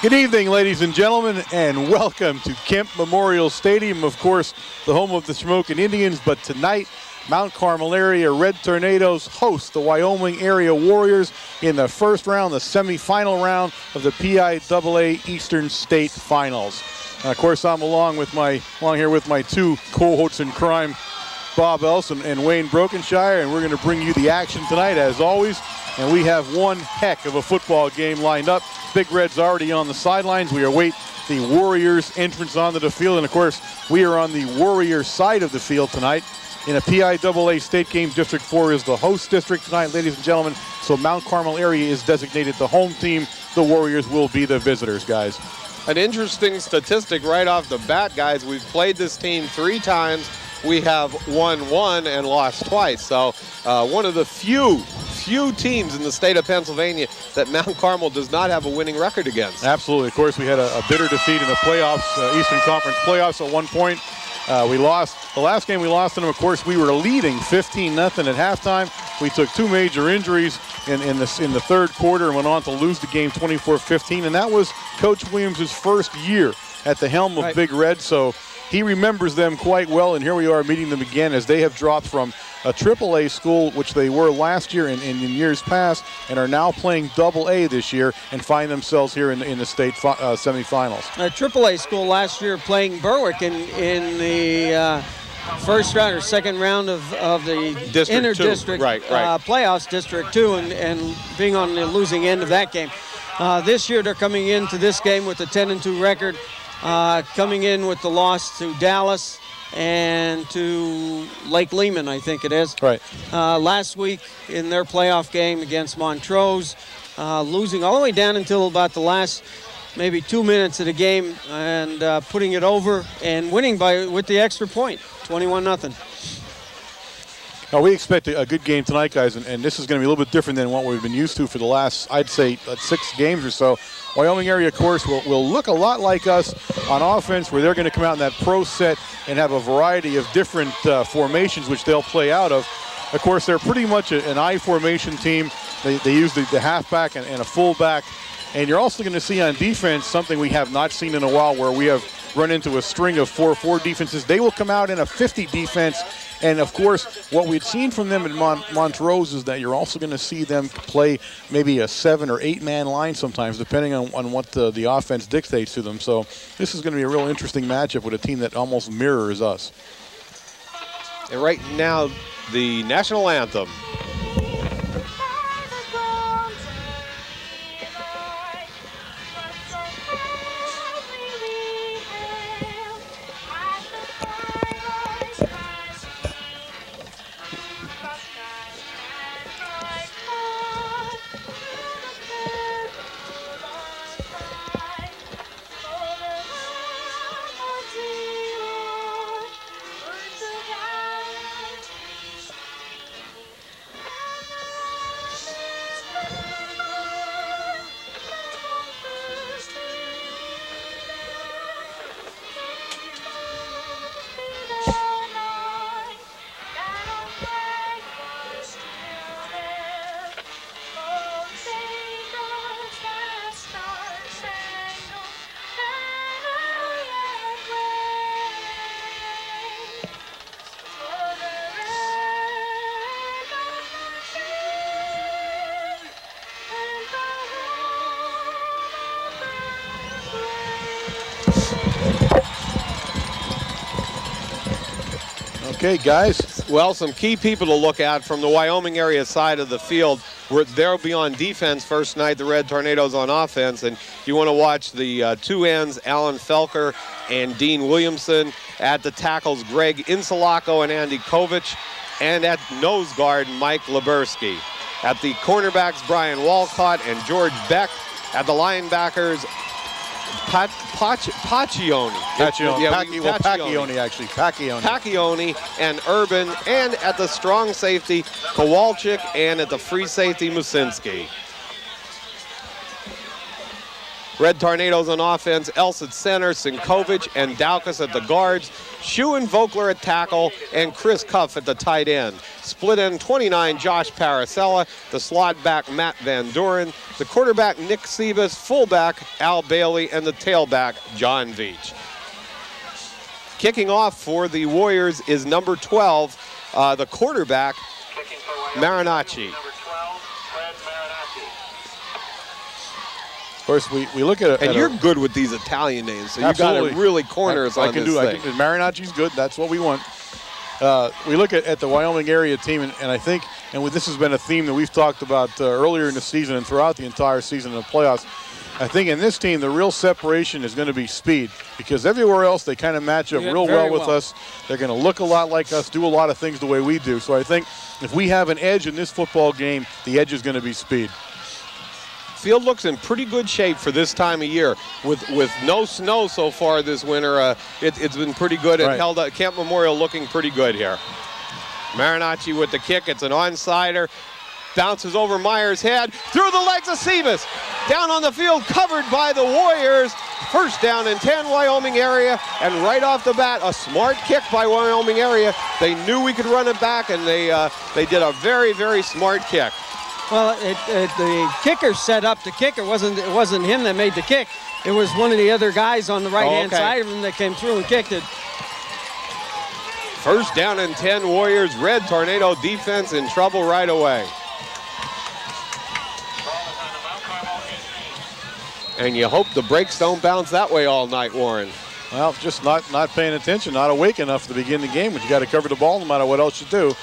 Good evening, ladies and gentlemen, and welcome to Kemp Memorial Stadium, of course, the home of the Shamokin Indians. But tonight, Mount Carmel area Red Tornadoes host the Wyoming area Warriors in the first round, the semifinal round of the PIAA Eastern State Finals. And of course, I'm along here with my two cohorts in crime, Bob Elson and Wayne Brokenshire, and we're going to bring you the action tonight, as always. And we have one heck of a football game lined up. Big Red's already on the sidelines. We await the Warriors' entrance onto the field. And, of course, we are on the Warriors' side of the field tonight. In a PIAA state game, District 4 is the host district tonight, ladies and gentlemen. So Mount Carmel area is designated the home team. The Warriors will be the visitors, guys. An interesting statistic right off the bat, guys. We've played this team 3 times. We have won 1 and lost twice. So one of the few teams in the state of Pennsylvania that Mount Carmel does not have a winning record against. Absolutely. Of course, we had a bitter defeat in the playoffs, Eastern Conference playoffs at one point. We lost. The last game we lost to them, of course, we were leading 15-0 at halftime. We took 2 major injuries in the third quarter and went on to lose the game 24-15. And that was Coach Williams' first year at the helm of Big Red. So he remembers them quite well, and here we are meeting them again as they have dropped from a AAA school, which they were last year and in years past, and are now playing AA this year and find themselves here in the state semifinals. A AAA school last year playing Berwick in the first round or second round of the inter-district playoffs, District 2, and being on the losing end of that game. This year they're coming into this game with a 10-2 record. Coming in with the loss to Dallas and to Lake Lehman, I think it is. Right. Last week in their playoff game against Montrose, losing all the way down until about the last maybe 2 minutes of the game and putting it over and winning with the extra point, 21-0. Now, we expect a good game tonight, guys, and this is going to be a little bit different than what we've been used to for the last, I'd say, 6 games or so. Wyoming area, of course, will look a lot like us on offense, where they're going to come out in that pro set and have a variety of different formations which they'll play out of. Of course, they're pretty much an I formation team. They use the halfback and a fullback. And you're also going to see on defense something we have not seen in a while, where we have run into a string of 4-4 defenses. They will come out in a 50 defense. And, of course, what we'd seen from them in Montrose is that you're also going to see them play maybe a 7- or 8-man line sometimes, depending on what the offense dictates to them. So this is going to be a real interesting matchup with a team that almost mirrors us. And right now, the national anthem. Okay, guys. Well, some key people to look at from the Wyoming area side of the field. They'll be on defense first night, the Red Tornadoes on offense. And you want to watch the 2 ends, Alan Felker and Dean Williamson. At the tackles, Greg Insulacco and Andy Kovich. And at nose guard, Mike Lebersky. At the cornerbacks, Brian Walcott and George Beck. At the linebackers, Pacchioni and Urban, and at the strong safety, Kowalczyk, and at the free safety, Musinski. Red Tornadoes on offense, Else at center, Sinkovich and Daukus at the guards, Schuh and Vogler at tackle, and Chris Cuff at the tight end. Split end 29, Josh Paracella, the slot back, Matt Van Doren, the quarterback, Nick Sebas, fullback, Al Bailey, and the tailback, John Veach. Kicking off for the Warriors is number 12, the quarterback, Marinacci. Of course, we look at it. And you're good with these Italian names, so you got to really corner us on this thing. Marinacci's good. That's what we want. We look at the Wyoming area team, and I think, this has been a theme that we've talked about earlier in the season and throughout the entire season in the playoffs. I think in this team, the real separation is going to be speed, because everywhere else they kind of match up real well with us. They're going to look a lot like us, do a lot of things the way we do. So I think if we have an edge in this football game, the edge is going to be speed. Field looks in pretty good shape for this time of year. With no snow so far this winter, it's been pretty good. It held up. Camp Memorial looking pretty good here. Marinacci with the kick. It's an onside. Bounces over Meyer's head. Through the legs of Sebas. Down on the field, covered by the Warriors. First down and 10, Wyoming area. And right off the bat, a smart kick by Wyoming area. They knew we could run it back, and they did a very, very smart kick. Well, the kicker set up the kick. It wasn't him that made the kick. It was one of the other guys on the right-hand side of him that came through and kicked it. First down and 10, Warriors. Red Tornado defense in trouble right away. And you hope the brakes don't bounce that way all night, Warren. Well, just not paying attention, not awake enough to begin the game, but you got to cover the ball no matter what else you do.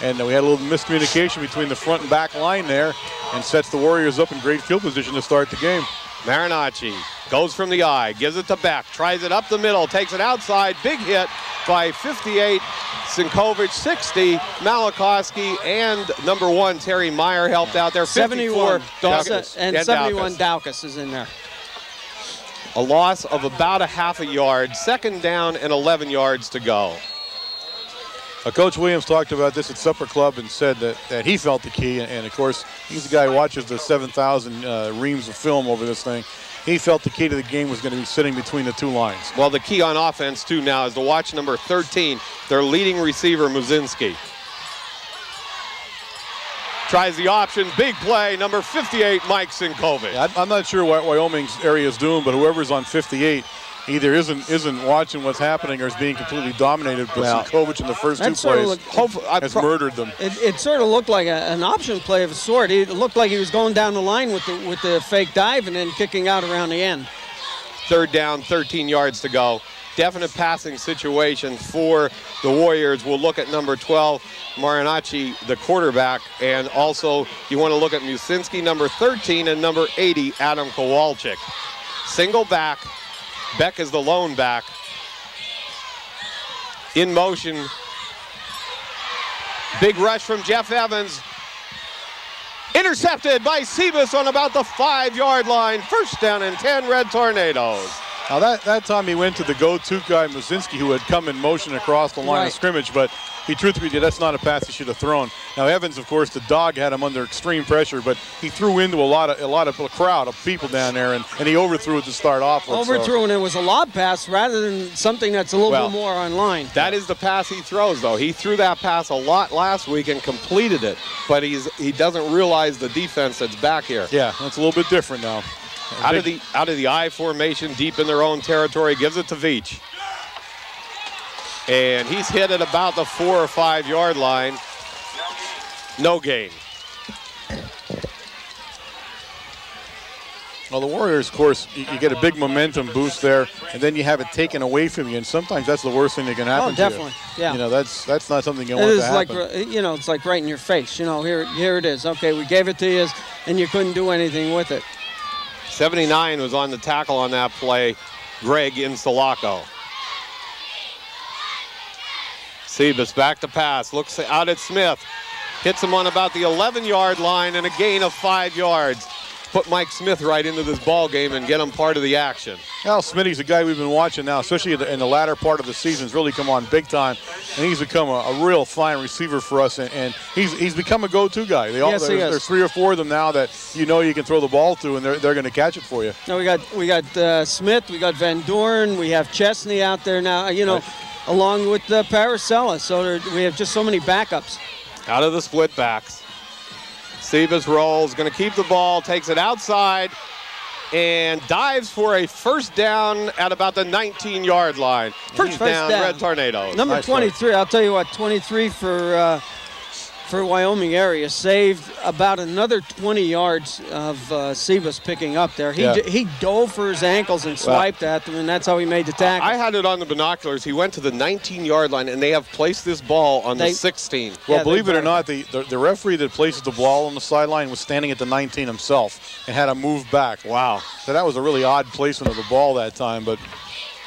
And we had a little miscommunication between the front and back line there, and sets the Warriors up in great field position to start the game. Marinacci goes from the eye, gives it to Beck, tries it up the middle, takes it outside, big hit by 58, Sinkovich, 60, Malakowski, and number 1, Terry Meyer helped out there. 74, Daukus. And 71, Daukus is in there. A loss of about a half a yard, second down and 11 yards to go. Coach Williams talked about this at Supper Club and said that he felt the key, and of course, he's the guy who watches the 7,000 reams of film over this thing. He felt the key to the game was going to be sitting between the two lines. Well, the key on offense, too, now is to watch number 13, their leading receiver, Muzinski. Tries the option, big play, number 58, Mike Sinkovich. Yeah, I'm not sure what Wyoming's area is doing, but whoever's on 58 either isn't watching what's happening or is being completely dominated. But Sinkovich in the first two plays has murdered them. It sort of looked like an option play of a sort. It looked like he was going down the line with the fake dive and then kicking out around the end. Third down, 13 yards to go. Definite passing situation for the Warriors. We'll look at number 12, Marinacci, the quarterback, and also you want to look at Musinski, number 13, and number 80, Adam Kowalczyk. Single back. Beck is the lone back. In motion. Big rush from Jeff Evans. Intercepted by Sebas on about the 5-yard line. First down and 10, Red Tornadoes. Now that time he went to the go-to guy, Muzinski, who had come in motion across the line of scrimmage, but he truthfully, that's not a pass he should have thrown. Now Evans, of course, the dog had him under extreme pressure, but he threw into a lot of a crowd of people down there, and he overthrew it to start off with. Overthrew, and it was a lob pass rather than something that's a little bit more on line. That is the pass he throws, though. He threw that pass a lot last week and completed it, but he doesn't realize the defense that's back here. Yeah, that's a little bit different now. Out of the I formation, deep in their own territory, gives it to Veach. And he's hit at about the 4 or 5 yard line. No gain. Well, the Warriors, of course, you get a big momentum boost there, and then you have it taken away from you, and sometimes that's the worst thing that can happen to you. Oh, definitely, yeah. You know, that's not something you want to happen. It's like right in your face. Here it is. Okay, we gave it to you, and you couldn't do anything with it. 79 was on the tackle on that play, Greg Insulaco. Sebas back to pass, looks out at Smith, hits him on about the 11-yard line and a gain of 5 yards. put Mike Smith right into this ball game and get him part of the action. Well, Smitty's a guy we've been watching now, especially in the latter part of the season. He's really come on big time, and he's become a real fine receiver for us, and he's become a go-to guy. There's 3 or 4 of them now that you can throw the ball to, and they're going to catch it for you. No, we got Smith, we got Van Doren, we have Chesney out there now, right. Along with Paracella, so we have just so many backups. Out of the split backs. Sebas rolls, going to keep the ball, takes it outside, and dives for a first down at about the 19-yard line. First down, Red Tornadoes. Number nice 23, play. I'll tell you what, 23 for Wyoming area saved about another 20 yards of Sebas picking up there. He dove for his ankles and swiped at them, and that's how he made the tackle. I had it on the binoculars. He went to the 19-yard line, and they have placed this ball on the 16. Well, believe it or not, the referee that places the ball on the sideline was standing at the 19 himself and had to move back. Wow. So that was a really odd placement of the ball that time, but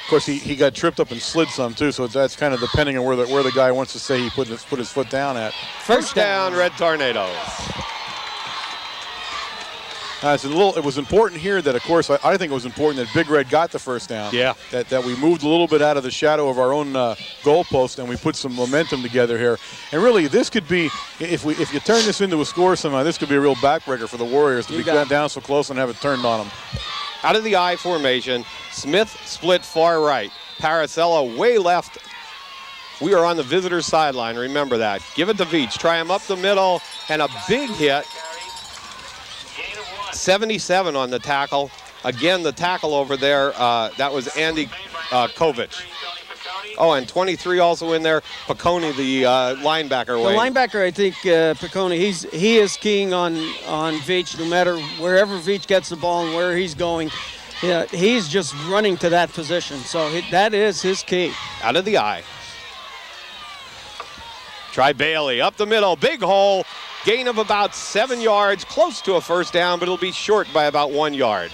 of course, he got tripped up and slid some too, so that's kind of depending on where the guy wants to say he put his foot down at. First down, Red Tornadoes. It was important here that, of course, I think it was important that Big Red got the first down. Yeah. That we moved a little bit out of the shadow of our own goalpost, and we put some momentum together here. And really, this could be, if you turn this into a score somehow, this could be a real backbreaker for the Warriors to be down so close and have it turned on them. Out of the I formation, Smith split far right. Paracella way left. We are on the visitor's sideline, remember that. Give it to Veach, try him up the middle, and a big hit. 77 on the tackle. Again, the tackle over there, that was Andy Kovic. Oh, and 23 also in there, Piccone, the linebacker. The linebacker, I think, Piccone, he is keying on Veach no matter wherever Veach gets the ball and where he's going. Yeah, he's just running to that position, so that is his key. Out of the I. Try Bailey, up the middle, big hole, gain of about 7 yards, close to a first down, but it'll be short by about 1 yard.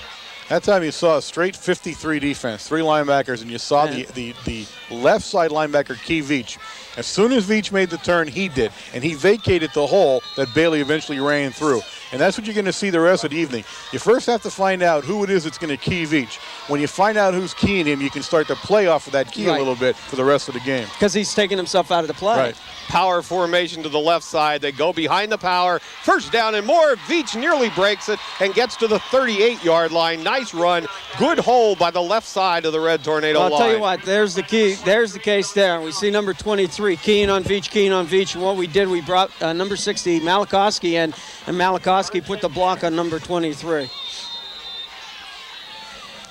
That time you saw a straight 53 defense, 3 linebackers, and you saw the left side linebacker, Key Veach. As soon as Veach made the turn, he did, and he vacated the hole that Bailey eventually ran through. And that's what you're going to see the rest of the evening. You first have to find out who it is that's going to key Veach. When you find out who's keying him, you can start to play off of that key a little bit for the rest of the game. Because he's taking himself out of the play. Right. Power formation to the left side. They go behind the power. First down and more. Veach nearly breaks it and gets to the 38-yard line. Nice run. Good hole by the left side of the Red Tornado line. I'll tell you what, there's the key. There's the case there. We see number 23 keying on Veach. And what we did, we brought number 60, Malakowski, in, and Malakowski put the block on number 23.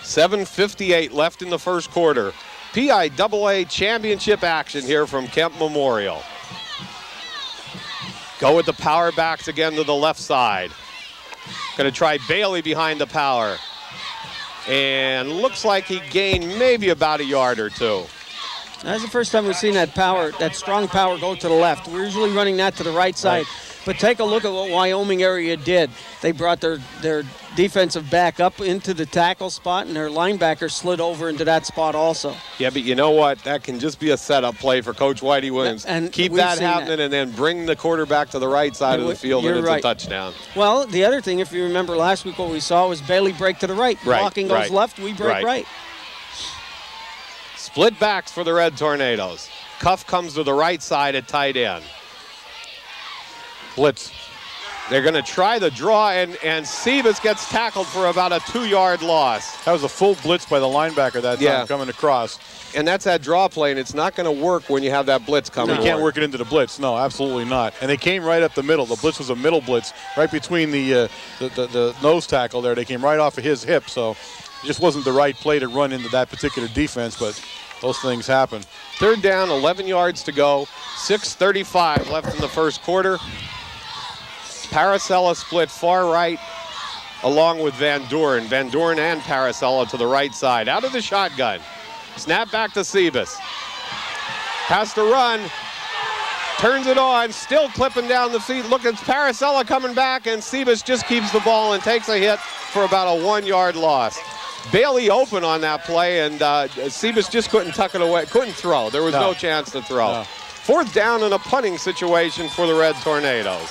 7:58 left in the first quarter. PIAA championship action here from Kemp Memorial. Go with the power backs again to the left side. Going to try Bailey behind the power. And looks like he gained maybe about a yard or two. That's the first time we've seen that strong power go to the left. We're usually running that to the right side. Right. But take a look at what Wyoming area did. They brought their defensive back up into the tackle spot, and their linebacker slid over into that spot also. Yeah, but you know what? That can just be a setup play for Coach Whitey Williams. And keep that happening and then bring the quarterback to the right side of the field, and it's a touchdown. Well, the other thing, if you remember last week, what we saw was Bailey break to the right. Blocking goes left, we break right. Split backs for the Red Tornadoes. Cuff comes to the right side at tight end. Blitz. They're going to try the draw, and Sebas gets tackled for about a 2-yard loss. That was a full blitz by the linebacker that time coming across. And that's that draw play, and it's not going to work when you have that blitz coming. You can't work it into the blitz. No, absolutely not. And they came right up the middle. The blitz was a middle blitz, right between the nose tackle there. They came right off of his hip, so it just wasn't the right play to run into that particular defense, but those things happen. Third down, 11 yards to go. 6:35 left in the first quarter. Paracella split far right along with Van Doren. Van Doren and Paracella to the right side. Out of the shotgun. Snap back to Sebas. Has to run. Turns it on. Still clipping down the feet. Look, it's Paracella coming back, and Sebas just keeps the ball and takes a hit for about a 1-yard loss. Bailey open on that play, and Sebas just couldn't tuck it away. Couldn't throw. There was no chance to throw. No. Fourth down in a punting situation for the Red Tornadoes.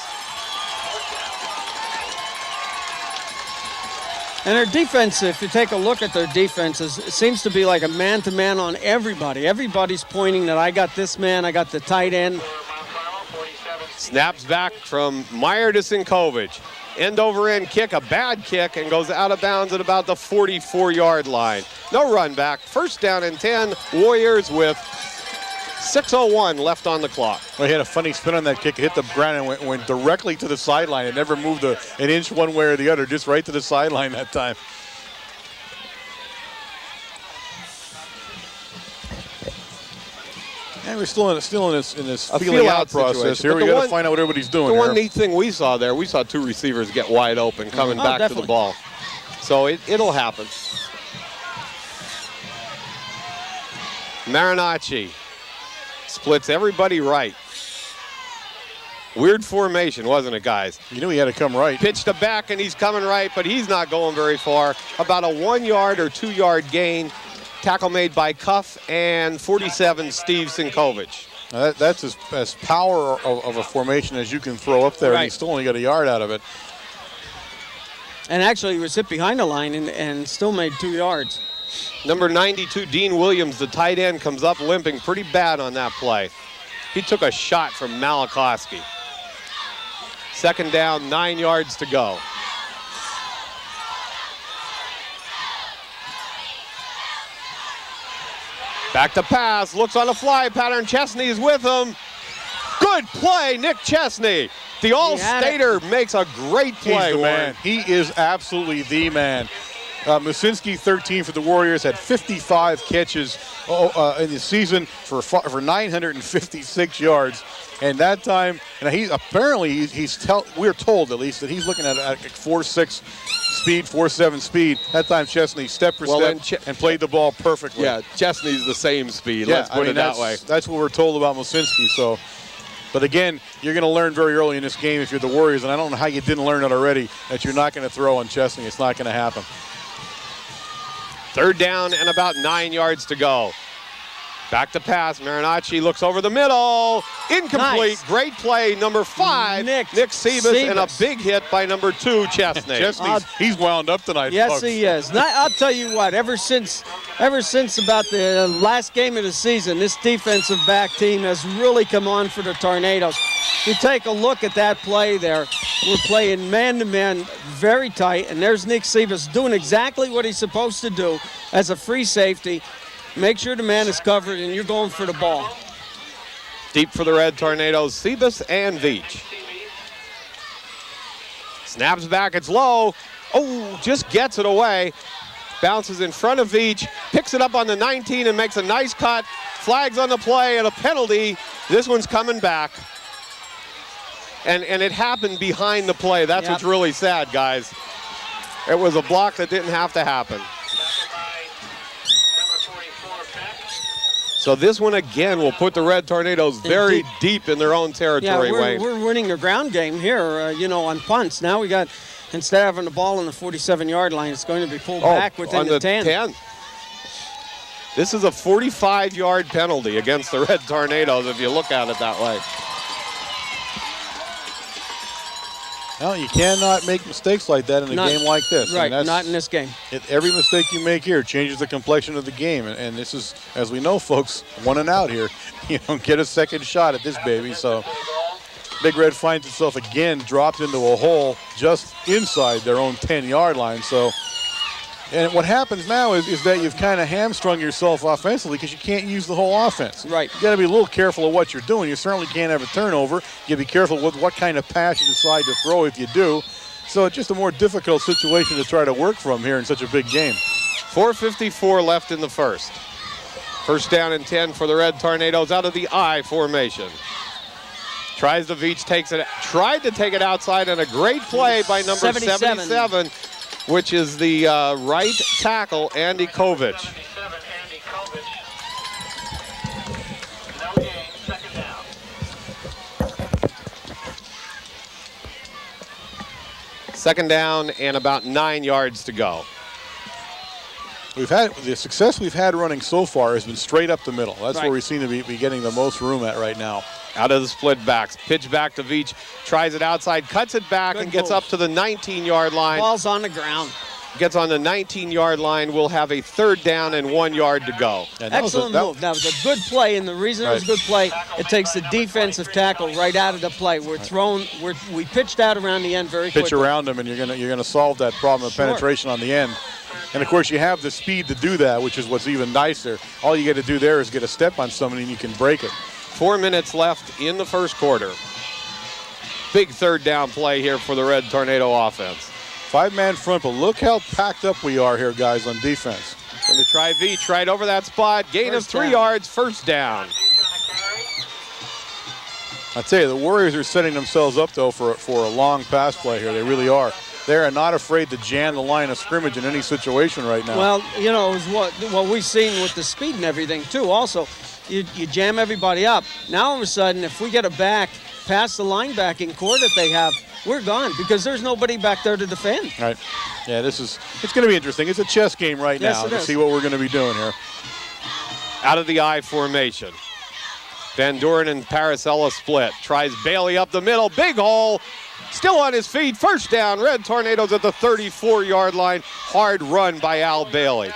And their defense, if you take a look at their defenses, it seems to be like a man-to-man on everybody. Everybody's pointing that I got this man, I got the tight end. Snaps back from Meyer to Sinkovich. End-over-end kick, a bad kick, and goes out of bounds at about the 44-yard line. No run back. First down and 10. Warriors with 6:01 left on the clock. Well, he had a funny spin on that kick. It hit the ground and went directly to the sideline. It never moved an inch one way or the other, just right to the sideline that time. And we're still in this feeling out process here. We got to find out what everybody's doing. The one neat thing we saw there, we saw two receivers get wide open coming back to the ball. So it'll happen. Marinacci splits everybody right. Weird formation, wasn't it, guys? You knew he had to come right. Pitched to back, and he's coming right, but he's not going very far. About a 1 yard or 2 yard gain. Tackle made by Cuff and 47, Steve Sinkovich. Now that's as power of a formation as you can throw up there. Right. And he still only got a yard out of it. And actually, he was hit behind the line and still made 2 yards. Number 92, Dean Williams, the tight end, comes up limping pretty bad on that play. He took a shot from Malachowski. Second down, 9 yards to go. Back to pass, looks on a fly pattern. Chesney's with him. Good play, Nick Chesney. The All-Stater makes a great play. He's the man. He is absolutely the man. Musinski, 13 for the Warriors, had 55 catches in the season for 956 yards. And that time, and we're told at least that he's looking at a 4.6 speed, 4.7 speed. That time Chesney stepped for step and played the ball perfectly. Yeah, Chesney's the same speed. Let's put it that way. That's what we're told about Musinski. So, but again, you're going to learn very early in this game if you're the Warriors, and I don't know how you didn't learn it already, that you're not going to throw on Chesney. It's not going to happen. Third down and about 9 yards to go. Back to pass. Marinacci looks over the middle. Incomplete. Nice. Great play. Number 5, Nick Sebas, and a big hit by number 2, Chesney. He's wound up tonight. Yes, folks. He is. Now, I'll tell you what. Ever since about the last game of the season, this defensive back team has really come on for the Tornadoes. You take a look at that play there. We're playing man-to-man, very tight, and there's Nick Sebas doing exactly what he's supposed to do as a free safety. Make sure the man is covered, and you're going for the ball. Deep for the Red Tornadoes, Sebas and Veach. Snaps back, it's low. Oh, just gets it away. Bounces in front of Veach, picks it up on the 19 and makes a nice cut. Flags on the play and a penalty. This one's coming back. And it happened behind the play. That's what's really sad, guys. It was a block that didn't have to happen. So this one again will put the Red Tornadoes very deep in their own territory. Yeah, we're winning the ground game here, on punts. Now we got, instead of having the ball on the 47-yard line, it's going to be pulled back within the 10. This is a 45-yard penalty against the Red Tornadoes if you look at it that way. No, you cannot make mistakes like that in a game like this. Right, not in this game. Every mistake you make here changes the complexion of the game. And this is, as we know, folks, 1 and out here. You don't get a second shot at this baby. So Big Red finds itself again dropped into a hole just inside their own 10-yard line. So, and what happens now is that you've kind of hamstrung yourself offensively because you can't use the whole offense. Right. You got to be a little careful of what you're doing. You certainly can't have a turnover. You got to be careful with what kind of pass you decide to throw if you do. So it's just a more difficult situation to try to work from here in such a big game. 4:54 left in the first. First down and 10 for the Red Tornadoes out of the I formation. Tries to Veach, tried to take it outside, and a great play by number 77. Which is the right tackle, Andy Kovich. Second down and about 9 yards to go. The success we've had running so far has been straight up the middle. That's where we seem to be getting the most room at right now. Out of the split backs, pitch back to Veach, tries it outside, cuts it back, and gets up to the 19-yard line. Ball's on the ground. gets on the 19-yard line, we'll have a 3rd down and 1 yard to go. Excellent move. That was a good play, and the reason it was a good play, it takes the defensive tackle right out of the play. We pitched out around the end very quickly. Pitch around them, and you're gonna solve that problem of penetration on the end. And of course, you have the speed to do that, which is what's even nicer. All you got to do there is get a step on somebody, and you can break it. 4 minutes left in the first quarter. Big 3rd down play here for the Red Tornado offense. 5-man front, but look how packed up we are here, guys, on defense. Going to try Veach right over that spot. Gain of 3 yards, 1st down. I tell you, the Warriors are setting themselves up, though, for a long pass play here. They really are. They are not afraid to jam the line of scrimmage in any situation right now. Well, you know, it was what we've seen with the speed and everything, too. Also, you jam everybody up. Now, all of a sudden, if we get a back past the linebacking core that they have, we're gone because there's nobody back there to defend. Right. Yeah, it's going to be interesting. It's a chess game right now to see what we're going to be doing here. Out of the I formation. Van Duren and Paracella split. Tries Bailey up the middle. Big hole. Still on his feet. 1st down. Red Tornadoes at the 34-yard line. Hard run by Al Bailey.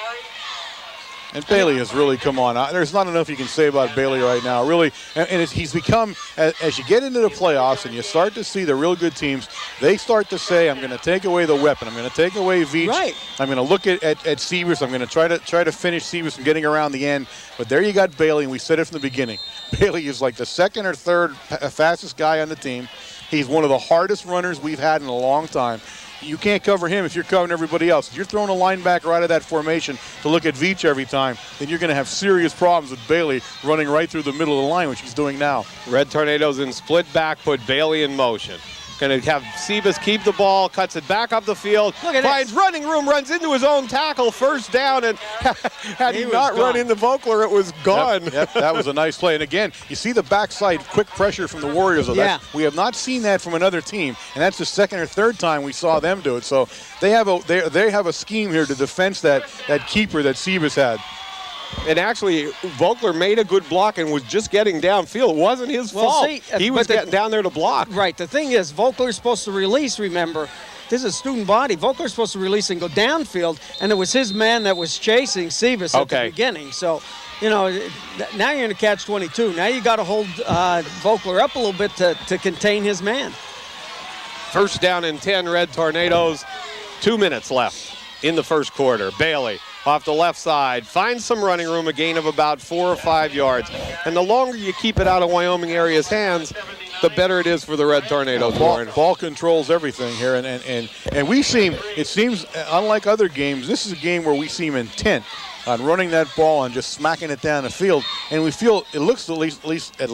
And Bailey has really come on. There's not enough you can say about Bailey right now. Really, and he's become, as you get into the playoffs and you start to see the real good teams, they start to say, I'm going to take away the weapon. I'm going to take away Veach. Right. I'm going to look at Sievers. I'm going to try to finish Sievers from getting around the end. But there you got Bailey, and we said it from the beginning. Bailey is like the 2nd or 3rd fastest guy on the team. He's one of the hardest runners we've had in a long time. You can't cover him if you're covering everybody else. If you're throwing a linebacker out of that formation to look at Veach every time, then you're going to have serious problems with Bailey running right through the middle of the line, which he's doing now. Red Tornadoes in split back, put Bailey in motion. Going to have Sebas keep the ball, cuts it back up the field, finds running room, runs into his own tackle, 1st down, and had he not run into Vogler, it was gone. Yep, that was a nice play. And again, you see the backside quick pressure from the Warriors. We have not seen that from another team, and that's the 2nd or 3rd time we saw them do it. So they have a scheme here to defense that keeper that Sebas had. And actually, Vogler made a good block and was just getting downfield. It wasn't his fault. He was getting down there to block. Right. The thing is, Vogler's supposed to release, remember. This is a student body. Vogler's supposed to release and go downfield, and it was his man that was chasing Sebas at the beginning. So, you know, now you're in a catch-22. Now you got to hold Vogler up a little bit to contain his man. 1st down and 10, Red Tornadoes. 2 minutes left in the first quarter. Bailey off the left side, finds some running room, a gain of about 4 or 5 yards. And the longer you keep it out of Wyoming area's hands, the better it is for the Red Tornadoes. Ball controls everything here, and it seems unlike other games, this is a game where we seem intent on running that ball and just smacking it down the field, and we feel it looks at least that's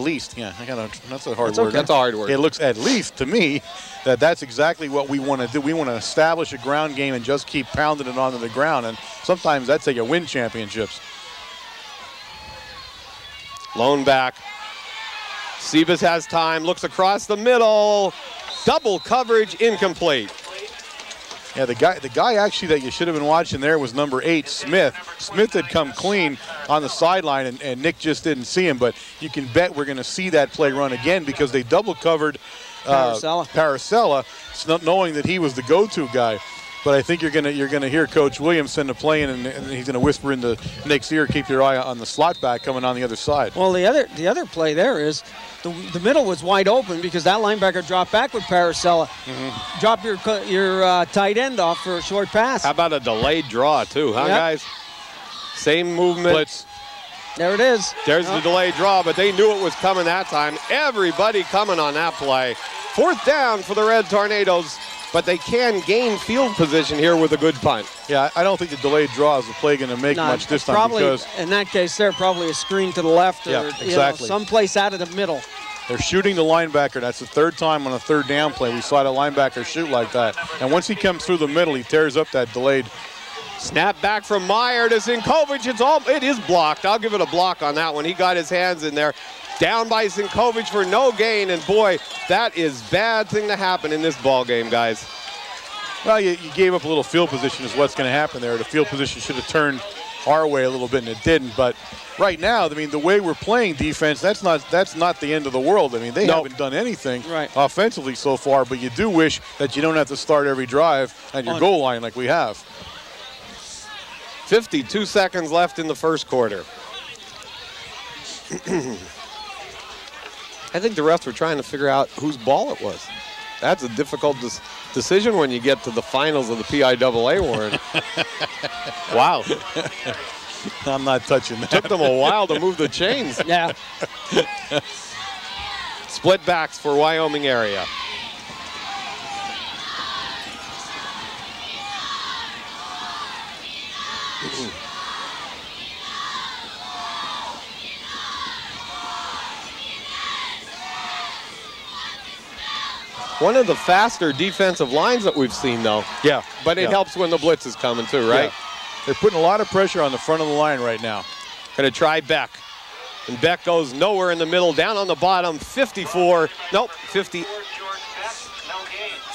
a hard word. Okay. That's a hard word. It looks at least to me that's exactly what we want to do. We want to establish a ground game and just keep pounding it onto the ground, and sometimes that's how you win championships. Lone back. Sebas has time, looks across the middle. Double coverage, incomplete. Yeah, the guy actually that you should have been watching there was number 8, Smith. Smith had come clean on the sideline, and Nick just didn't see him. But you can bet we're going to see that play run again because they double covered Paracella, knowing that he was the go-to guy. But I think you're gonna hear Coach Williams send a play in, and he's gonna whisper into Nick's ear, keep your eye on the slot back coming on the other side. Well, the other play there is the middle was wide open because that linebacker dropped back with Paracella. Mm-hmm. Drop your tight end off for a short pass. How about a delayed draw too, huh, guys? Same movement. Blitz. There it is. There's the delayed draw, but they knew it was coming that time. Everybody coming on that play. 4th down for the Red Tornadoes, but they can gain field position here with a good punt. Yeah, I don't think the delayed draw is the play going to make much this time because in that case, they're probably a screen to the left or someplace out of the middle. They're shooting the linebacker. That's the 3rd time on a 3rd down play we saw the linebacker shoot like that. And once he comes through the middle, he tears up that delayed. Snap back from Meyer to Zinkovic. It is blocked. I'll give it a block on that one. He got his hands in there. Down by Zinkovic for no gain, and boy, that is bad thing to happen in this ball game, guys. Well, you gave up a little field position is what's going to happen there. The field position should have turned our way a little bit, and it didn't. But right now, I mean, the way we're playing defense, that's not the end of the world. I mean, they haven't done anything offensively so far, but you do wish that you don't have to start every drive at your goal line like we have. 52 seconds left in the first quarter. I think the refs were trying to figure out whose ball it was. That's a difficult decision when you get to the finals of the PIAA, Warren. Wow. I'm not touching that. Took them a while to move the chains. Yeah. Split backs for Wyoming area. One of the faster defensive lines that we've seen, though. Yeah. But it helps when the blitz is coming, too, right? Yeah. They're putting a lot of pressure on the front of the line right now. Going to try Beck. And Beck goes nowhere in the middle, down on the bottom, 54. Nope, 50.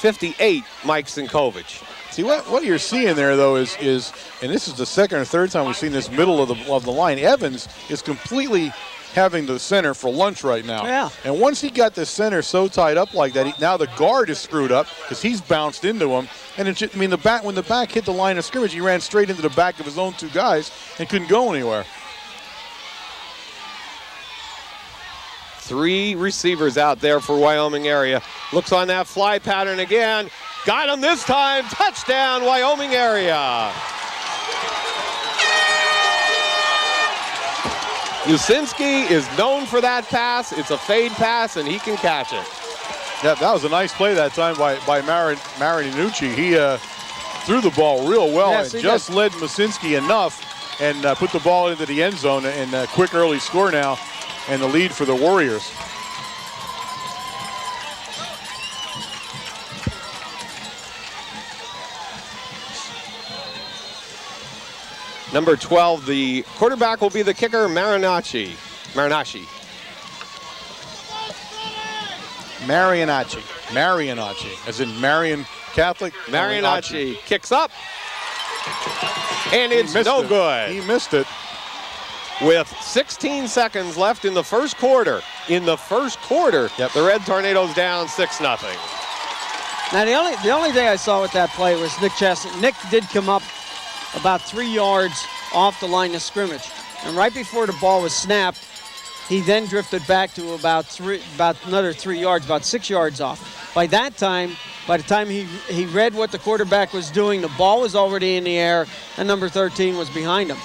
58, Mike Sinkovich. See, what you're seeing there, though, is and this is the second or third time we've seen this middle of the line. Evans is completely having the center for lunch right now. Yeah. And once he got the center so tied up like that, now the guard is screwed up because he's bounced into him. And it's just, I mean, when the back hit the line of scrimmage, he ran straight into the back of his own two guys and couldn't go anywhere. 3 receivers out there for Wyoming area. Looks on that fly pattern again. Got him this time. Touchdown, Wyoming area. Usinski is known for that pass. It's a fade pass, and he can catch it. Yeah, that was a nice play that time by Marinucci. He threw the ball real well and just led Musinski enough and put the ball into the end zone, and a quick early score now and the lead for the Warriors. Number 12, the quarterback will be the kicker, Marinucci, as in Marian Catholic. Marinucci kicks up, and it's no good. He missed it. With 16 seconds left in the first quarter. The Red Tornadoes down 6-0. Now the only thing I saw with that play was Nick Chestnut. Nick did come up about 3 yards off the line of scrimmage, and right before the ball was snapped, he then drifted back to about another 3 yards, about 6 yards off. By the time he read what the quarterback was doing, the ball was already in the air, and number 13 was behind him.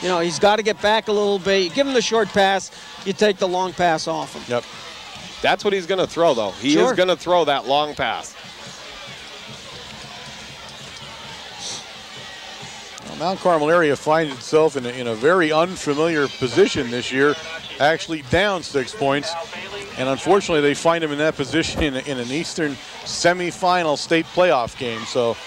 You know, he's got to get back a little bit. You give him the short pass, you take the long pass off him. Yep. That's what he's going to throw, though. He is going to throw that long pass. Well, Mount Carmel area finds itself in a very unfamiliar position this year, actually down 6 points. And unfortunately, they find him in that position in an Eastern semifinal state playoff game. So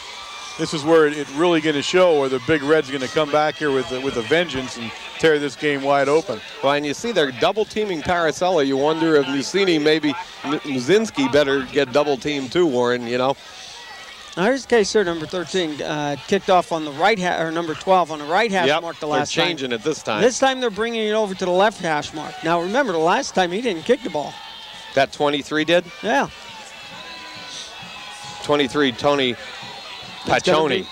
this is where it's really going to show where the Big Red's going to come back here with a vengeance and tear this game wide open. Well, and you see they're double-teaming Paracella. You wonder if Musinski better get double-teamed too, Warren, you know. Now here's the case here, number 13 kicked off on the right or number 12 on the right hash mark the last time. They're changing it this time. This time they're bringing it over to the left hash mark. Now remember, the last time he didn't kick the ball. That 23 did? Yeah. 23, Tony Paccioni.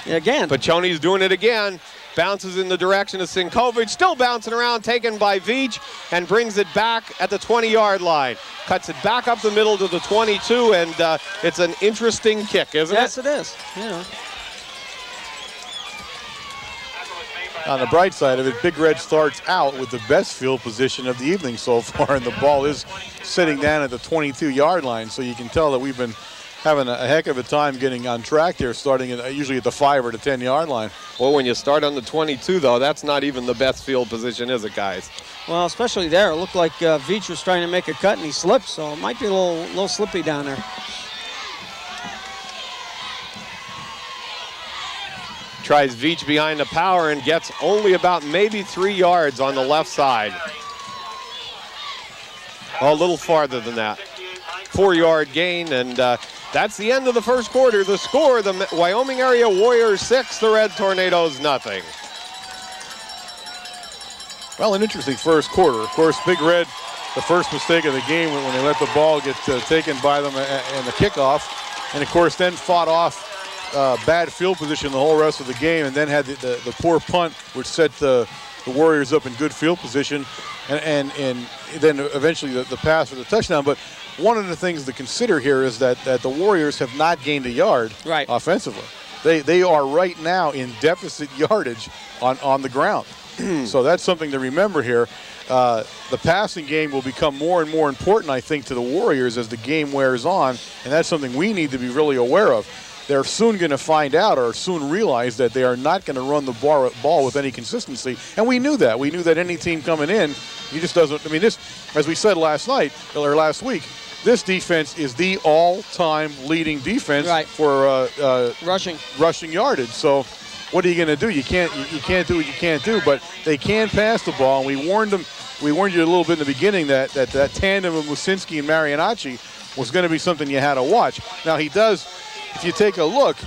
Again. Paccioni's doing it again. Bounces in the direction of Sinkovich, still bouncing around, taken by Veach, and brings it back at the 20-yard line. Cuts it back up the middle to the 22, and it's an interesting kick, isn't it? Yes, it is. Yeah. On the bright side of it, Big Red starts out with the best field position of the evening so far, and the ball is sitting down at the 22-yard line, so you can tell that we've been having a heck of a time getting on track here, starting usually at the 5 or the 10-yard line. Well, when you start on the 22, though, that's not even the best field position, is it, guys? Well, especially there. It looked like Veach was trying to make a cut, and he slipped, so it might be a little slippy down there. Tries Veach behind the power and gets only about maybe 3 yards on the left side. Well, a little farther than that. 4-yard gain, and that's the end of the first quarter. The score, the Wyoming area Warriors 6, the Red Tornadoes nothing. Well, an interesting first quarter. Of course, Big Red, the first mistake of the game when they let the ball get taken by them in the kickoff, and of course then fought off bad field position the whole rest of the game, and then had the poor punt, which set the Warriors up in good field position, and then eventually the pass for the touchdown. But one of the things to consider here is that the Warriors have not gained a yard offensively. They are right now in deficit yardage on the ground. So that's something to remember here. The passing game will become more and more important, I think, to the Warriors as the game wears on, and that's something we need to be really aware of. They're soon going to find out or soon realize that they are not going to run the ball with any consistency, and we knew that. We knew that any team coming in, he just doesn't. I mean, this, as we said last week, this defense is the all-time leading defense for rushing yardage. So what are you going to do? You can't do what you can't do, but they can pass the ball. And we warned you a little bit in the beginning that tandem of Musinski and Marianacci was going to be something you had to watch. Now he does. If you take a look,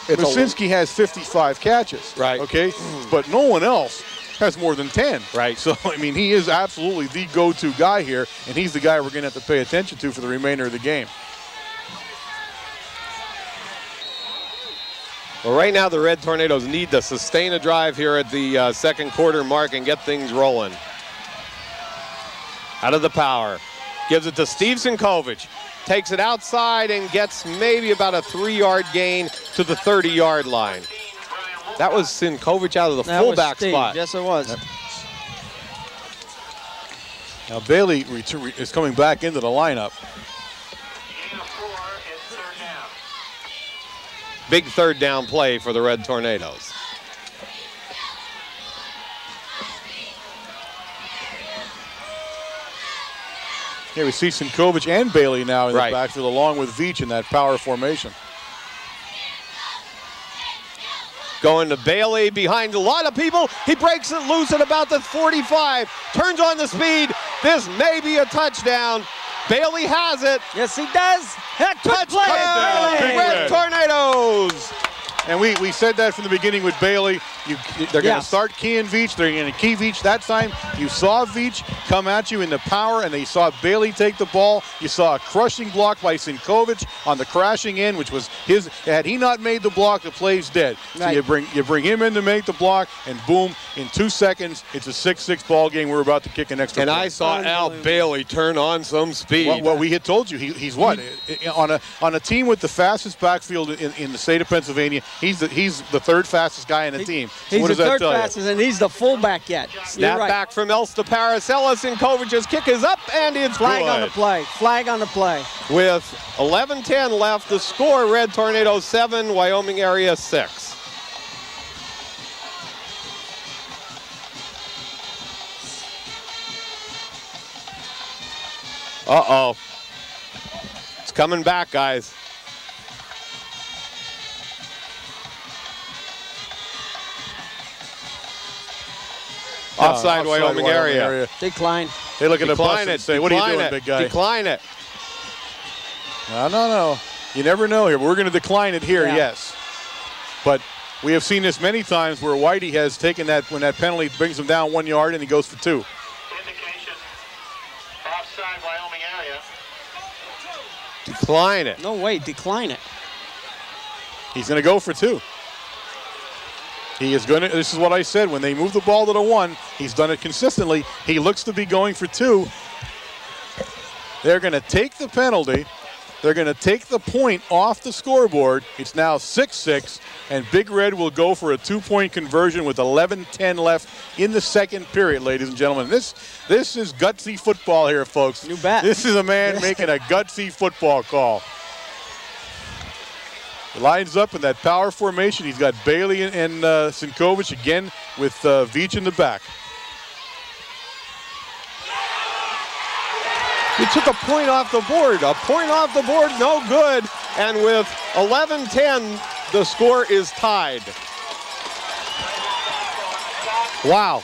Musinski has 55 catches. Right. Okay, but no one else has more than 10. Right. So, I mean, he is absolutely the go-to guy here, and he's the guy we're going to have to pay attention to for the remainder of the game. Well, right now the Red Tornadoes need to sustain a drive here at the second quarter mark and get things rolling. Out of the power. Gives it to Steve Sinkovich. Takes it outside and gets maybe about a 3-yard gain to the 30-yard line. That was Sinkovich out of the fullback spot. Yes, it was. Yep. Now Bailey is coming back into the lineup. Big third down play for the Red Tornadoes. Here we see Sinkovich and Bailey now in the backfield along with Veach in that power formation. Going to Bailey behind a lot of people. He breaks it loose at about the 45. Turns on the speed. This may be a touchdown. Bailey has it. Yes, he does. Touchdown! Red Tornadoes. And we said that from the beginning with Bailey. They're going to start keying Veach. They're going to key Veach that time. You saw Veach come at you in the power, and they saw Bailey take the ball. You saw a crushing block by Sinkovich on the crashing in, which was his. Had he not made the block, the play's dead. So you bring him in to make the block, and boom, in 2 seconds, it's a 6-6 ball game. We're about to kick an extra. And I saw Al Bailey turn on some speed. Well, we had told you he's what on a team with the fastest backfield in the state of Pennsylvania. He's the third fastest guy on the team. He's what the does that third tell fastest, you? and he's the fullback yet. Snap back from Elster Paracellis, and Kovic's kick is up, and it's flag good. on the play. Flag on the play. With 11:10 left, the score: Red Tornadoes 7, Wyoming area 6. Uh-oh. It's coming back, guys. Offside Wyoming area. Decline. They look at the bus and say, what are you doing, big guy? Decline it. No. You never know here. We're going to decline it here, yes. But we have seen this many times where Whitey has taken that when that penalty brings him down 1 yard and he goes for 2. Indication. Offside Wyoming area. Decline it. No way, decline it. He's going to go for 2. He is going to, this is what I said, when they move the ball to the 1, he's done it consistently. He looks to be going for 2. They're going to take the penalty. They're going to take the point off the scoreboard. It's now 6-6, and Big Red will go for a 2-point conversion with 11:10 left in the second period, ladies and gentlemen. This is gutsy football here, folks. You bet. This is a man making a gutsy football call. He lines up in that power formation. He's got Bailey and Sinkovich again with Veach in the back. He took a point off the board. A point off the board, no good. And with 11:10, the score is tied. Wow.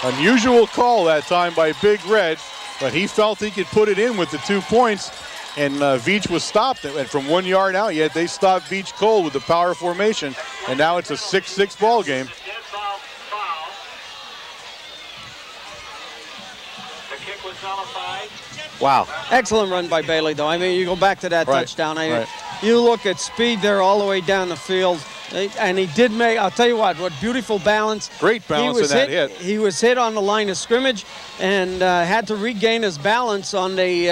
Unusual call that time by Big Red, but he felt he could put it in with the 2 points. And Veach was stopped. And from 1 yard out, yet they stopped Veach cold with the power formation. And now it's a 6-6 ball game. Wow. Excellent run by Bailey, though. I mean, you go back to that touchdown. You look at speed there all the way down the field. And he did make, I'll tell you what beautiful balance. Great balance in that hit. He was hit on the line of scrimmage and had to regain his balance on the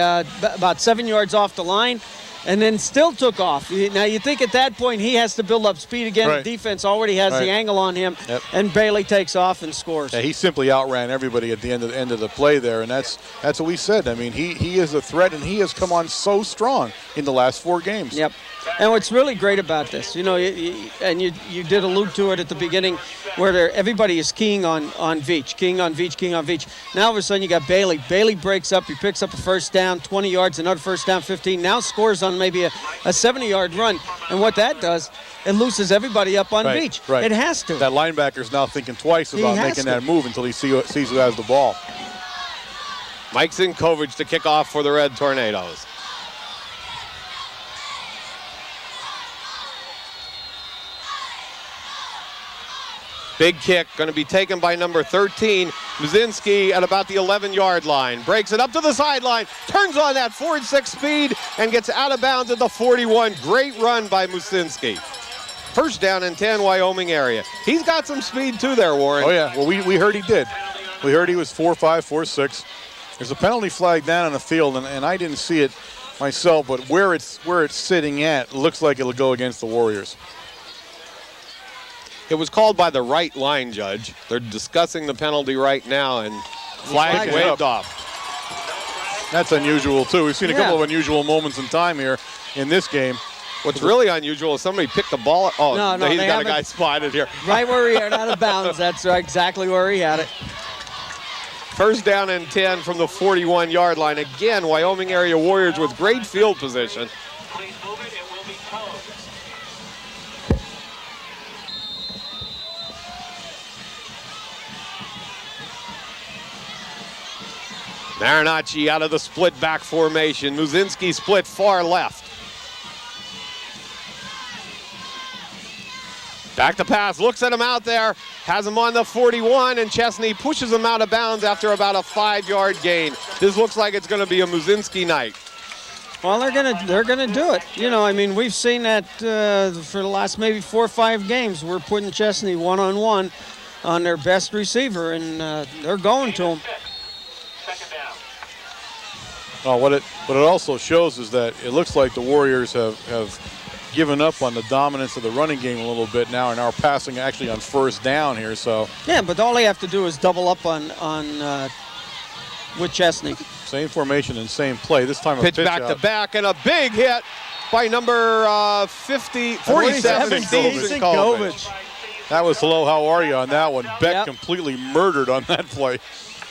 about 7 yards off the line, and then still took off. Now you think at that point he has to build up speed again. The defense already has the angle on him, and Bailey takes off and scores. Yeah, he simply outran everybody at the end of the play there, and that's what we said. I mean, he is a threat, and he has come on so strong in the last 4 games. Yep. And what's really great about this, you did allude to it at the beginning, where everybody is keying on Veach. Now all of a sudden you got Bailey. Bailey breaks up. He picks up a first down, 20 yards, another first down, 15. Now scores on maybe a 70-yard run. And what that does, it loosens everybody up on Veach. Right. It has to. That linebacker's now thinking twice about making that move until he sees who has the ball. Mike Zinkovich to kick off for the Red Tornadoes. Big kick, going to be taken by number 13, Muzinski, at about the 11-yard line. Breaks it up to the sideline, turns on that 4.6 speed, and gets out of bounds at the 41. Great run by Muzinski. First down and 10, Wyoming area. He's got some speed too there, Warren. Oh, yeah. Well, we heard he did. We heard he was 4.5, 4.6. There's a penalty flag down on the field, and I didn't see it myself, but where it's sitting at, looks like it'll go against the Warriors. It was called by the right line judge. They're discussing the penalty right now, and flag waved off. That's unusual, too. We've seen a couple of unusual moments in time here in this game. What's really unusual is somebody picked the ball. Oh, no, he's got a guy spotted here. Right where he had out of bounds. That's exactly where he had it. First down and 10 from the 41-yard line. Again, Wyoming area Warriors with great field position. Please move it. It will be closed. Marinacci out of the split back formation. Muzinski split far left. Back to pass, looks at him out there, has him on the 41, and Chesney pushes him out of bounds after about a 5-yard gain. This looks like it's going to be a Muzinski night. Well, they're gonna do it. I mean, we've seen that for the last maybe 4 or 5 games. We're putting Chesney one-on-one on their best receiver, and they're going to him. What it also shows is that it looks like the Warriors have given up on the dominance of the running game a little bit now, and are passing actually on first down here. So yeah, but all they have to do is double up on with Chesney. Same formation and same play. This time pitch back to back, and a big hit by number 47, Stephen Kovich. That was hello, how are you on that one. Beck completely murdered on that play.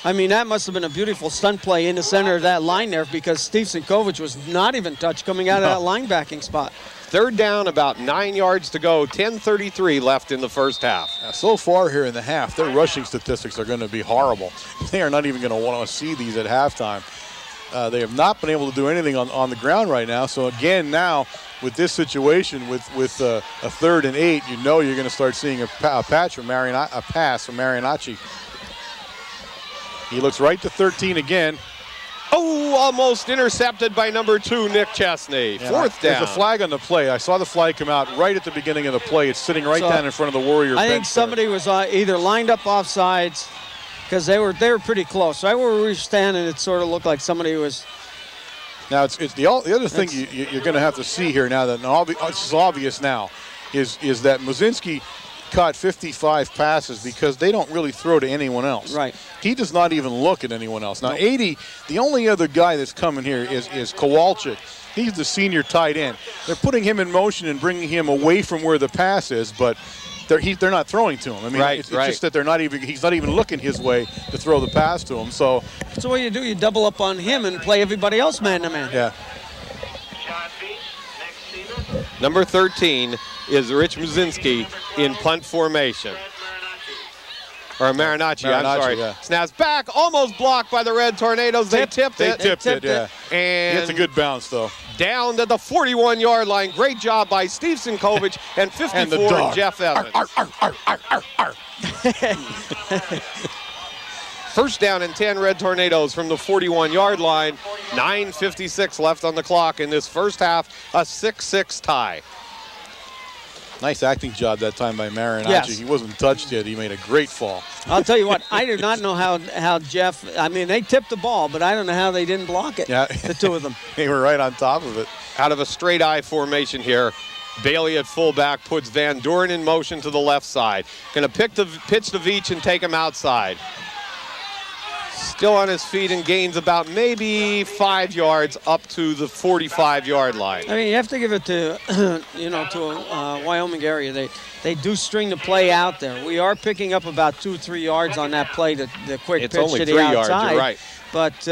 I mean, that must have been a beautiful stunt play in the center of that line there, because Steve Zinkovich was not even touched coming out of that linebacking spot. Third down, about 9 yards to go, 10:33 left in the first half. So far here in the half, their rushing statistics are going to be horrible. They are not even going to want to see these at halftime. They have not been able to do anything on the ground right now. So again, now with this situation, with a 3rd and 8, you're going to start seeing a pass from Marinacci. He looks right to 13 again. Oh, almost intercepted by number 2, Nick Chesney. Fourth down. There's a flag on the play. I saw the flag come out right at the beginning of the play. It's sitting right down in front of the Warrior bench. I think somebody was either lined up off sides, because they were pretty close. Right where we were standing, it sort of looked like somebody was. Now it's the other thing you're going to have to see here now that it's obvious now is that Muzinski caught 55 passes because they don't really throw to anyone else. Right. He does not even look at anyone else. Now, 80, the only other guy that's coming here is Kowalczyk. He's the senior tight end. They're putting him in motion and bringing him away from where the pass is, but they're not throwing to him. I mean, it's just that he's not even looking his way to throw the pass to him. So what do? You double up on him and play everybody else man to man. Yeah. Number 13 is Rich Muzinski in punt formation. Or Marinacci, I'm sorry. Yeah. Snaps back, almost blocked by the Red Tornadoes. They tipped it. Yeah. And it's a good bounce, though. Down to the 41-yard line. Great job by Steve Zinkovich and 54 and Jeff Evans. First down and 10, Red Tornadoes from the 41-yard line. 9:56 left on the clock in this first half, a 6-6 tie. Nice acting job that time by Marin. Yes. He wasn't touched yet. He made a great fall. I'll tell you what, I do not know how Jeff, I mean, they tipped the ball, but I don't know how they didn't block it, Yeah. the two of them. They were right on top of it. Out of a straight eye formation here. Bailey at fullback puts Van Doren in motion to the left side. Going to pitch to Veach and take him outside. Still on his feet and gains about maybe 5 yards up to the 45-yard line. I mean, you have to give it to, Wyoming area. They do string the play out there. We are picking up about 2-3 yards on that play, the quick It's pitch only to the 3 outside. yards, you're right. But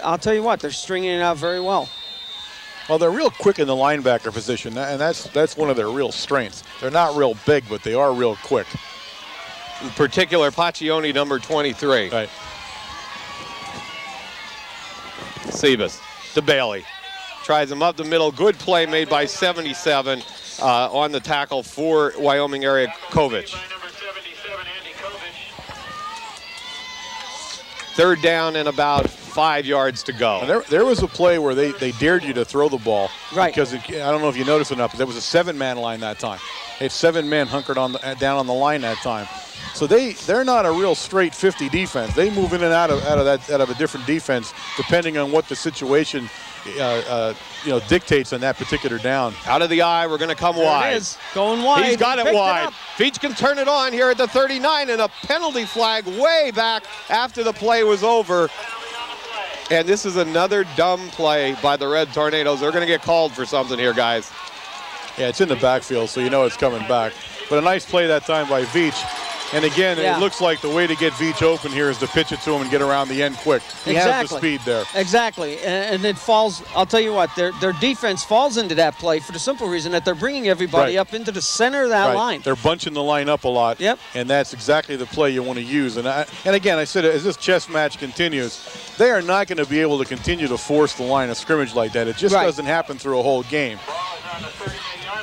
I'll tell you what, they're stringing it out very well. Well, they're real quick in the linebacker position, and that's one of their real strengths. They're not real big, but they are real quick. In particular, Paccioni, number 23. Right. Sebas to Bailey. Tries him up the middle. Good play made by 77 on the tackle for Wyoming area, Kovich. Number 77, Andy Kovich. Third down and about 5 yards to go. And there was a play where they dared you to throw the ball. Right. Because I don't know if you noticed it or not, but there was a 7-man line that time. They had 7 men hunkered down on the line that time. So they're not a real straight 50 defense. They move in and out of a different defense depending on what the situation dictates on that particular down. Out of the eye, we're going to come There wide. it is, going wide. He's got it Picked wide. up. Veach can turn it on here at the 39, and a penalty flag way back after the play was over. And this is another dumb play by the Red Tornadoes. They're going to get called for something here, guys. Yeah, it's in the backfield, so you know it's coming back. But a nice play that time by Veach. And again, Yeah. It looks like the way to get Veach open here is to pitch it to him and get around the end quick. He has the speed there. Exactly, and it falls. I'll tell you what, their defense falls into that play for the simple reason that they're bringing everybody Right. up into the center of that Right. line. They're bunching the line up a lot. Yep. And that's exactly the play you want to use. And again, I said as this chess match continues, they are not going to be able to continue to force the line of scrimmage like that. It just Right. doesn't happen through a whole game.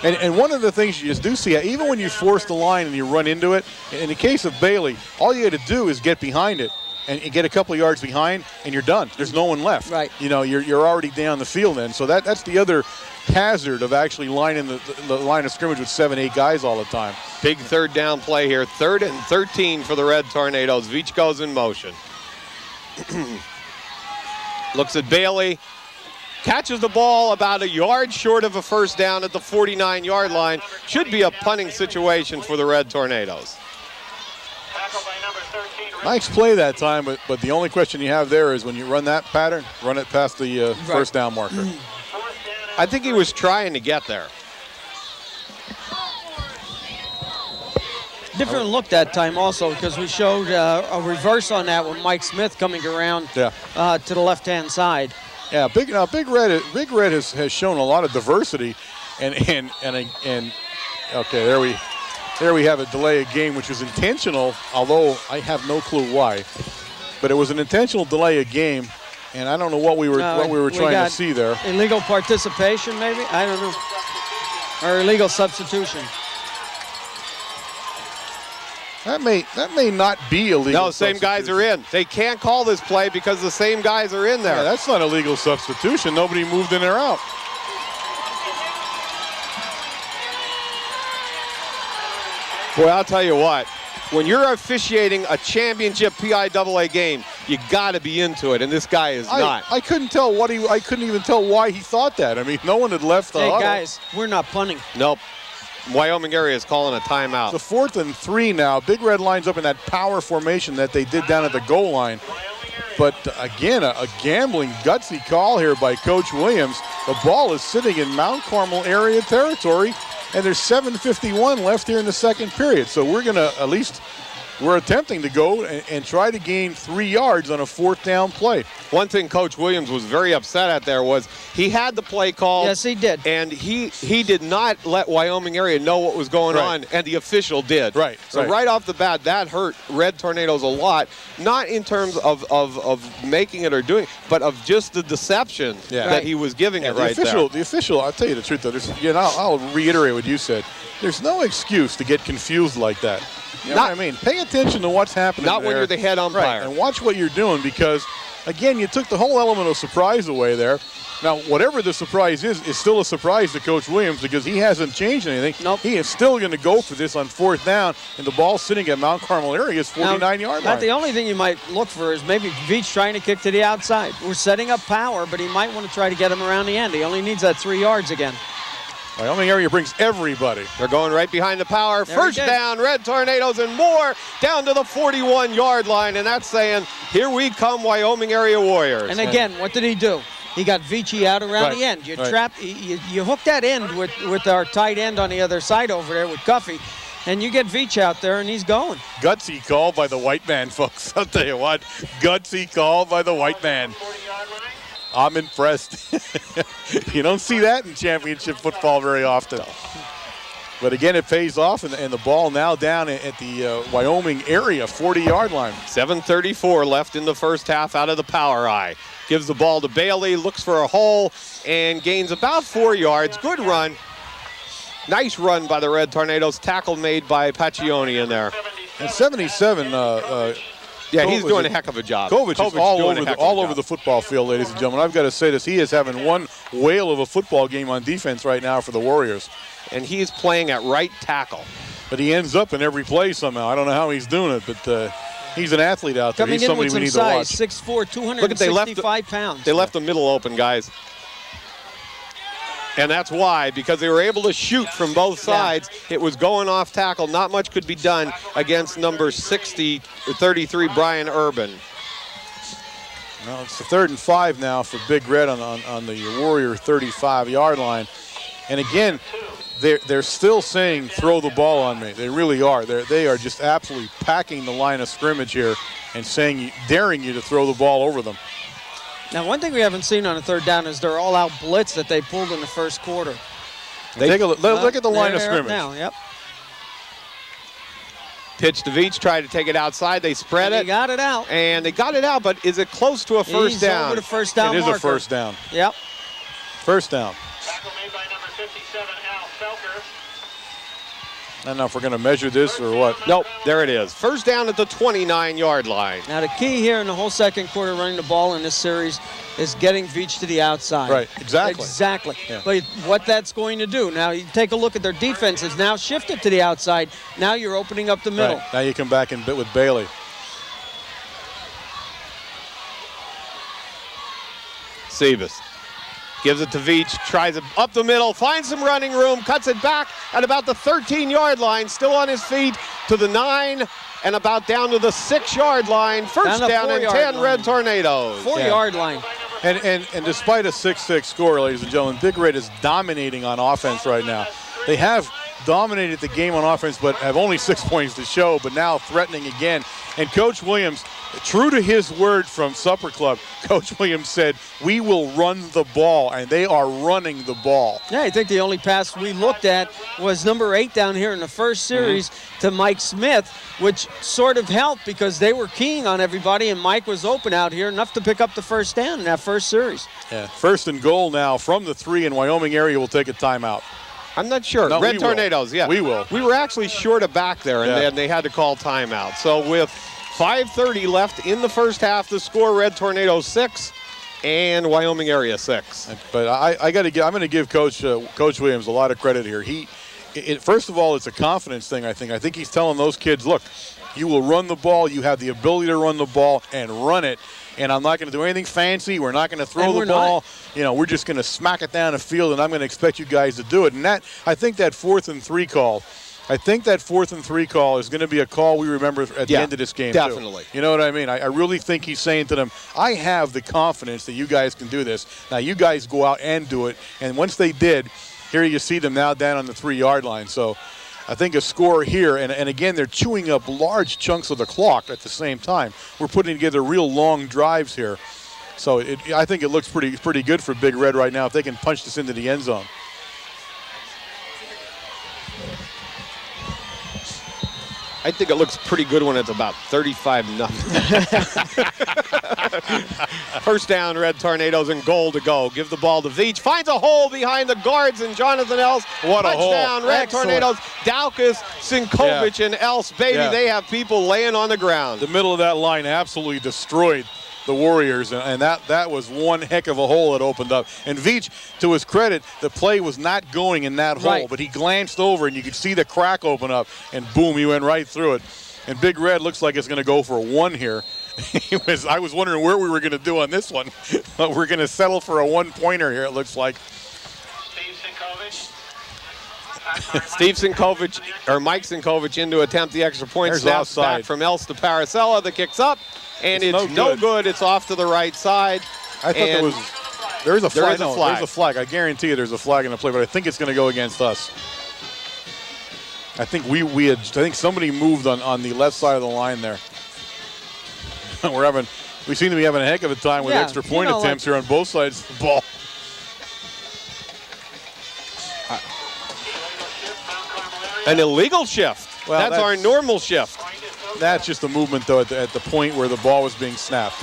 And one of the things you just do see, even when you force the line and you run into it, in the case of Bailey, all you had to do is get behind it and get a couple of yards behind, and you're done. There's no one left. Right. You know, you're already down the field then. So that's the other hazard of actually lining the line of scrimmage with 7-8 guys all the time. Big third down play here. 3rd and 13 for the Red Tornadoes. Veach goes in motion. Looks at Bailey. Catches the ball about a yard short of a first down at the 49-yard line. Should be a punting situation for the Red Tornadoes. Tackled by number 13. Nice play that time, but the only question you have there is when you run that pattern, run it past the first down marker. I think he was trying to get there. Different look that time also because we showed a reverse on that with Mike Smith coming around to the left-hand side. Yeah, Big Red has shown a lot of diversity, and okay, there we have a delay of game, which was intentional, although I have no clue why, but it was an intentional delay of game, and I don't know what we were trying to see there. Illegal participation, maybe, I don't know, or illegal substitution. That may not be illegal. No, same guys are in. They can't call this play because the same guys are in there. Yeah, that's not a legal substitution. Nobody moved in or out. Boy, I'll tell you what. When you're officiating a championship PIAA game, you got to be into it, and this guy is not. I couldn't tell I couldn't even tell why he thought that. I mean, no one had left the Hey, huddle. guys, we're not punting. Nope. Wyoming area is calling a timeout. It's a 4th and 3 now. Big Red lines up in that power formation that they did down at the goal line. But again, a gambling, gutsy call here by Coach Williams. The ball is sitting in Mount Carmel area territory, and there's 7:51 left here in the second period. So we're attempting to go and try to gain 3 yards on a 4th down play. One thing Coach Williams was very upset at there was he had the play called. Yes, he did. And he did not let Wyoming area know what was going on, and the official did. Right. So right off the bat, that hurt Red Tornadoes a lot, not in terms of making it or doing, but of just the deception that he was giving it right there. The official, I'll tell you the truth, though. I'll reiterate what you said. There's no excuse to get confused like that. You know what I mean? Pay attention to what's happening Not when there. you're the head umpire. Right, and watch what you're doing because, again, you took the whole element of surprise away there. Now, whatever the surprise is still a surprise to Coach Williams because he hasn't changed anything. Nope. He is still going to go for this on 4th down, and the ball sitting at Mount Carmel area's 49-yard line. The only thing you might look for is maybe Veach trying to kick to the outside. We're setting up power, but he might want to try to get him around the end. He only needs that 3 yards again. Wyoming area brings everybody. They're going right behind the power. There First down, Red Tornadoes and more down to the 41-yard line, and that's saying, here we come, Wyoming area Warriors. And again, what did he do? He got Vici out around the end. You you hook that end with our tight end on the other side over there with Cuffey, and you get Veach out there, and he's going. Gutsy call by the white man, folks. I'll tell you what, gutsy call by the white man. I'm impressed. You don't see that in championship football very often. But again, it pays off, and the ball now down at the Wyoming area 40-yard line. 7:34 left in the first half out of the power eye. Gives the ball to Bailey, looks for a hole, and gains about 4 yards. Good run. Nice run by the Red Tornadoes. Tackle made by Paccioni in there. And 77. Yeah, he's doing a heck of a job. Kovic is all over the football field, ladies and gentlemen. I've got to say this. He is having one whale of a football game on defense right now for the Warriors. And he's playing at right tackle. But he ends up in every play somehow. I don't know how he's doing it, but he's an athlete out there. Coming He's somebody in we with need some to watch. size, 6'4", 265 pounds. They left the middle open, guys. And that's why, because they were able to shoot from both sides. It was going off tackle. Not much could be done against number 33, Brian Urban. Well, it's the 3rd and 5 now for Big Red on the Warrior 35-yard line. And again, they're still saying throw the ball on me. They really are. They are just absolutely packing the line of scrimmage here and daring you to throw the ball over them. Now, one thing we haven't seen on a 3rd down is their all-out blitz that they pulled in the first quarter. Take a look at the line of scrimmage. Now, yep. Pitch to Veach, tried to take it outside. They spread it. They got it out. And they got it out, but is it close to a first down? Over the first down It is marker. a first down. Yep. First down. Tackle made by number 57, Al Felker. I don't know if we're going to measure this or what. Nope, there it is. First down at the 29-yard line. Now, the key here in the whole second quarter running the ball in this series is getting Veach to the outside. Right, exactly. Exactly. Yeah. But what that's going to do, now you take a look at their defense, is now shifted to the outside. Now you're opening up the middle. Right. Now you come back and bit with Bailey. Sebas gives it to Veach, tries it up the middle, finds some running room, cuts it back at about the 13-yard line, still on his feet to the 9 and about down to the 6-yard line. First down and 10 Red Tornadoes. 4-yard line. And despite a 6-6 score, ladies and gentlemen, Big Red is dominating on offense right now. They have dominated the game on offense, but have only 6 points to show, but now threatening again. And Coach Williams, true to his word from Supper Club, Coach Williams said, we will run the ball, and they are running the ball. Yeah, I think the only pass we looked at was number 8 down here in the first series to Mike Smith, which sort of helped because they were keying on everybody, and Mike was open out here, enough to pick up the first down in that first series. Yeah, 1st and goal now from the 3 in Wyoming area. Will take a timeout. I'm not sure. No, Red Tornadoes, yeah. We will. We were actually short of back there, and then they had to call timeout. So with 5:30 left in the first half, the score, Red Tornadoes 6 and Wyoming area 6. But I'm going to give Coach Williams a lot of credit here. First of all, it's a confidence thing, I think. I think he's telling those kids, look, you will run the ball. You have the ability to run the ball and run it. And I'm not going to do anything fancy. We're not going to throw the ball. You know, we're just going to smack it down the field, and I'm going to expect you guys to do it. And I think that 4th and 3 call, is going to be a call we remember at the end of this game, definitely. too. You know what I mean? I really think he's saying to them, I have the confidence that you guys can do this. Now, you guys go out and do it. And once they did, here you see them now down on the 3-yard line. So I think a score here, and again, they're chewing up large chunks of the clock at the same time. We're putting together real long drives here. So I think it looks pretty good for Big Red right now if they can punch this into the end zone. I think it looks pretty good when it's about 35-0. First down, Red Tornadoes, and goal to go. Give the ball to Veach. Finds a hole behind the guards, and Jonathan Else. What a hole. Touchdown, Red Excellent. Tornadoes. Daukus, Sinkovic, and Else. Baby, they have people laying on the ground. The middle of that line absolutely destroyed the Warriors, and that was one heck of a hole that opened up. And Veach, to his credit, the play was not going in that hole, but he glanced over, and you could see the crack open up, and boom, he went right through it. And Big Red looks like it's going to go for a 1 here. I was wondering where we were going to do on this one, but we're going to settle for a 1-pointer here, it looks like. Steve Sinkovic, or Mike Sinkovic, in to attempt the extra point. There's Snaps offside. back from Else to Paracella. The kick's up, and it's no good. It's off to the right side. I thought there's a flag. There's a flag. I guarantee you there's a flag in the play, but I think it's going to go against us. I think I think somebody moved on the left side of the line there. We seem to be having a heck of a time with extra point attempts here on both sides of the ball. An illegal shift. Well, that's our normal shift. That's just a movement, though, at the point where the ball was being snapped.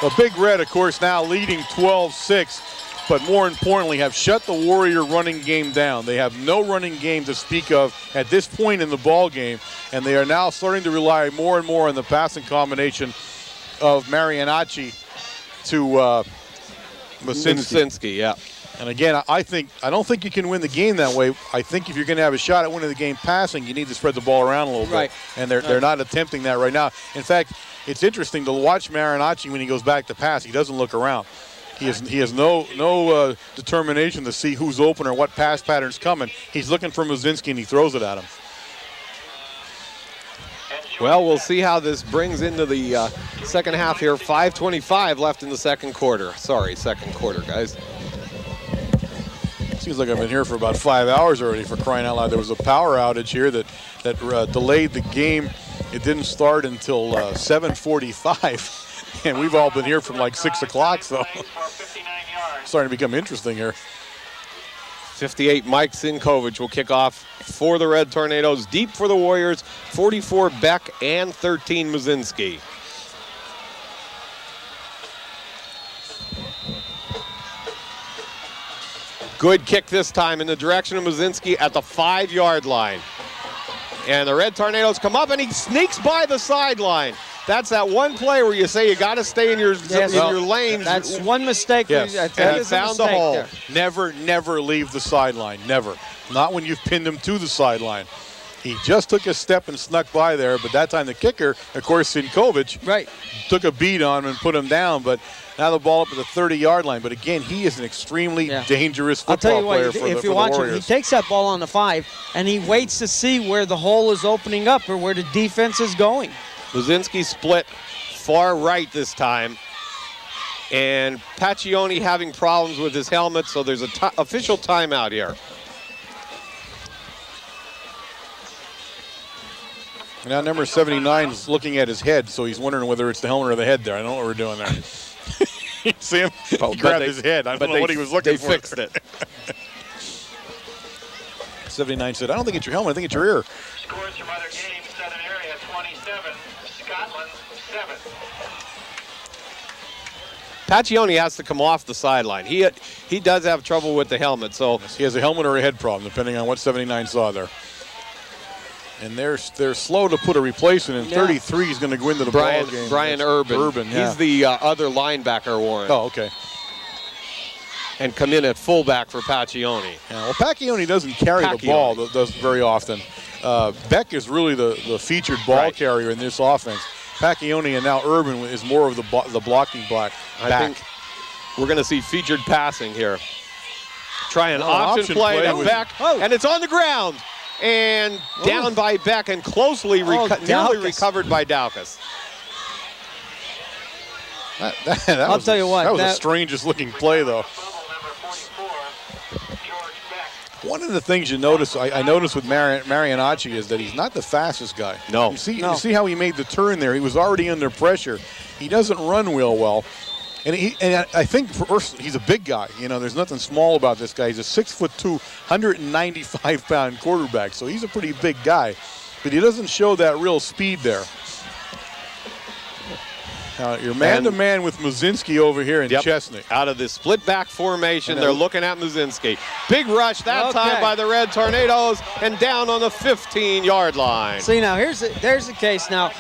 Well, Big Red, of course, now leading 12-6, but more importantly, have shut the Warrior running game down. They have no running game to speak of at this point in the ball game, and they are now starting to rely more and more on the passing combination of Marianacci to Musinski, yeah. And again, I don't think you can win the game that way. I think if you're going to have a shot at winning the game passing, you need to spread the ball around a little bit. And they're not attempting that right now. In fact, it's interesting to watch Marianacci when he goes back to pass. He doesn't look around. He has no determination to see who's open or what pass pattern's coming. He's looking for Musinski, and he throws it at him. Well, we'll see how this brings into the second half here. 5:25 left in the second quarter. Sorry, second quarter, guys. Seems like I've been here for about 5 hours already, for crying out loud. There was a power outage here that delayed the game. It didn't start until 7:45, and we've all been here from like 6 o'clock, so starting to become interesting here. 58, Mike Sinkovic will kick off for the Red Tornadoes. Deep for the Warriors, 44, Beck, and 13, Musinski. Good kick this time in the direction of Musinski at the 5-yard line. And the Red Tornadoes come up, and he sneaks by the sideline. That's that one play where you say you got to stay in your lanes. That's one mistake. Yes. That is found the hole. there. Never leave the sideline. Never. Not when you've pinned him to the sideline. He just took a step and snuck by there, but that time the kicker, of course, Sinkovic, took a beat on him and put him down, but now the ball up at the 30-yard line. But again, he is an extremely dangerous football player for the Warriors. If you watch him, he takes that ball on the 5, and he waits to see where the hole is opening up or where the defense is going. Musinski split far right this time. And Paccioni having problems with his helmet, so there's an official timeout here. Now number 79 is looking at his head, so he's wondering whether it's the helmet or the head there. I don't know what we're doing there. You see him? He grabbed his head. I don't know what he was looking for. They fixed it. 79 said, I don't think it's your helmet, I think it's your ear. Scores from other games, Southern Area 27, Scotland 7. Paccioni has to come off the sideline. He does have trouble with the helmet, so he has a helmet or a head problem, depending on what 79 saw there. And they're slow to put a replacement in. 33 is going to go into the ball game. Brian Urban. He's the other linebacker, Warren. Oh, okay. And come in at fullback for Paccioni. Yeah, well, Paccioni doesn't carry the ball very often. Beck is really the featured ball carrier in this offense. Paccioni and now Urban is more of the blocking back. I think we're going to see featured passing here. Try an option play to Beck, and it's on the ground. And down by Beck and closely nearly recovered by Daukus. I'll tell you what. That was the strangest looking play, though. One of the things you notice, I noticed with Marianacci, is that he's not the fastest guy. No. You see how he made the turn there? He was already under pressure. He doesn't run real well. And I think first, he's a big guy. You know, there's nothing small about this guy. He's a 6'2", 195-pound quarterback, so he's a pretty big guy. But he doesn't show that real speed there. You're man-to-man with Muzinski over here in Chesney. Out of the split back formation, they're looking at Muzinski. Big rush that time by the Red Tornadoes, and down on the 15-yard line. See, now there's the case. Now,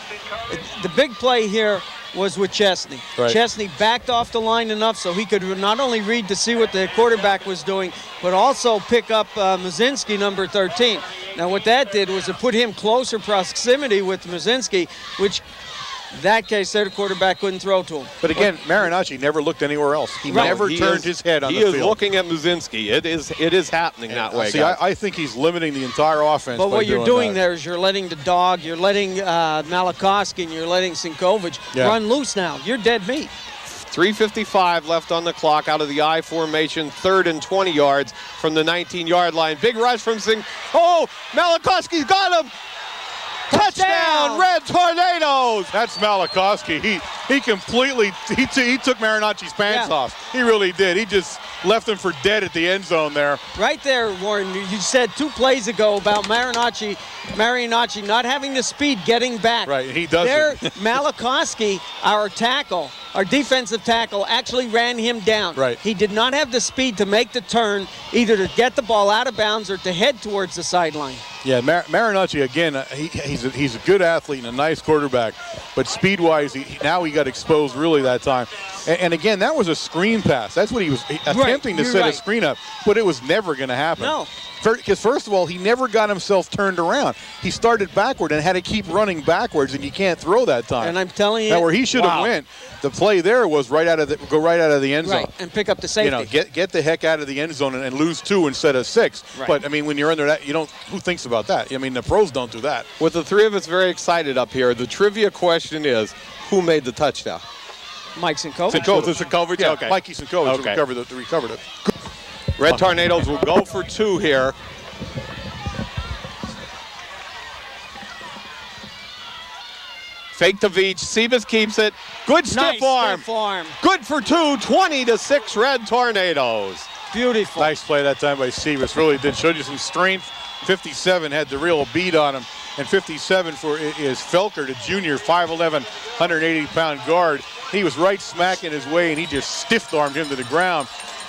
the big play here was with Chesney. Right. Chesney backed off the line enough so he could not only read to see what the quarterback was doing, but also pick up Muzinski, number 13. Now, what that did was it put him closer proximity with Muzinski, which in that case, the quarterback couldn't throw to him. But again, Marinacci never looked anywhere else. He never turned his head on the field. He is looking at Muzinski. It is happening that way. See, I think he's limiting the entire offense. But what you're doing there is you're letting the dog, you're letting Malikoski, and you're letting Sinkovic run loose now. You're dead meat. 3:55 left on the clock out of the I formation, 3rd and 20 yards from the 19-yard line. Big rush from Malikoski's got him. Touchdown, Red Tornadoes! That's Malikoski. He completely took Marinacci's pants off. He really did. He just left him for dead at the end zone there. Right there, Warren. You said 2 plays ago about Marinacci not having the speed getting back. Right, he doesn't. There, Malikoski, our defensive tackle, actually ran him down. Right. He did not have the speed to make the turn, either to get the ball out of bounds or to head towards the sideline. Yeah, Marinacci, again, he's a good athlete and a nice quarterback, but speed-wise, he got exposed really that time. And again, that was a screen pass. That's what he was attempting to set a screen up, but it was never going to happen. No. Because first of all, he never got himself turned around. He started backward and had to keep running backwards, and you can't throw that time. And I'm telling you, now where he should have went, the play there was go right out of the end zone. Right, and pick up the safety. Get the heck out of the end zone and lose 2 instead of 6. Right. But I mean, when you're under that, who thinks about that? I mean, the pros don't do that. With the 3 of us very excited up here, the trivia question is, who made the touchdown? Mike Sinkovic. Sinkovic, yeah. Okay. Mikey Sinkovic recovered it. Red Tornadoes will go for 2 here. Fake to Veach. Sebas keeps it. Good stiff arm. Good for 2. 20-6 Red Tornadoes. Beautiful. Nice play that time by Sebas. Really did. Showed you some strength. 57 had the real beat on him. And 57 is Felker, the junior, 5'11", 180-pound guard. He was right smack in his way, and he just stiff-armed him to the ground.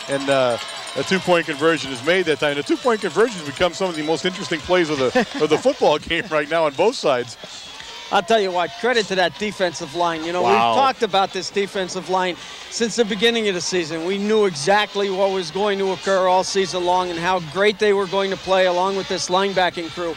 And a 2-point conversion is made that time. The 2-point conversions become some of the most interesting plays of the football game right now on both sides. I'll tell you what, credit to that defensive line. We've talked about this defensive line since the beginning of the season. We knew exactly what was going to occur all season long and how great they were going to play along with this linebacking crew.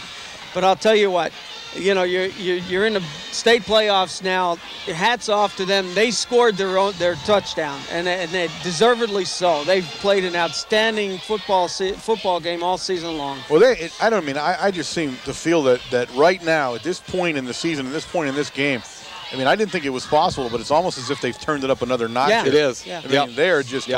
But I'll tell you what, you're in the state playoffs now. Hats off to them. They scored their touchdown, and they deservedly so. They've played an outstanding football game all season long. Well, I just seem to feel that right now, at this point in the season, at this point in this game, I didn't think it was possible, but it's almost as if they've turned it up another notch. Yeah, it is. Yeah. They're just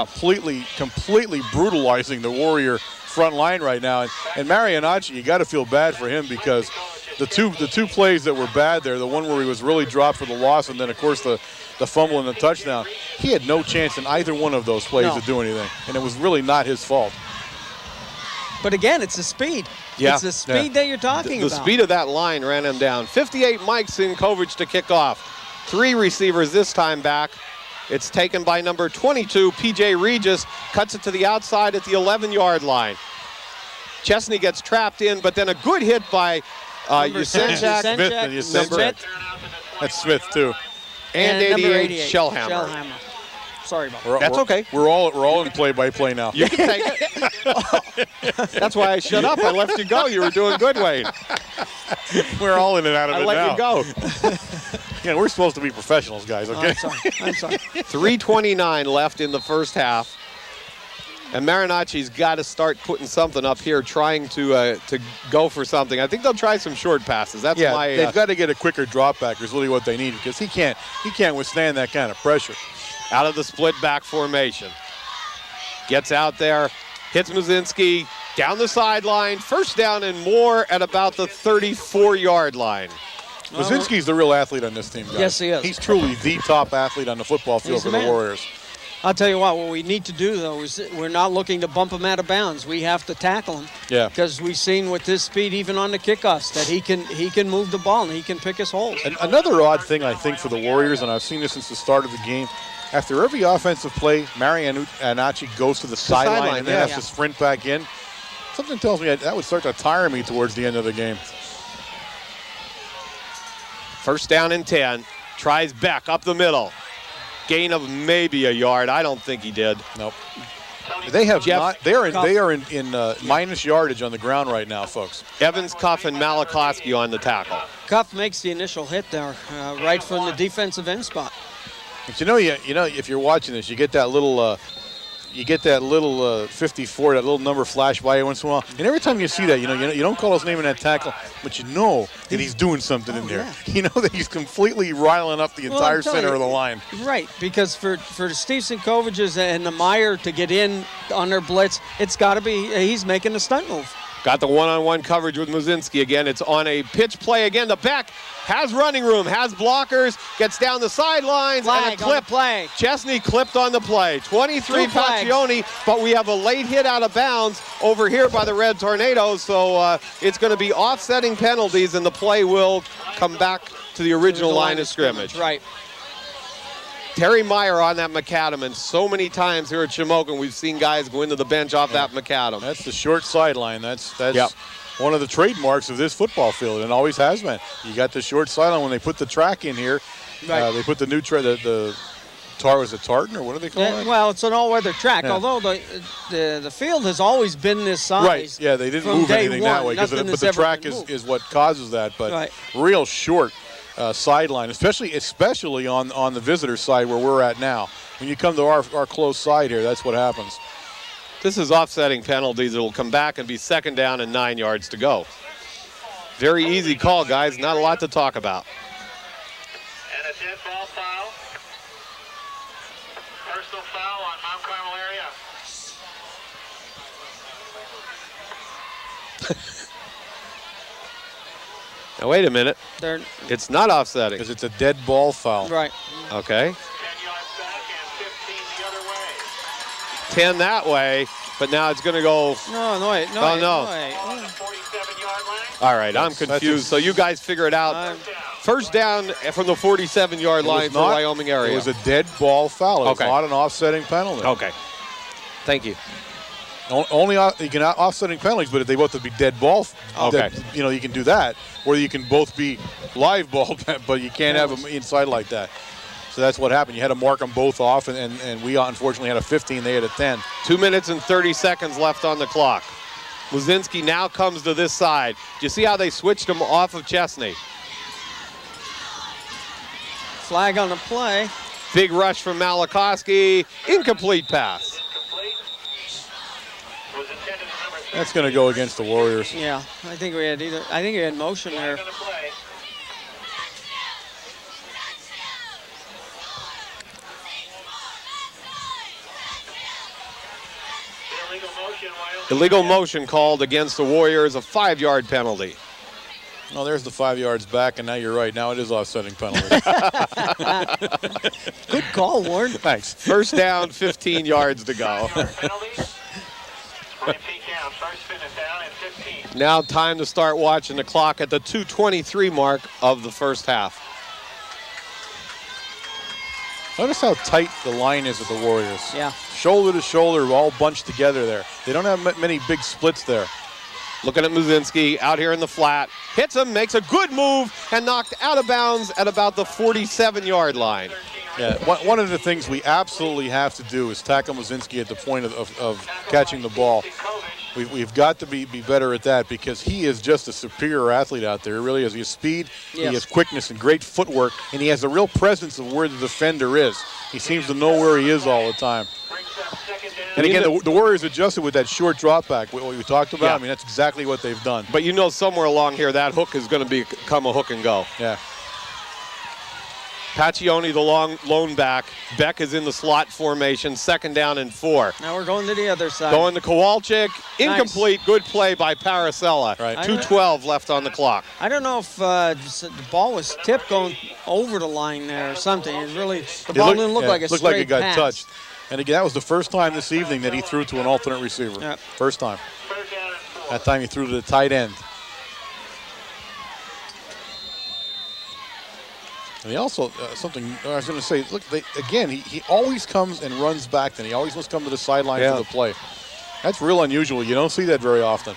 completely brutalizing the Warrior front line right now. And Marinacci, you got to feel bad for him because the two plays that were bad there, the one where he was really dropped for the loss, and then of course the fumble and the touchdown, he had no chance in either one of those plays to do anything, and it was really not his fault. But again, it's the speed. Yeah. It's the speed that you're talking about. The speed of that line ran him down. 58 Mike Sinkovic to kick off. 3 receivers this time back. It's taken by number 22, P.J. Regis, cuts it to the outside at the 11-yard line. Chesney gets trapped in, but then a good hit by Smith. That's Smith, too. And 88, Shellhammer. Sorry about that. That's okay. We're all in play-by-play now. You can take it. That's why I shut up. I left you go. You were doing good, Wayne. We're all in and out of it now. I let you go. Yeah, we're supposed to be professionals, guys, okay? I'm sorry. 3:29 left in the first half. And Marinacci's got to start putting something up here, trying to go for something. I think they'll try some short passes. That's they've got to get a quicker drop back is really what they need because he can't withstand that kind of pressure. Out of the split back formation. Gets out there, hits Muzinski, down the sideline, first down and more at about the 34-yard line. Muzinski's the real athlete on this team, guys. Yes, he is. He's truly the top athlete on the football field for the Warriors. I'll tell you what we need to do, though, is we're not looking to bump him out of bounds. We have to tackle him. Yeah. Because we've seen with his speed, even on the kickoffs, that he can move the ball and he can pick his holes. And another odd thing, I think, for the Warriors, and I've seen this since the start of the game, after every offensive play, Marianachi goes to the sideline and then has to sprint back in. Something tells me that would start to tire me towards the end of the game. First down and 10. Tries Beck up the middle. Gain of maybe a yard. I don't think he did. Nope. They have they are in minus yardage on the ground right now, folks. Evans, Cuff, and Malakowski on the tackle. Cuff makes the initial hit there, right from the defensive end spot. But you know, if you're watching this, you get that little 54, that little number flash by you once in a while. And every time you see that, you don't call his name in that tackle, but you know that he's doing something in there. Yeah. You know that he's completely riling up the entire center of the line. Right, because for Steve Sinkovic and the Meyer to get in on their blitz, it's got to be he's making a stunt move. Got the one-on-one coverage with Muzinski again. It's on a pitch play again. The back has running room, has blockers, gets down the sidelines, Flag and a clip. on the play. Chesney clipped on the play. 23 Paccioni, but we have a late hit out of bounds over here by the Red Tornadoes, so it's going to be offsetting penalties, and the play will come back to the original line of scrimmage. Right. Terry Meyer on that macadam, and so many times here at Shamokin we've seen guys go into the bench off that macadam. That's the short sideline. That's one of the trademarks of this football field, and always has been. You got the short sideline when they put the track in here. Right. They put the new track, was it tartan, or what do they call it? Well, it's an all-weather track, Yeah. although the field has always been this size. Right, yeah, they didn't move anything that way, but the track is what causes that. But real short sideline, especially on the visitor side where we're at now. When you come to our close side here, that's what happens. This is offsetting penalties. It will come back and be second down and 9 yards to go. Very easy call, guys. Not a lot to talk about. And a dead ball foul. Personal foul on Mount Carmel area. Now, wait a minute. It's not offsetting. Because it's a dead ball foul. Right. Okay. 10 yards back and 15 the other way. 10 that way, but now it's going to go. No. On the 47-yard line. All right, I'm confused. So you guys figure it out. First down from the 47-yard line for Wyoming area. It was a dead ball foul. It's Okay. not an offsetting penalty. Okay. Thank you. Only you can offsetting penalties, but if they both have to be dead ball, Okay. you can do that. Or you can both be live ball, but you can't have them inside like that. So that's what happened. You had to mark them both off, and we unfortunately had a 15. They had a 10. 2 minutes and 30 seconds left on the clock. Muzinski now comes to this side. Do you see how they switched him off of Chesney? Flag on the play. Big rush from Malakowski. Incomplete pass. Was intended for number 3. That's going to go against the Warriors. Yeah, I think we had motion there. Flag on the play. Illegal motion, Wyoming. Illegal motion called against the Warriors, a 5-yard penalty. Oh, there's the 5 yards back, and now you're right. Now it is offsetting penalty. Good call, Warren. Thanks. First down, 15 yards to go. Penalties. Repeat count. First finish down and 15. Now time to start watching the clock at the 2:23 mark of the first half. Notice how tight the line is with the Warriors. Yeah. Shoulder to shoulder, all bunched together there. They don't have many big splits there. Looking at Muzinski out here in the flat. Hits him, makes a good move, and knocked out of bounds at about the 47-yard line. Yeah, one of the things we absolutely have to do is tackle Muzinski at the point of catching the ball. We've got to be better at that because he is just a superior athlete out there. He really is. He has speed, He has quickness and great footwork, and he has a real presence of where the defender is. He seems to know where he is all the time. And again, the Warriors adjusted with that short drop back, what we talked about. Yeah. I mean, that's exactly what they've done. But you know somewhere along here that hook is going to become a hook and go. Yeah. Paccioni, the lone back. Beck is in the slot formation, second down and 4. Now we're going to the other side. Going to Kowalczyk, incomplete, good play by Paracella. Right. 2:12 left on the clock. I don't know if the ball was tipped going over the line there or something. The ball didn't look like a straight looked like it got pass. touched. And again, that was the first time this evening that he threw to an alternate receiver. Yep. First time. Third down and 4. That time he threw to the tight end. And he also, something I was going to say, look, again, he always comes and runs back, then he always must come to the sideline for the play. That's real unusual. You don't see that very often.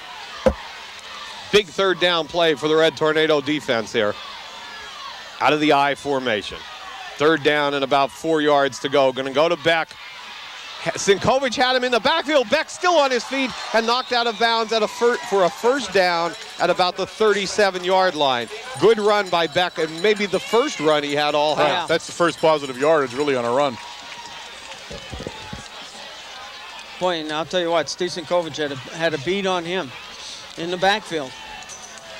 Big third down play for the Red Tornado defense here. Out of the I formation. Third down and about 4 yards to go. Going to go to Beck. Sinkovic had him in the backfield. Beck still on his feet and knocked out of bounds for a first down at about the 37-yard line. Good run by Beck, and maybe the first run he had all half. Yeah. That's the first positive yardage really on a run. Boy, and I'll tell you what, Steve Sinkovic had a beat on him in the backfield.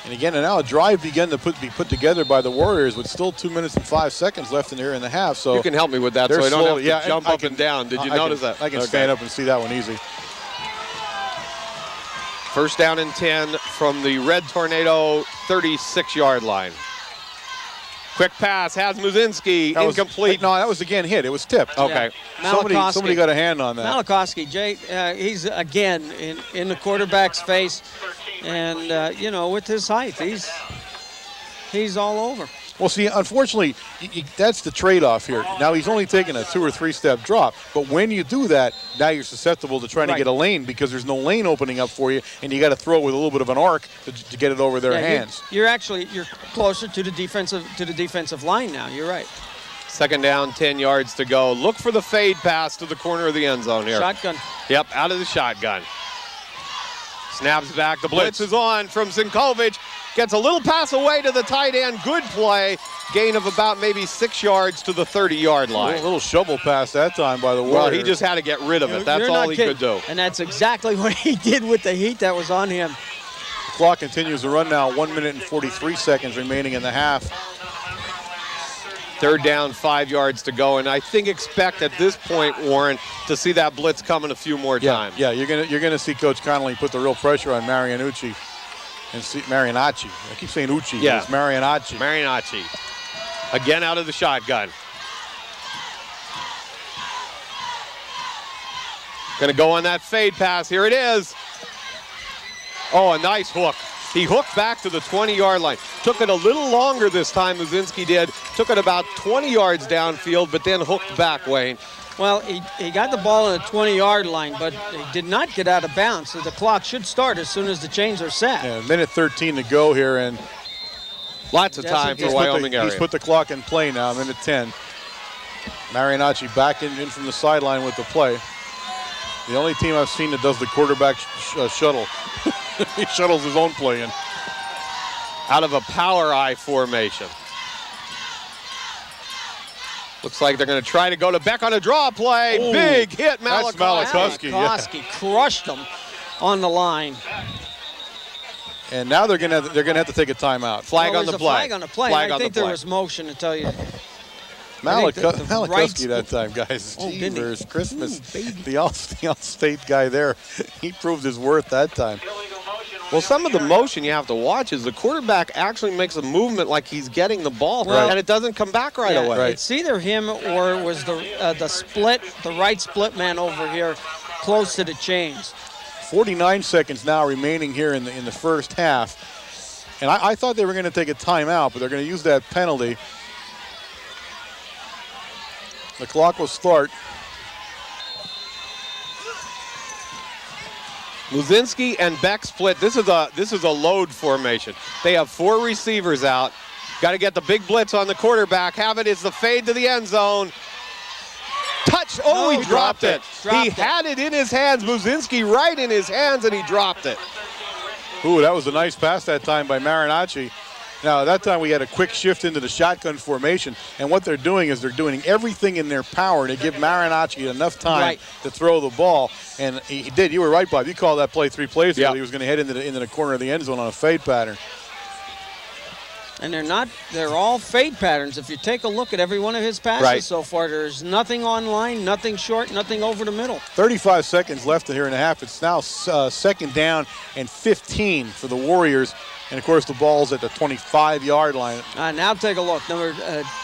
And again, and now a drive began to be put together by the Warriors with still 2 minutes and 5 seconds left in here in the half. So you can help me with that so I don't have to jump up and down. Did you notice that? I can stand up and see that one easy. First down and 10 from the Red Tornado 36-yard line. Quick pass has Muzinski, incomplete. No, that was again hit. It was tipped. Okay. Yeah. Somebody got a hand on that. Malachowski, Jay, he's again in the quarterback's face. And, you know, with his height, he's all over. Well, see, unfortunately, that's the trade-off here. Now, he's only taking a 2 or 3 step drop, but when you do that, now you're susceptible to trying to get a lane because there's no lane opening up for you, and you got to throw it with a little bit of an arc to get it over their hands. You're closer to the defensive line now. You're right. Second down, 10 yards to go. Look for the fade pass to the corner of the end zone here. Shotgun. Yep, out of the shotgun. Snaps back. The blitz is on from Sinkovic. Gets a little pass away to the tight end. Good play. Gain of about maybe 6 yards to the 30-yard line. A little shovel pass that time by the Warriors. Well, he just had to get rid of it. That's all he could do. And that's exactly what he did with the heat that was on him. The clock continues to run now. 1 minute and 43 seconds remaining in the half. Third down, 5 yards to go, and I think expect at this point, Warren, to see that blitz coming a few more times. Yeah, you're gonna see Coach Connolly put the real pressure on Marianacci and see Marianacci. I keep saying Ucci. Yeah, it's Marianacci. Marianacci, again out of the shotgun. Gonna go on that fade pass. Here it is. Oh, a nice hook. He hooked back to the 20-yard line. Took it a little longer this time, Muzinski did. Took it about 20 yards downfield, but then hooked back, Wayne. Well, he got the ball on the 20-yard line, but he did not get out of bounds, so the clock should start as soon as the chains are set. Yeah, minute 13 to go here, and lots of time for Wyoming area. He's put the clock in play now, minute 10. Marianacci back in from the sideline with the play. The only team I've seen that does the quarterback shuttle. He shuttles his own play in. Out of a power I formation. Looks like they're going to try to go to Beck on a draw play. Ooh, big hit, Malachowski. That's Malachowski crushed him on the line. And now they're going to have to take a timeout. Flag on the play. Flag on the play. I think there was motion to tell you. Malachowski that time, guys. Jeepers, Christmas. The all-state guy there. He proved his worth that time. Well, some of the motion you have to watch is the quarterback actually makes a movement like he's getting the ball, and it doesn't come back right away. Right. It's either him or it was the right split man over here close to the chains. 49 seconds now remaining here in the first half. And I thought they were going to take a timeout, but they're going to use that penalty. The clock will start. Muzinski and Beck split. This is a load formation. They have 4 receivers out. Got to get the big blitz on the quarterback. Have it is the fade to the end zone. Touch. Oh, he dropped it. He had it in his hands. Muzinski right in his hands, and he dropped it. Ooh, that was a nice pass that time by Marianacci. Now, that time we had a quick shift into the shotgun formation, and what they're doing is they're doing everything in their power to give Marianacci enough time to throw the ball, and he did. You were right, Bob. You called that play 3 plays ago. He was going to head into the corner of the end zone on a fade pattern. And they're all fade patterns. If you take a look at every one of his passes so far, there's nothing on line, nothing short, nothing over the middle. 35 seconds left here in a half. It's now second down and 15 for the Warriors. And, of course, the ball's at the 25-yard line. Now take a look.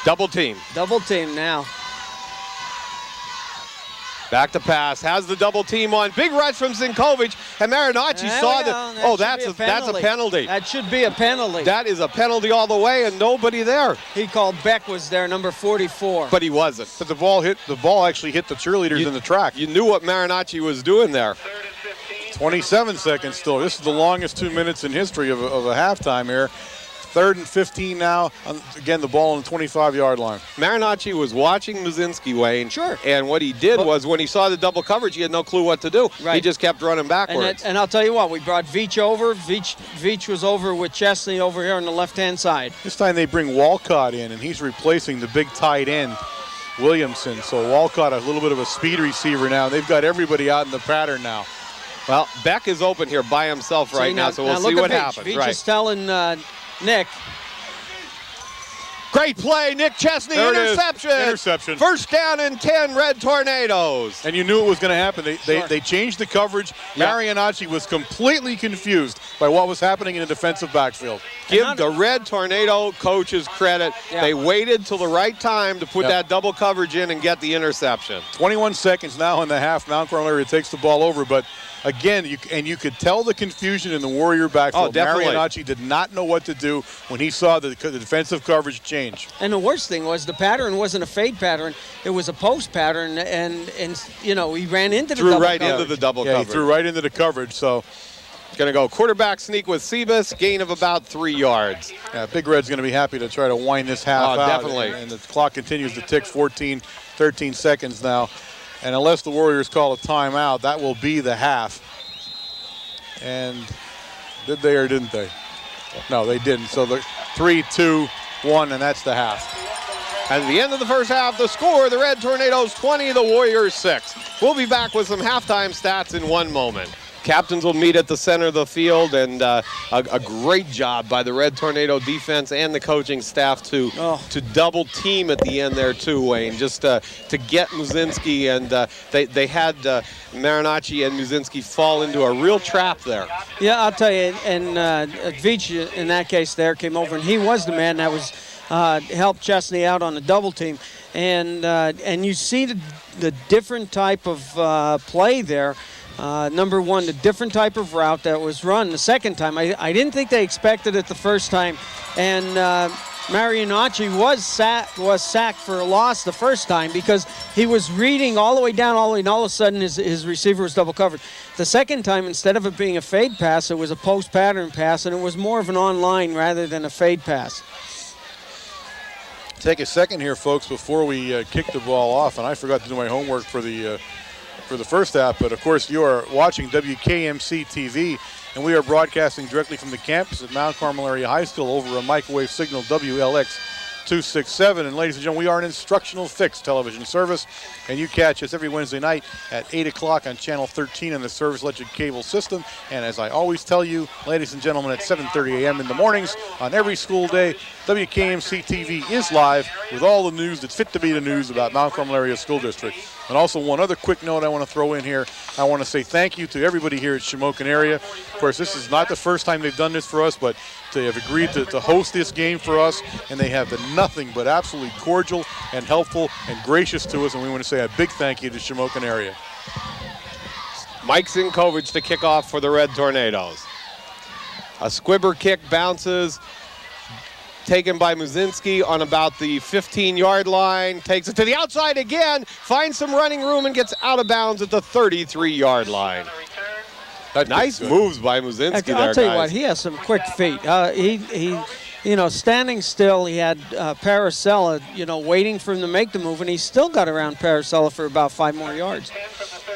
Double team. Double team now. Back to pass, has the double team on. Big rush from Sinkovic, and Marinacci saw that. That's a penalty. That should be a penalty. That is a penalty all the way, and nobody there. He called Beck was there, number 44. But he wasn't. But the ball actually hit the cheerleaders in the track. You knew what Marinacci was doing there. 27 seconds still. This is the longest 2 minutes in history of a halftime here. 3rd and 15 now. Again, the ball on the 25-yard line. Marinacci was watching Muszynski, Wayne. Sure. And what he did was when he saw the double coverage, he had no clue what to do. Right. He just kept running backwards. And I'll tell you what, we brought Veach over. Veach was over with Chesney over here on the left-hand side. This time they bring Walcott in, and he's replacing the big tight end, Williamson. So Walcott, a little bit of a speed receiver now. They've got everybody out in the pattern now. Well, Beck is open here by himself right now, so we'll see what happens. Veach is telling Nick. Great play, Nick Chesney, interception. First down and 10, Red Tornadoes. And you knew it was going to happen. They changed the coverage. Yeah. Marinacci was completely confused by what was happening in the defensive backfield. Give the Red Tornado coaches credit. Yeah. They waited till the right time to put that double coverage in and get the interception. 21 seconds now in the half. Mount Carmel area takes the ball over, but again, you could tell the confusion in the Warrior backfield. Oh, definitely. Marinacci did not know what to do when he saw the defensive coverage change. And the worst thing was the pattern wasn't a fade pattern; it was a post pattern, and he ran into the double coverage. Into the double coverage. He threw right into the coverage. So. Going to go quarterback sneak with Sebas, gain of about 3 yards. Yeah, Big Red's going to be happy to try to wind this half out. Definitely. And the clock continues to tick, 13 seconds now. And unless the Warriors call a timeout, that will be the half. And did they or didn't they? No, they didn't. So the 3, 2, 1, and that's the half. At the end of the first half, the score, the Red Tornadoes 20, the Warriors 6. We'll be back with some halftime stats in one moment. Captains will meet at the center of the field, and a great job by the Red Tornado defense and the coaching staff to double team at the end there too, Wayne, just to get Muszynski, and they had Marinacci and Muszynski fall into a real trap there. Yeah, I'll tell you, and Veach in that case there came over, and he was the man that was helped Chesney out on the double team, and you see the different type of play there. Number one, the different type of route that was run the second time. I didn't think they expected it the first time. And Marinacci was sacked for a loss the first time because he was reading all the way down, and all of a sudden his receiver was double covered. The second time, instead of it being a fade pass, it was a post pattern pass, and it was more of an online rather than a fade pass. Take a second here, folks, before we kick the ball off. And I forgot to do my homework for the first half, but of course you are watching WKMC TV, and we are broadcasting directly from the campus at Mount Carmel Area High School over a microwave signal WLX 267. And ladies and gentlemen, we are an instructional fixed television service, and you catch us every Wednesday night at 8 o'clock on Channel 13 in the Service Electric Cable System. And as I always tell you, ladies and gentlemen, at 7:30 a.m. in the mornings on every school day, WKMC TV is live with all the news that's fit to be the news about Mount Carmel Area School District. And also one other quick note I want to throw in here. I want to say thank you to everybody here at Shamokin area. Of course, this is not the first time they've done this for us, but they have agreed to host this game for us, and they have been nothing but absolutely cordial and helpful and gracious to us, and we want to say a big thank you to Shamokin area. Mike Sinkovic to kick off for the Red Tornadoes. A squibber kick bounces, taken by Muszynski on about the 15-yard line, takes it to the outside again, finds some running room and gets out of bounds at the 33-yard line. Nice moves by Muszynski there, I'll tell you what, he has some quick feet. He standing still, he had Paracella, waiting for him to make the move, and he still got around Paracella for about 5 more yards.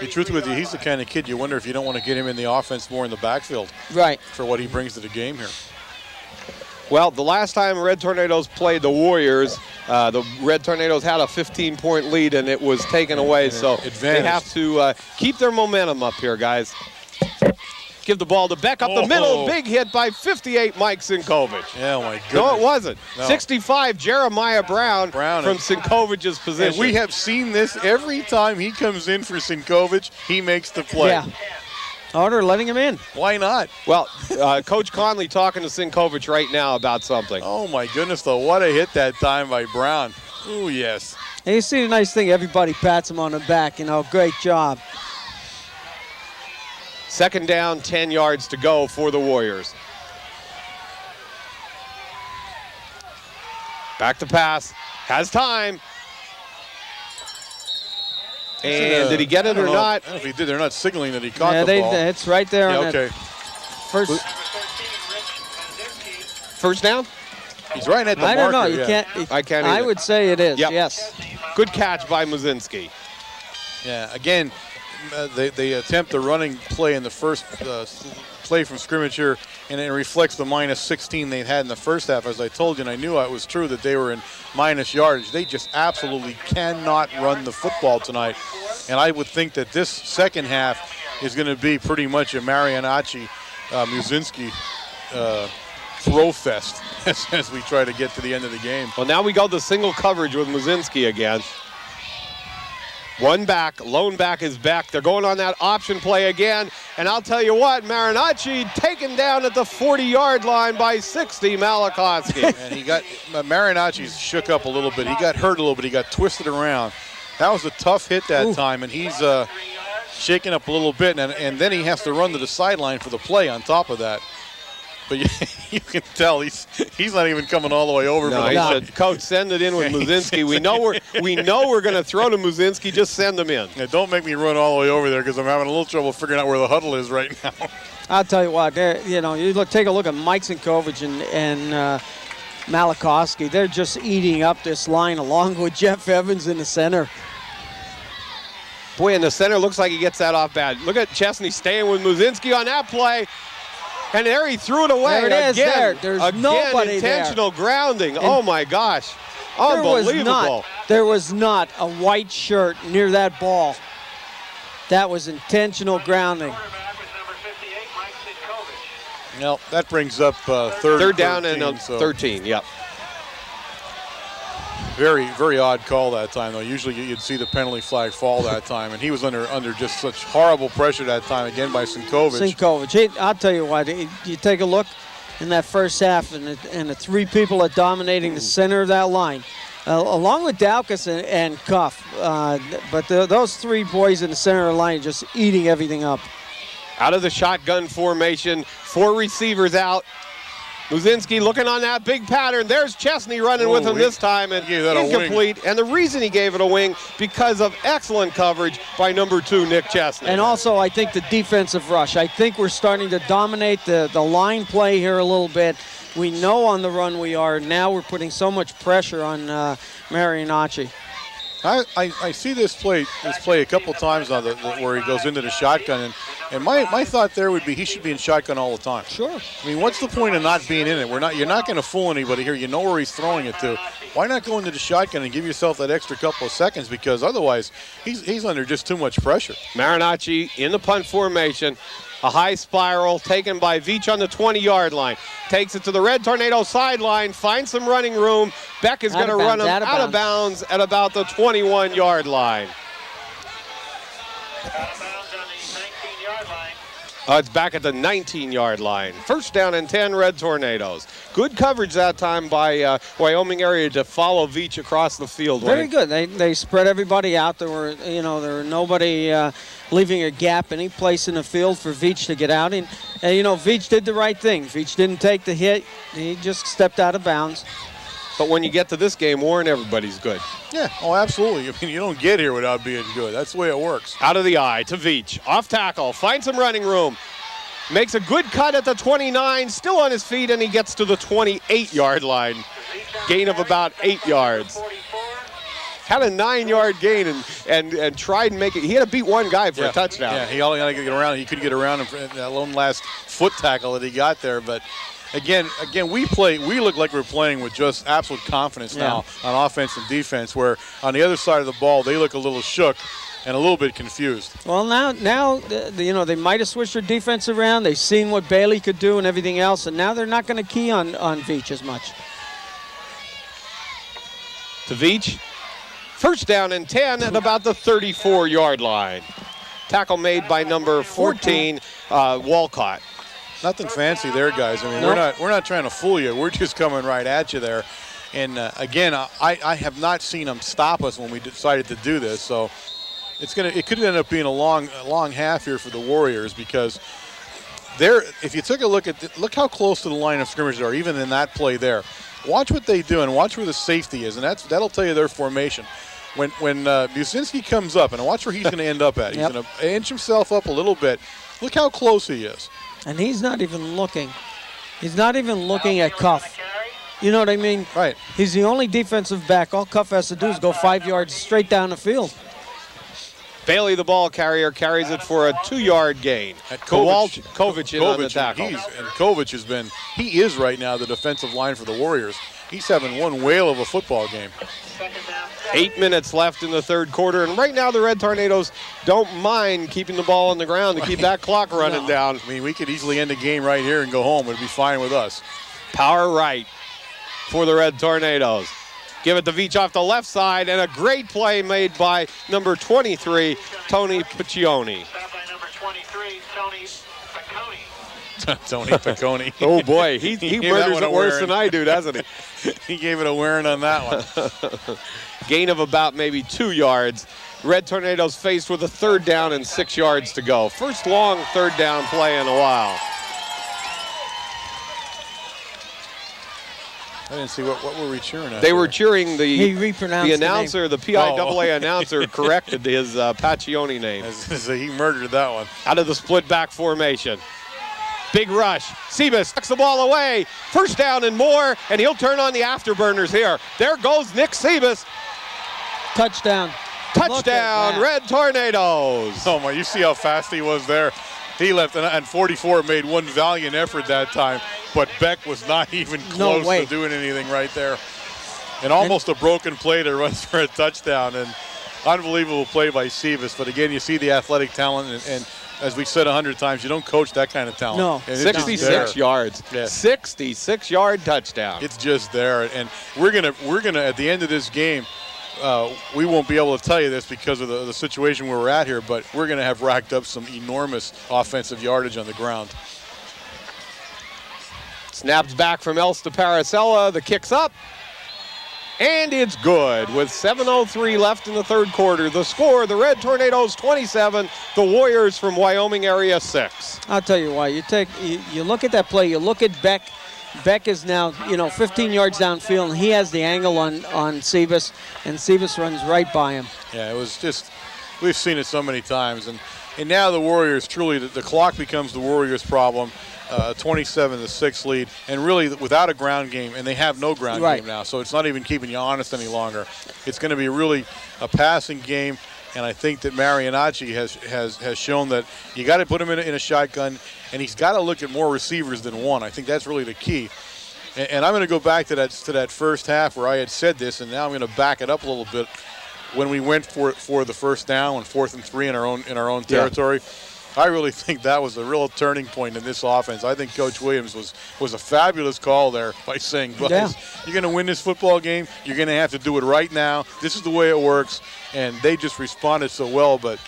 The truth with you, he's the kind of kid you wonder if you don't want to get him in the offense more in the backfield. Right. For what he brings to the game here. Well, the last time Red Tornadoes played the Warriors, the Red Tornadoes had a 15-point lead, and it was taken away. So they have to keep their momentum up here, guys. Give the ball to Beck up the middle. Big hit by 58, Mike Sinkovic. Oh, my goodness. No, it wasn't. No. 65, Jeremiah Brown from Sinkovic's position. And we have seen this every time he comes in for Sinkovic, he makes the play. Yeah. Order letting him in. Why not? Well, Coach Conley talking to Sinkovic right now about something. Oh, my goodness, though. What a hit that time by Brown. Oh, yes. And you see the nice thing, everybody pats him on the back, great job. Second down, 10 yards to go for the Warriors. Back to pass, has time. And did he get it or not? I don't know if he did. They're not signaling that he caught the ball. It's right there. Yeah, on okay. First down? He's right at the I don't know. marker, You yeah. can't. I can't I either. would say it is. Yep. Yes. Good catch by Muzinski. Yeah, again, they attempt the running play in the first play from scrimmage here, and it reflects the minus 16 they had in the first half. As I told you, and I knew it was true that they were in minus yardage. They just absolutely cannot run the football tonight. And I would think that this second half is going to be pretty much a Marianacci, Muzinski throw fest as we try to get to the end of the game. Well, now we go to single coverage with Muzinski again. One back, lone back is back. They're going on that option play again. And I'll tell you what, Marianacci taken down at the 40-yard line by 60, Malachowski. And he got, Marianacci's shook up a little bit. He got hurt a little bit. He got twisted around. That was a tough hit that time, and he's shaking up a little bit. And then he has to run to the sideline for the play on top of that. But you can tell he's not even coming all the way over. No, he said, "Coach, send it in with Muzinski. We know we're going to throw to Muzinski. Just send them in." Yeah, don't make me run all the way over there because I'm having a little trouble figuring out where the huddle is right now. I'll tell you what. Take a look at Mike Sinkovich and Malachowski. They're just eating up this line along with Jeff Evans in the center. Boy, in the center looks like he gets that off bad. Look at Chesney staying with Muzinski on that play. And there he threw it away. There it is. Again, There's nobody intentional there. grounding. Oh my gosh. Unbelievable. There was not a white shirt near that ball. That was intentional grounding. Well, that brings up third down 13, and 13, yep. Very, very odd call that time, though. Usually you'd see the penalty flag fall that time, and he was under just such horrible pressure that time, again, by Sinkovich. I'll tell you what, you take a look in that first half, and the three people are dominating the center of that line, along with Daukas and Cuff. But those three boys in the center of the line are just eating everything up. Out of the shotgun formation, 4 receivers out. Muzinski looking on that big pattern. There's Chesney running with him this time, and incomplete. And the reason he gave it a wing, because of excellent coverage by number 2, Nick Chesney. And also, I think the defensive rush. I think we're starting to dominate the line play here a little bit. We know on the run we are. Now we're putting so much pressure on Marianacci. I see this play a couple times now where he goes into the shotgun, and my thought there would be he should be in shotgun all the time. Sure. I mean, what's the point of not being in it? You're not going to fool anybody here. You know where he's throwing it to. Why not go into the shotgun and give yourself that extra couple of seconds? Because otherwise, he's under just too much pressure. Marianacci in the punt formation. A high spiral taken by Veach on the 20-yard line. Takes it to the Red Tornado sideline, finds some running room. Beck is going to run him out of bounds at about the 21-yard line. Out of bounds on the 19-yard line. It's back at the 19-yard line. First down and 10, Red Tornadoes. Good coverage that time by Wyoming area to follow Veach across the field. Very good. They spread everybody out. There were nobody leaving a gap any place in the field for Veach to get out. And Veach did the right thing. Veach didn't take the hit. He just stepped out of bounds. But when you get to this game, Warren, everybody's good. Yeah, absolutely. I mean, you don't get here without being good. That's the way it works. Out of the eye to Veach. Off tackle, finds some running room. Makes a good cut at the 29, still on his feet, and he gets to the 28-yard line. Gain of about 8 yards. Had a 9-yard gain and tried and make it. He had to beat one guy for a touchdown. Yeah, he only had to get around. He could get around him for that lone last foot tackle that he got there, but Again, we look like we're playing with just absolute confidence now on offense and defense, where on the other side of the ball, they look a little shook and a little bit confused. Well, now they might have switched their defense around. They've seen what Bailey could do and everything else, and now they're not going to key on Veach as much. To Veach. First down and 10 at about the 34-yard line. Tackle made by number 14, Walcott. Nothing fancy there, guys. I mean, we're not trying to fool you. We're just coming right at you there. And again, I have not seen them stop us when we decided to do this. So it could end up being a long half here for the Warriors, because if you took a look look how close to the line of scrimmage they are, even in that play there. Watch what they do and watch where the safety is, and that'll tell you their formation. When Musinski comes up, and watch where he's going to end up at. He's going to inch himself up a little bit. Look how close he is. And he's not even looking. He's not even looking at Cuff. You know what I mean? Right. He's the only defensive back. All Cuff has to do is go 5 yards straight down the field. Bailey, the ball carrier, carries it for a 2-yard gain. At Kovic on the tackle. Kovic he is right now the defensive line for the Warriors. He's having one whale of a football game. 8 minutes left in the third quarter, and right now the Red Tornadoes don't mind keeping the ball on the ground to keep that clock running down. I mean, we could easily end the game right here and go home. It'd be fine with us. Power right for the Red Tornadoes. Give it to Veach off the left side, and a great play made by number 23, Tony Piccioni. Number 23, Tony Piccone. Tony Piccone. Oh boy, he murders it worse than I do, doesn't he? He gave it a wearing on that one. Gain of about maybe 2 yards. Red Tornadoes faced with a 3rd down and 6 yards to go. First long 3rd down play in a while. I didn't see what were we cheering at. They were cheering the announcer, the PIAA announcer corrected his Paccioni name. He murdered that one. Out of the split back formation. Big rush. Sebas tucks the ball away. First down and more, and he'll turn on the afterburners here. There goes Nick Sebas. Touchdown. Touchdown, Red Tornadoes. Oh my, you see how fast he was there. He left, and 44 made one valiant effort that time, but Beck was not even close to doing anything right there. And almost a broken play to run for a touchdown, and unbelievable play by Sebas. But again, you see the athletic talent, and as we said 100 times, you don't coach that kind of talent. No. And 66 yards. Yeah. 66-yard touchdown. It's just there, and we're gonna at the end of this game. We won't be able to tell you this because of the situation where we're at here, but we're going to have racked up some enormous offensive yardage on the ground. Snaps back from Elsta Paracella. The kick's up. And it's good with 7:03 left in the third quarter. The score, the Red Tornadoes 27, the Warriors from Wyoming area 6. I'll tell you why. You look at that play, you look at Beck. Beck is now, 15 yards downfield, and he has the angle on Sebas, and Sebas runs right by him. Yeah, it was just, we've seen it so many times, and now the Warriors, truly, the clock becomes the Warriors' problem. 27-6 lead, and really without a ground game, and they have no ground game now, so it's not even keeping you honest any longer. It's going to be really a passing game, and I think that Marianacci has shown that you got to put him in a shotgun, and he's got to look at more receivers than one. I think that's really the key. And I'm going to go back to that first half where I had said this, and now I'm going to back it up a little bit. When we went for the first down and 4th and 3 in our own territory. Yeah. I really think that was a real turning point in this offense. I think Coach Williams was a fabulous call there by saying, guys, you're going to win this football game. You're going to have to do it right now. This is the way it works. And they just responded so well. But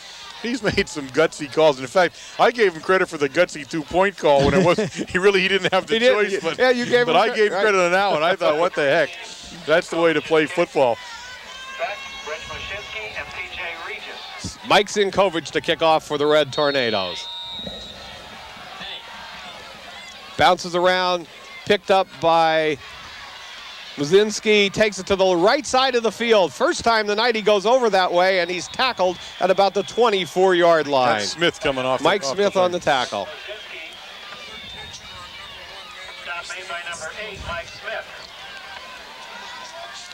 he's made some gutsy calls. And in fact, I gave him credit for the gutsy 2-point call when it was he didn't have the choice. But I gave credit on that one. I thought, what the heck? That's the way to play football. Mike Sinkovich to kick off for the Red Tornadoes. Bounces around, picked up by Musinski, takes it to the right side of the field. First time tonight he goes over that way, and he's tackled at about the 24-yard line. That's Smith coming off. Mike Smith on the tackle. Stop made by number 8, Mike Smith.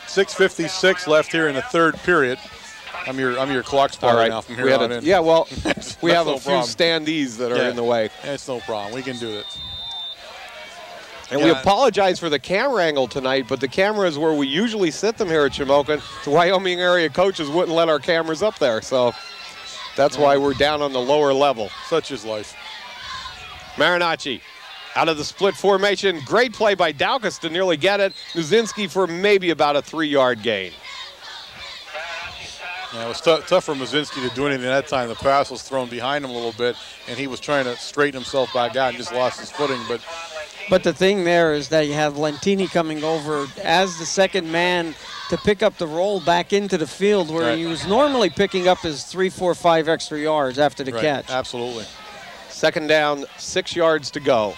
6:56 left here in the third period. I'm your clock spotter now from here on in. Yeah, well, we have a few standees that are in the way. It's no problem. We can do it. And we apologize for the camera angle tonight, but the camera is where we usually sit them here at Shamokin. The Wyoming area coaches wouldn't let our cameras up there, so that's why we're down on the lower level. Such is life. Marianacci out of the split formation. Great play by Daukus to nearly get it. Musinski for maybe about a 3-yard gain. Yeah, it was tough for Musinski to do anything that time. The pass was thrown behind him a little bit, and he was trying to straighten himself back out and just lost his footing. But But the thing there is that you have Lentini coming over as the second man to pick up the roll back into the field where he was normally picking up his 3, 4, 5 extra yards after the catch. Absolutely. Second down, 6 yards to go.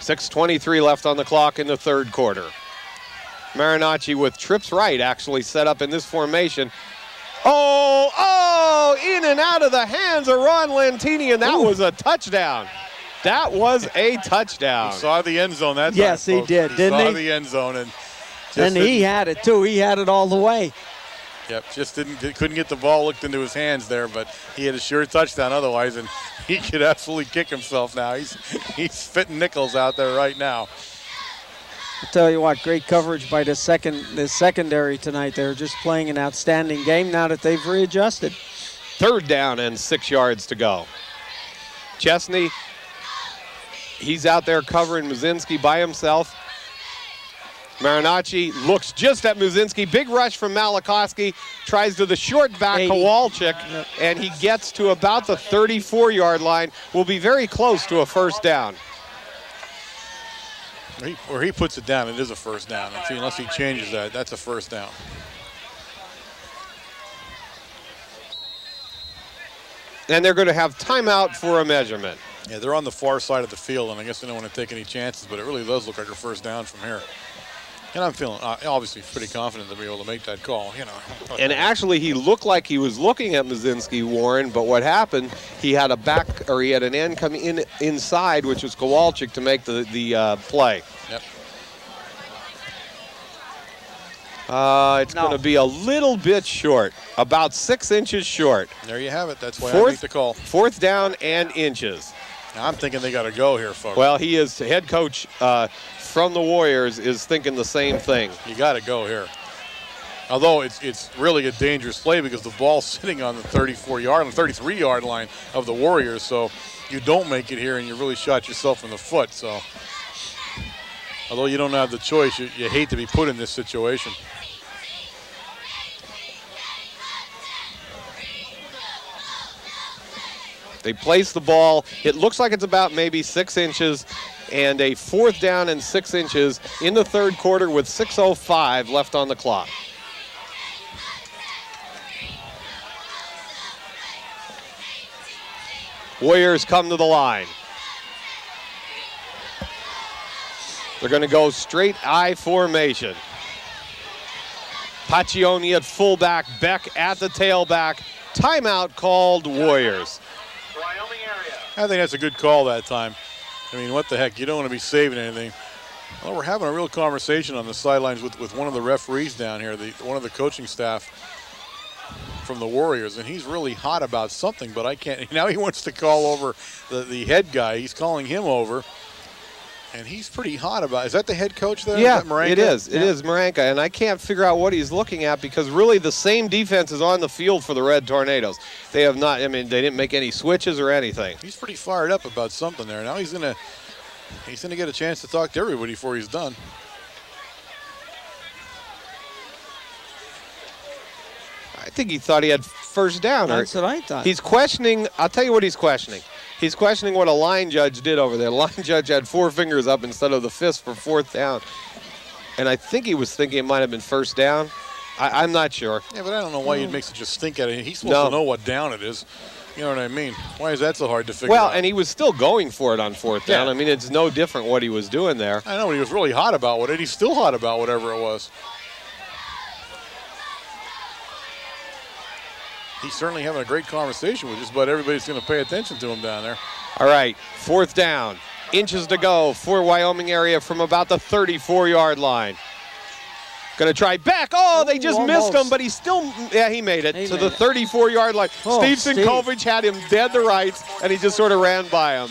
6:23 left on the clock in the third quarter. Marinacci with trips right actually set up in this formation. In and out of the hands of Ron Lentini, and that was a touchdown. That was a touchdown. He saw the end zone that time. Yes, he did, didn't he? He saw the end zone. And he had it, too. He had it all the way. Yep, just couldn't get the ball looked into his hands there, but he had a sure touchdown otherwise, and he could absolutely kick himself now. He's spitting nickels out there right now. I'll tell you what, great coverage by the secondary tonight. They're just playing an outstanding game now that they've readjusted. Third down and 6 yards to go. Chesney, he's out there covering Muzinski by himself. Marinacci looks just at Muzinski. Big rush from Malachowski. Tries to the short back Kowalczyk, and he gets to about the 34-yard line. Will be very close to a first down. Where he puts it down, it is a first down. Unless he changes that, that's a first down. And they're going to have timeout for a measurement. Yeah, they're on the far side of the field, and I guess they don't want to take any chances, but it really does look like a first down from here. And I'm feeling obviously pretty confident to be able to make that call, And actually, he looked like he was looking at Muzinski, Warren, but what happened, he had an end coming in inside, which was Kowalczyk, to make the play. Yep. It's going to be a little bit short, about 6 inches short. There you have it. That's why I make the call. Fourth down and inches. Now, I'm thinking they got to go here, folks. Well, he is head coach from the Warriors is thinking the same thing. You got to go here. Although it's really a dangerous play because the ball's sitting on the 33-yard line of the Warriors, so you don't make it here and you really shot yourself in the foot. So, although you don't have the choice, you hate to be put in this situation. They place the ball. It looks like it's about maybe 6 inches, and a fourth down and 6 inches in the third quarter with 6:05 left on the clock. Warriors come to the line. They're going to go straight I formation. Paccioni at fullback, Beck at the tailback. Timeout called, Warriors. Wyoming area. I think that's a good call that time. I mean, what the heck? You don't want to be saving anything. Well, we're having a real conversation on the sidelines with one of the referees down here, one of the coaching staff from the Warriors, and he's really hot about something, but I can't. Now he wants to call over the head guy. He's calling him over, and he's pretty hot about it. Is that the head coach there? Yeah, is that Maranka? It is. It is Maranka, and I can't figure out what he's looking at because really the same defense is on the field for the Red Tornadoes. They have not, they didn't make any switches or anything. He's pretty fired up about something there. Now he's gonna get a chance to talk to everybody before he's done. I think he thought he had first down. That's what I thought. He's questioning, I'll tell you what he's questioning. He's questioning what a line judge did over there. The line judge had 4 fingers up instead of the fist for fourth down. And I think he was thinking it might have been first down. I'm not sure. Yeah, but I don't know why you'd make such a stink at it. He's supposed to know what down it is. You know what I mean? Why is that so hard to figure out? Well, and he was still going for it on fourth down. Yeah. I mean, it's no different what he was doing there. I know, but he was really hot about it. He's still hot about whatever it was. He's certainly having a great conversation with just about everybody's going to pay attention to him down there. All right, fourth down. Inches to go for Wyoming area from about the 34-yard line. Going to try back. Oh, they just missed him, but he still, he made it to the 34-yard line. Steve Sinkovich had him dead to rights, and he just sort of ran by him.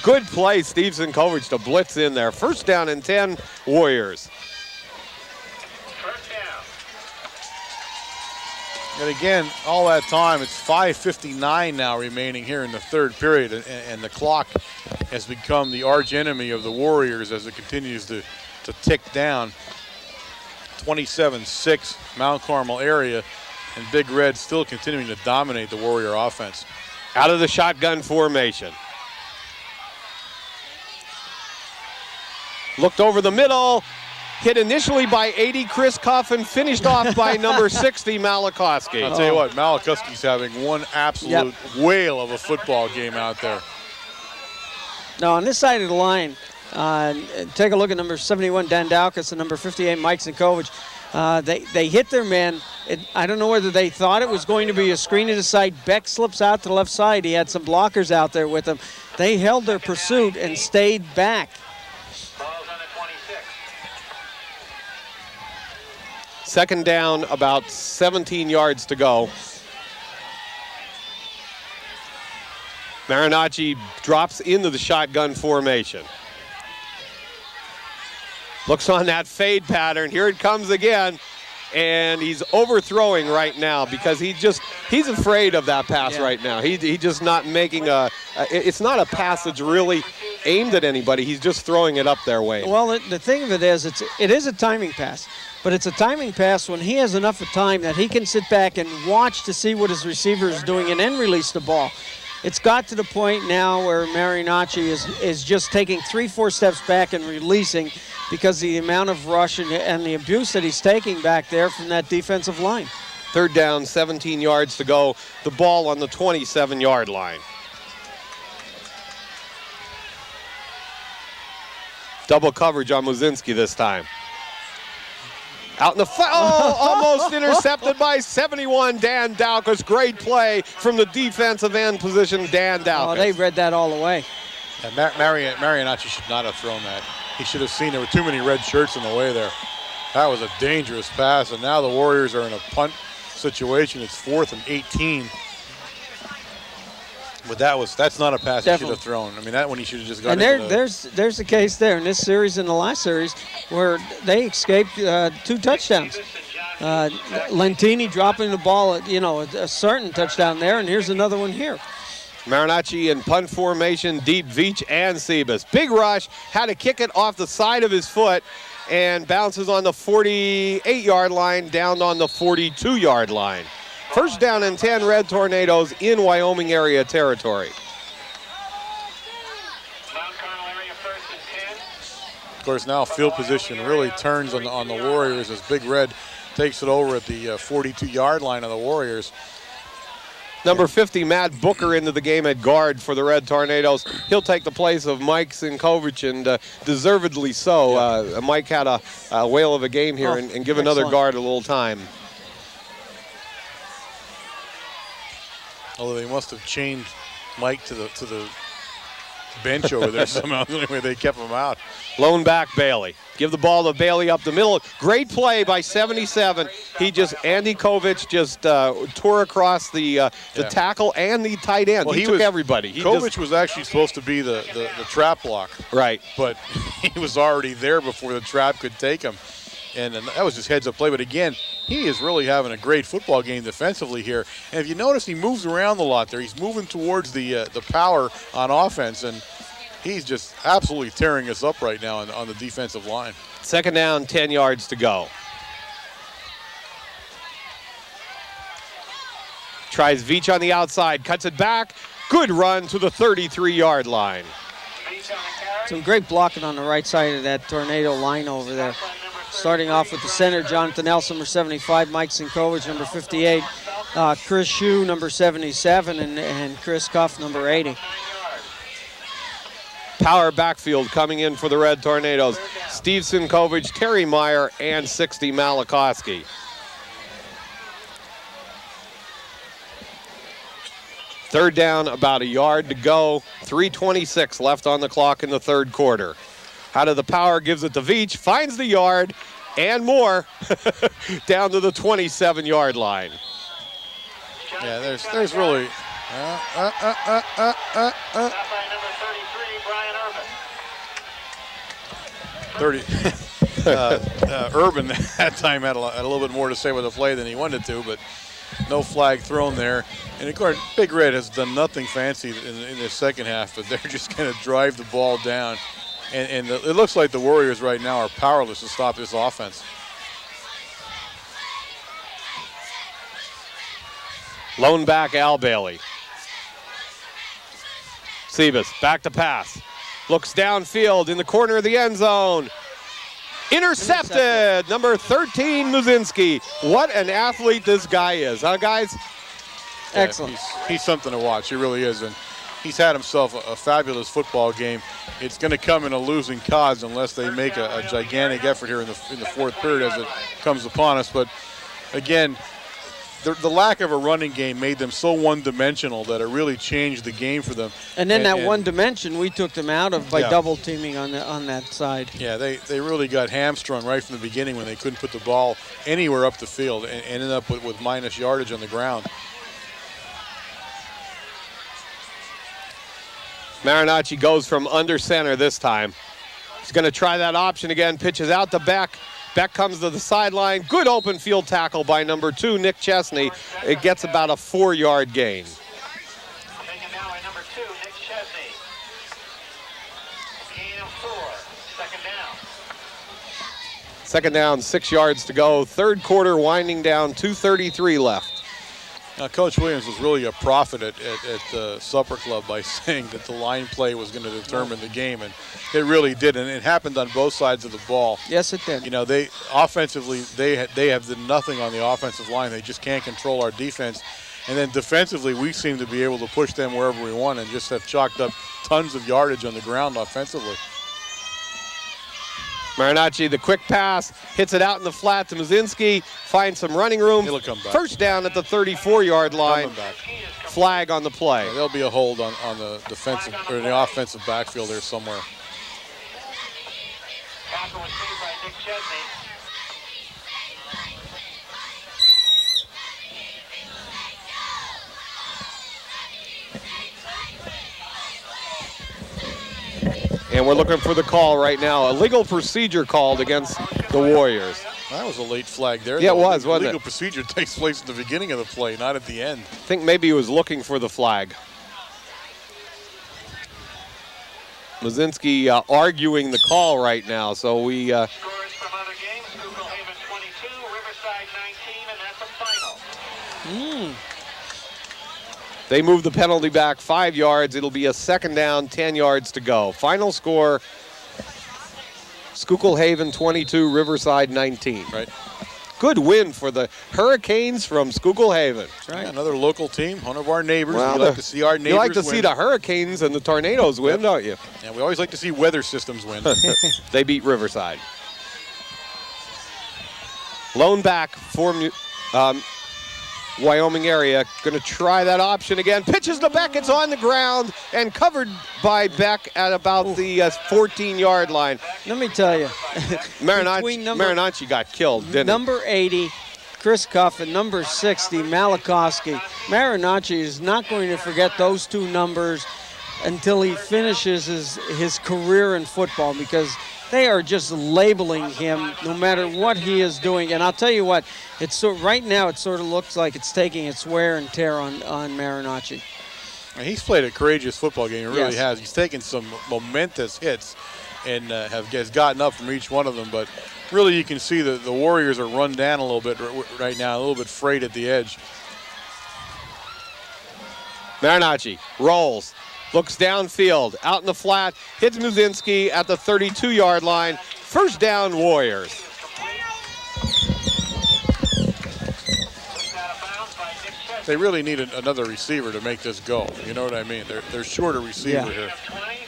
Good play, Steve Sinkovich, to blitz in there. First down and 10, Warriors. First down. And again, all that time, it's 5:59 now remaining here in the third period, and the clock has become the arch enemy of the Warriors as it continues to tick down. 27-6 Mount Carmel area, and Big Red still continuing to dominate the Warrior offense. Out of the shotgun formation. Looked over the middle. Hit initially by 80 Chris Cuff and finished off by number 60 Malakowski. I'll tell you what, Malakowski's having one absolute whale of a football game out there. Now on this side of the line, take a look at number 71 Dan Daukas and number 58 Mike Zinkovich. They hit their man. I don't know whether they thought it was going to be a screen to the side. Beck slips out to the left side. He had some blockers out there with him. They held their pursuit and stayed back. Second down, about 17 yards to go. Marinacci drops into the shotgun formation. Looks on that fade pattern. Here it comes again. And he's overthrowing right now because he's afraid of that pass right now. He just not making it's not a pass that's really aimed at anybody. He's just throwing it up their way. Well, the thing of it is, it is a timing pass. But it's a timing pass when he has enough of time that he can sit back and watch to see what his receiver is doing and then release the ball. It's got to the point now where Marinacci is just taking 3-4 steps back and releasing because the amount of rush and the abuse that he's taking back there from that defensive line. Third down, 17 yards to go. The ball on the 27-yard line. Double coverage on Muzinski this time. Out in the almost intercepted by 71 Dan Daukas. Great play from the defensive end position, Dan Daukas. Oh, they read that all the way. And Marinacci should not have thrown that. He should have seen there were too many red shirts in the way there. That was a dangerous pass, and now the Warriors are in a punt situation. It's 4th and 18. But that's not a pass he should have thrown. I mean, that one he should have just gotten. And there's a case there in this series and the last series where they escaped 2 touchdowns. Lentini dropping the ball at, a certain touchdown there, and here's another one here. Marinacci in punt formation, deep Veach and Sebas. Big rush, had to kick it off the side of his foot and bounces on the 48-yard line, down on the 42-yard line. First down and 10, Red Tornadoes in Wyoming area territory. Of course, now field position really turns on the Warriors as Big Red takes it over at the 42-yard line of the Warriors. Number 50, Matt Booker, into the game at guard for the Red Tornadoes. He'll take the place of Mike Zinkovich, and deservedly so. Mike had a whale of a game here and give another guard a little time. Although they must have chained Mike to the bench over there somehow. The only way they kept him out. Lone back Bailey. Give the ball to Bailey up the middle. Great play by 77. Andy Kovic just tore across the tackle and the tight end. Well, he took everybody. Kovic was actually supposed to be the trap block. Right. But he was already there before the trap could take him. And that was just heads-up play. But again, he is really having a great football game defensively here. And if you notice, he moves around a lot there. He's moving towards the power on offense, and he's just absolutely tearing us up right now on the defensive line. Second down, 10 yards to go. Tries Veach on the outside, cuts it back. Good run to the 33-yard line. Some great blocking on the right side of that Tornado line over there. Starting off with the center, Jonathan Elson, number 75, Mike Zinkovich, number 58, Chris Shue, number 77, and Chris Cuff, number 80. Power backfield coming in for the Red Tornadoes. Steve Zinkovich, Terry Meyer, and 60 Malakowski. Third down, about a yard to go. 3:26 left on the clock in the third quarter. Out of the power, gives it to Veach, finds the yard and more down to the 27-yard line. Yeah, there's really. 30. Urban that time had a little bit more to say with the play than he wanted to, but no flag thrown there. And of course, Big Red has done nothing fancy in the second half, but they're just going to drive the ball down. And it looks like the Warriors right now are powerless to stop this offense. Lone back Al Bailey. Sebas back to pass. Looks downfield in the corner of the end zone. Intercepted. Number 13, Muzinski. What an athlete this guy is, huh, guys? Excellent. He's something to watch. He really is. And he's had himself a fabulous football game. It's going to come in a losing cause unless they make a gigantic effort here in the fourth period as it comes upon us. But, again, the lack of a running game made them so one-dimensional that it really changed the game for them. And then that one dimension we took them out of by double teaming on that side. Yeah, they really got hamstrung right from the beginning when they couldn't put the ball anywhere up the field and ended up with minus yardage on the ground. Marinacci goes from under center this time. He's going to try that option again, pitches out the back. Beck comes to the sideline. Good open field tackle by number 2, Nick Chesney. It gets about a 4-yard gain. Taken now by number 2, Nick Chesney. Gain of 4. Second down. Second down, 6 yards to go. Third quarter winding down, 2:33 left. Now, Coach Williams was really a prophet at the Supper Club by saying that the line play was going to determine the game, and it really did, and it happened on both sides of the ball. Yes, it did. You know, they offensively they have done nothing on the offensive line. They just can't control our defense, and then defensively we seem to be able to push them wherever we want and just have chalked up tons of yardage on the ground offensively. Marinacci, the quick pass, hits it out in the flat to Muzinski, finds some running room. It'll come back. First down at the 34-yard line. Flag on the play. Yeah, there'll be a hold on the defensive or the offensive backfield there somewhere. Tackle was made by Nick Chesney. And we're looking for the call right now. A legal procedure called against the Warriors. That was a late flag there. Yeah, it was, wasn't it? Legal procedure takes place at the beginning of the play, not at the end. I think maybe he was looking for the flag. Muzinski arguing the call right now, so we... Scores from other games, Schuylkill Haven 22, Riverside 19, and that's a final. They move the penalty back 5 yards. It'll be a second down, 10 yards to go. Final score, Schuylkill Haven 22, Riverside 19. Right. Good win for the Hurricanes from Schuylkill Haven. That's right. Yeah, another local team, one of our neighbors. Well, we like to see our neighbors You like to win. see the Hurricanes and the Tornadoes win, don't you? Yeah, we always like to see weather systems win. They beat Riverside. Lone back for Wyoming area. Going to try that option again. Pitches to Beck. It's on the ground and covered by Beck at about the 14-yard line. Let me tell you. Marinacci got killed, didn't Number 80, Chris Cuff, and number 60, Malakowski. Marinacci is not going to forget those two numbers until he finishes his career in football, because they are just labeling him no matter what he is doing. And I'll tell you what, right now it sort of looks like it's taking its wear and tear on Marinacci. He's played a courageous football game. He really has. He's taken some momentous hits and has gotten up from each one of them. But really you can see that the Warriors are run down a little bit right now, a little bit frayed at the edge. Marinacci rolls. Looks downfield, out in the flat, hits Muzinski at the 32-yard line. First down, Warriors. They really need another receiver to make this go. You know what I mean? They're short a receiver here.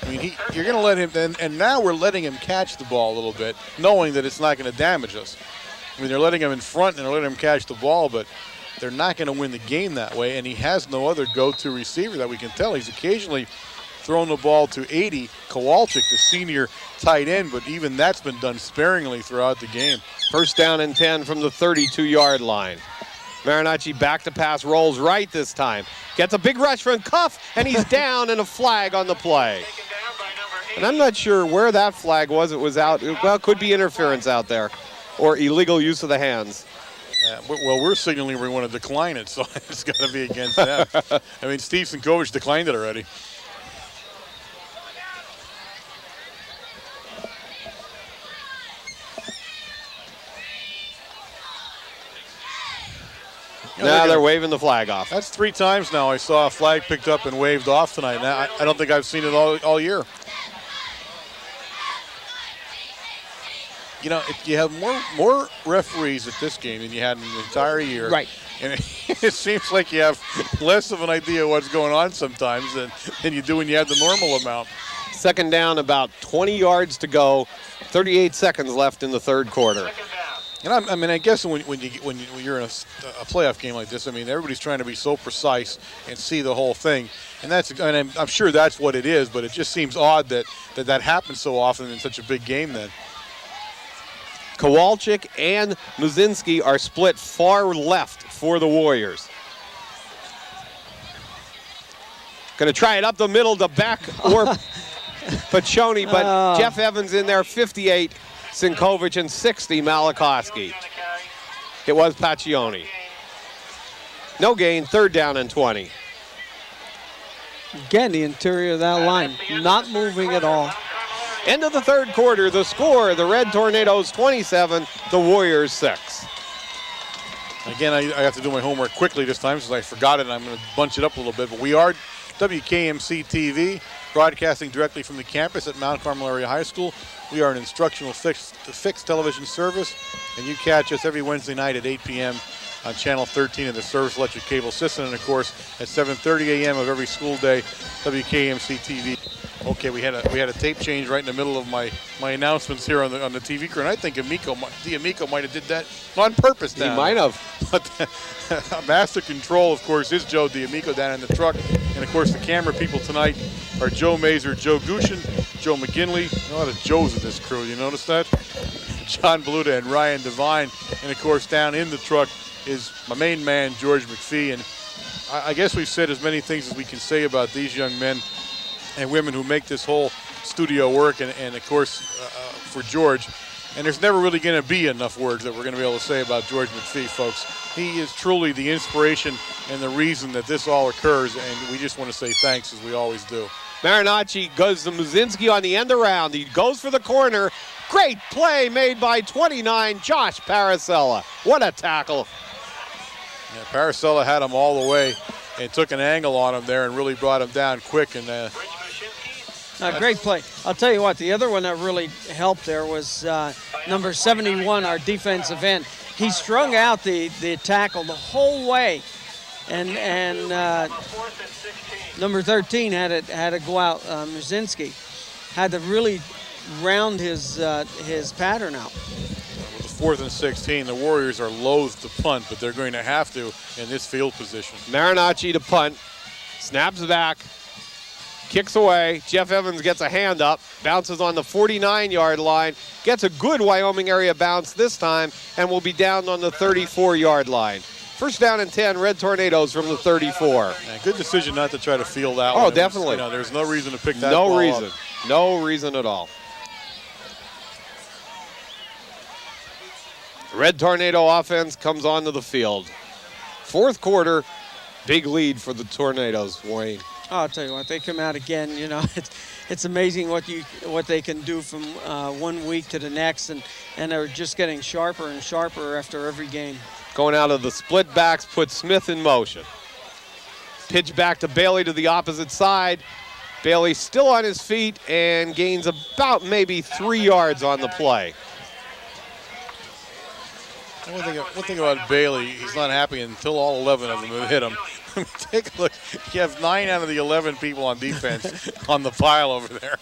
I mean, you're going to let him, and now we're letting him catch the ball a little bit, knowing that it's not going to damage us. I mean, they're letting him in front and they're letting him catch the ball, but they're not going to win the game that way, and he has no other go-to receiver that we can tell. He's occasionally thrown the ball to 80, Kowalczyk, the senior tight end, but even that's been done sparingly throughout the game. First down and 10 from the 32-yard line. Marinacci back to pass, rolls right this time. Gets a big rush from Cuff, and he's down, and a flag on the play. And I'm not sure where that flag was. It was out. Well, it could be interference out there or illegal use of the hands. Well, we're signaling we want to decline it, so it's got to be against them. I mean, Steve Sinkovich declined it already. Now they're waving the flag off. That's 3 times now I saw a flag picked up and waved off tonight. Now, I don't think I've seen it all year. you know, you have more referees at this game than you had in the entire year. Right. And it seems like you have less of an idea what's going on sometimes than you do when you have the normal amount. Second down, about 20 yards to go. 38 seconds left in the third quarter. And I mean, I guess when you're in a playoff game like this, I mean, everybody's trying to be so precise and see the whole thing, and I'm sure that's what it is. But it just seems odd that happens so often in such a big game. Then Kowalczyk and Muzinski are split far left for the Warriors. Going to try it up the middle to Beck or Paccioni, but Jeff Evans in there, 58. Sinkovic and 60, Malikoski. It was Paccioni. No gain, third down and 20. Again, the interior of that line, not moving at all. End of the third quarter, the score, the Red Tornadoes 27, the Warriors 6. Again, I have to do my homework quickly this time since I forgot it, and I'm going to bunch it up a little bit. But we are WKMC TV, broadcasting directly from the campus at Mount Carmel Area High School. We are an instructional fixed television service, and you catch us every Wednesday night at 8 p.m. on Channel 13 of the Service Electric Cable System, and of course at 7:30 a.m. of every school day, WKMC TV. Okay, we had a tape change right in the middle of my announcements here on the TV crew, and I think D'Amico might have did that on purpose. He might have. But Master Control, of course, is Joe D'Amico down in the truck, and of course the camera people tonight are Joe Mazer, Joe Gushin, Joe McGinley. A lot of Joes in this crew. You notice that? John Beluda and Ryan Devine, and of course down in the truck is my main man George McPhee. And I guess we've said as many things as we can say about these young men and women who make this whole studio work, and of course for George. And there's never really going to be enough words that we're going to be able to say about George McPhee, folks. He is truly the inspiration and the reason that this all occurs, and we just want to say thanks, as we always do. Marinacci goes to Muzinski on the end around. He goes for the corner. Great play made by 29, Josh Paracella. What a tackle. Yeah, Paracella had him all the way and took an angle on him there and really brought him down quick. And great play. I'll tell you what, the other one that really helped there was number 71, our defensive end. He strung out the tackle the whole way, and number 13 had to go out. Muzinski had to really round his pattern out. With the 4th and 16, the Warriors are loath to punt, but they're going to have to in this field position. Marinacci to punt, snaps back, kicks away. Jeff Evans gets a hand up, bounces on the 49-yard line, gets a good Wyoming area bounce this time, and will be down on the 34-yard line. First down and 10, Red Tornadoes from the 34. Yeah, good decision not to try to field that one. Oh, definitely. There's no reason to pick that ball No reason. up. No reason at all. Red Tornado offense comes onto the field. Fourth quarter, big lead for the Tornadoes, Wayne. Oh, I'll tell you what, they come out again. You know, it's amazing what they can do from 1 week to the next, and they're just getting sharper and sharper after every game. Going out of the split backs, put Smith in motion. Pitch back to Bailey to the opposite side. Bailey still on his feet and gains about maybe 3 yards on the play. One thing about Bailey, he's not happy until all 11 of them have hit him. Take a look. You have 9 out of the 11 people on defense on the pile over there.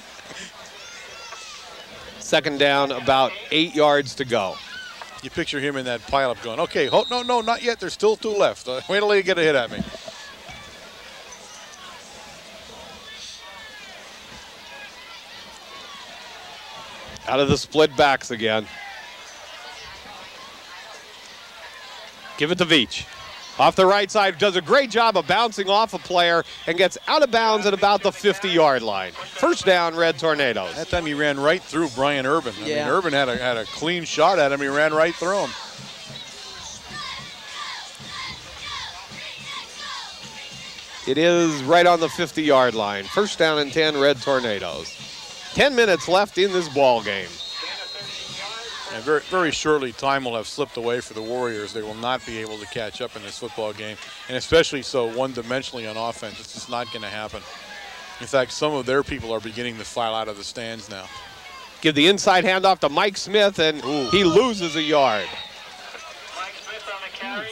Second down, about 8 yards to go. You picture him in that pileup going, okay, no, not yet. There's still 2 left. Wait till you get a hit at me. Out of the split backs again. Give it to Veach. Off the right side, does a great job of bouncing off a player and gets out of bounds at about the 50-yard line. First down, Red Tornadoes. That time he ran right through Brian Urban. I mean, Urban had a clean shot at him. He ran right through him. It is right on the 50-yard line. First down and 10, Red Tornadoes. 10 minutes left in this ball game. And very, very shortly, time will have slipped away for the Warriors. They will not be able to catch up in this football game, and especially so one-dimensionally on offense. It's just not going to happen. In fact, some of their people are beginning to file out of the stands now. Give the inside handoff to Mike Smith, and he loses a yard. Mike Smith on the carry.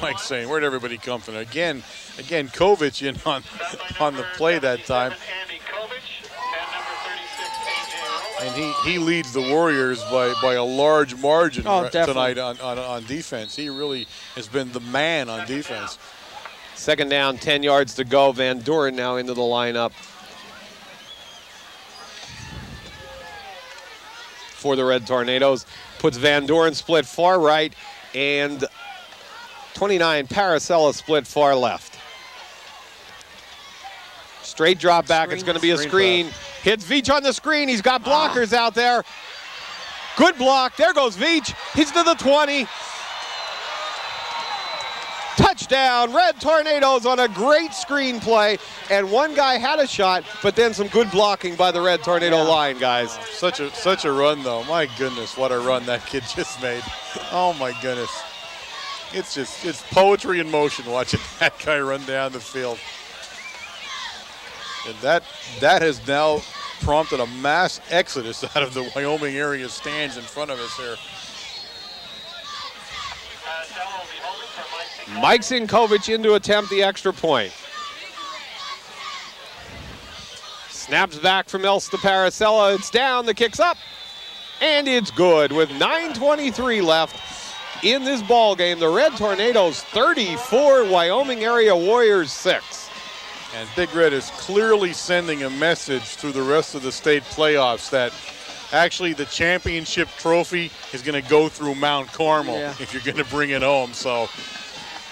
Mike's saying, where'd everybody come from? Again, Kovich in on the play that time. Andy Kovich and number 36, AJ And he leads the Warriors by a large margin definitely. tonight on defense. He really has been the man on defense. Second down, 10 yards to go. Van Doren now into the lineup for the Red Tornadoes. Puts Van Doren split far right, and 29 Paracella split far left. Straight drop back. It's going to be a screen. Hits Veach on the screen. He's got blockers out there. Good block. There goes Veach. He's to the 20. Touchdown, Red Tornadoes on a great screen play. And one guy had a shot, but then some good blocking by the Red Tornado line, guys. Such a run, though. My goodness, what a run that kid just made. Oh, my goodness. It's poetry in motion watching that guy run down the field. And that has now prompted a mass exodus out of the Wyoming area stands in front of us here. Mike Sinkovich in to attempt the extra point. Snaps back from Elsta Paracella. It's down, the kick's up, and it's good with 9:23 left in this ball game. The Red Tornadoes 34, Wyoming area Warriors 6. And Big Red is clearly sending a message through the rest of the state playoffs that actually the championship trophy is going to go through Mount Carmel if you're going to bring it home. So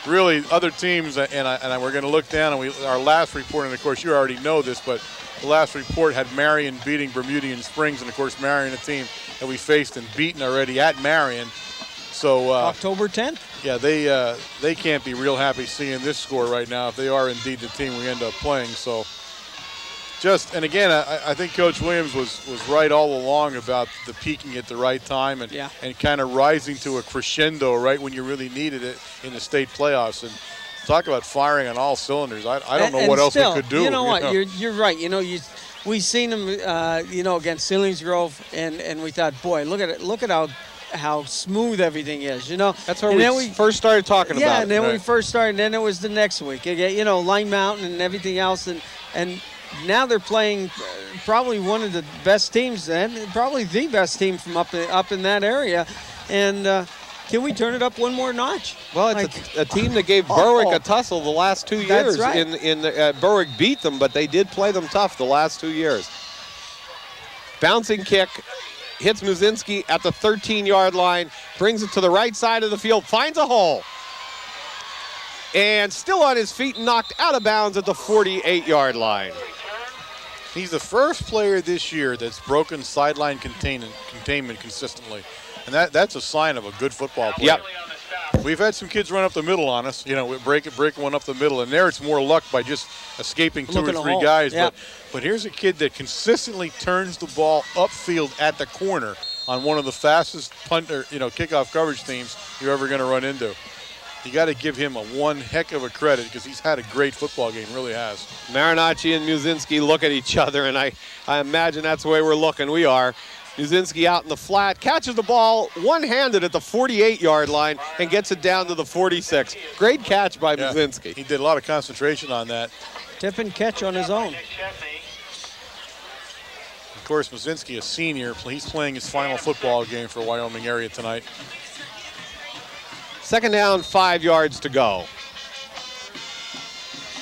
really other teams, and we're going to look down, and our last report, and of course you already know this, but the last report had Marion beating Bermudian Springs, and of course Marion, a team that we faced and beaten already at Marion. So October 10th? Yeah, they can't be real happy seeing this score right now if they are indeed the team we end up playing. So and again, I think Coach Williams was right all along about the peaking at the right time and kind of rising to a crescendo right when you really needed it in the state playoffs. And talk about firing on all cylinders. I don't know what else we could do. You know what? You're right. We've seen them, against Selinsgrove, and we thought, boy, look at how smooth everything is. That's where we first started talking about it. Yeah, and then we first started, and then it was the next week. Line Mountain and everything else, and now they're playing probably one of the best teams, and probably the best team from up in that area. And can we turn it up one more notch? Well, it's a team that gave Berwick a tussle the last 2 years. That's right. Berwick beat them, but they did play them tough the last 2 years. Bouncing kick. Hits Muzinski at the 13-yard line, brings it to the right side of the field, finds a hole. And still on his feet, knocked out of bounds at the 48-yard line. He's the first player this year that's broken sideline containment consistently. And that's a sign of a good football player. Yep. We've had some kids run up the middle on us, break one up the middle, and there it's more luck by just escaping two or three guys. Yep. But here's a kid that consistently turns the ball upfield at the corner on one of the fastest kickoff coverage teams you're ever going to run into. You got to give him one heck of a credit because he's had a great football game, really has. Marinacci and Muzinski look at each other, and I imagine that's the way we're looking. We are. Muzinski out in the flat, catches the ball one-handed at the 48-yard line and gets it down to the 46. Great catch by Muzinski. He did a lot of concentration on that. Tip and catch on his own. Of course, Muzinski, a senior, he's playing his final football game for Wyoming area tonight. Second down, 5 yards to go.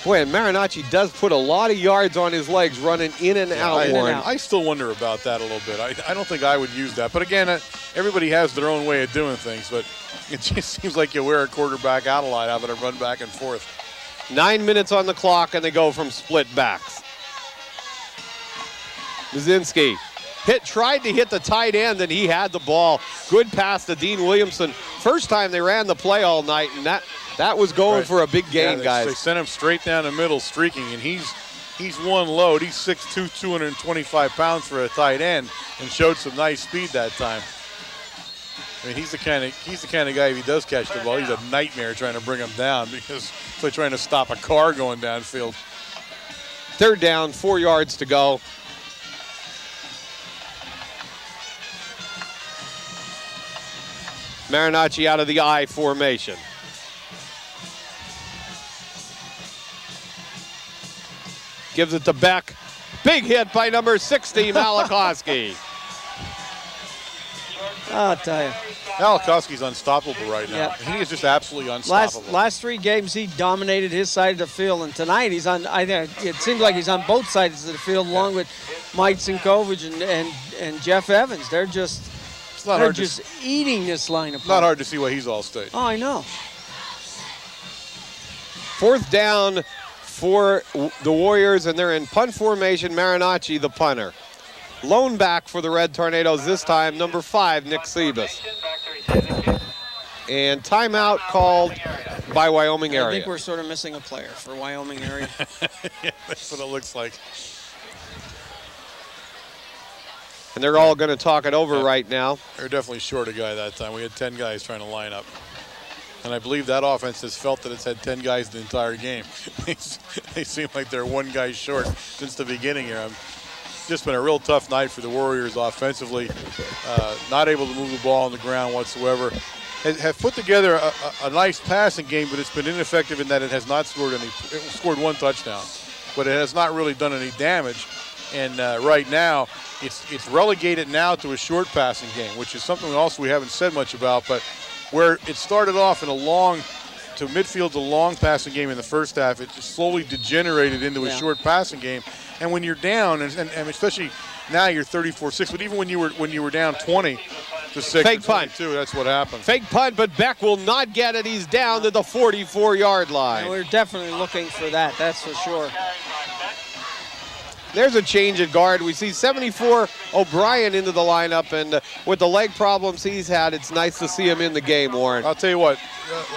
Boy, and Marinacci does put a lot of yards on his legs running in and out. I still wonder about that a little bit. I don't think I would use that. But again, everybody has their own way of doing things. But it just seems like you wear a quarterback out a lot, having to run back and forth. 9 minutes on the clock, and they go from split backs. Muzinski tried to hit the tight end, and he had the ball. Good pass to Dean Williamson. First time they ran the play all night, and that was going for a big gain, guys. They sent him straight down the middle, streaking, and he's one load. He's 6'2", 225 pounds for a tight end, and showed some nice speed that time. I mean, he's the kind of guy, if he does catch the ball, he's a nightmare trying to bring him down because it's like trying to stop a car going downfield. Third down, 4 yards to go. Marinacci out of the I formation. Gives it to Beck. Big hit by number 60, Malachowski. I'll tell you. Malachowski's unstoppable right now. Yeah. He is just absolutely unstoppable. Last 3 games, he dominated his side of the field, and tonight he's on. I think it seems like he's on both sides of the field, along with Mike Sinkovich and Jeff Evans. They're just eating this lineup. Not hard to see why he's All-State. Oh, I know. 4th down for the Warriors, and they're in punt formation. Marinacci, the punter. Lone back for the Red Tornadoes this time, number 5, Nick Sebas. And timeout called by Wyoming area. I think we're sort of missing a player for Wyoming area. Yeah, that's what it looks like. And they're all going to talk it over right now. They're definitely short a guy that time. We had 10 guys trying to line up. And I believe that offense has felt that it's had 10 guys the entire game. They seem like they're 1 guy short since the beginning here. Just been a real tough night for the Warriors offensively. Not able to move the ball on the ground whatsoever. Have put together a nice passing game, but it's been ineffective in that it has not scored any. It scored 1 touchdown, but it has not really done any damage. And right now, it's relegated now to a short passing game, which is something we haven't said much about. But where it started off in a long to midfield to long passing game in the first half, it just slowly degenerated into a short passing game. And when you're down, and especially now you're 34-6, but even when you were down 20-6, fake punt, that's what happened. Fake punt, but Beck will not get it. He's down to the 44-yard line. And we're definitely looking for that. That's for sure. There's a change at guard. We see 74 O'Brien into the lineup, and with the leg problems he's had, it's nice to see him in the game, Warren. I'll tell you what,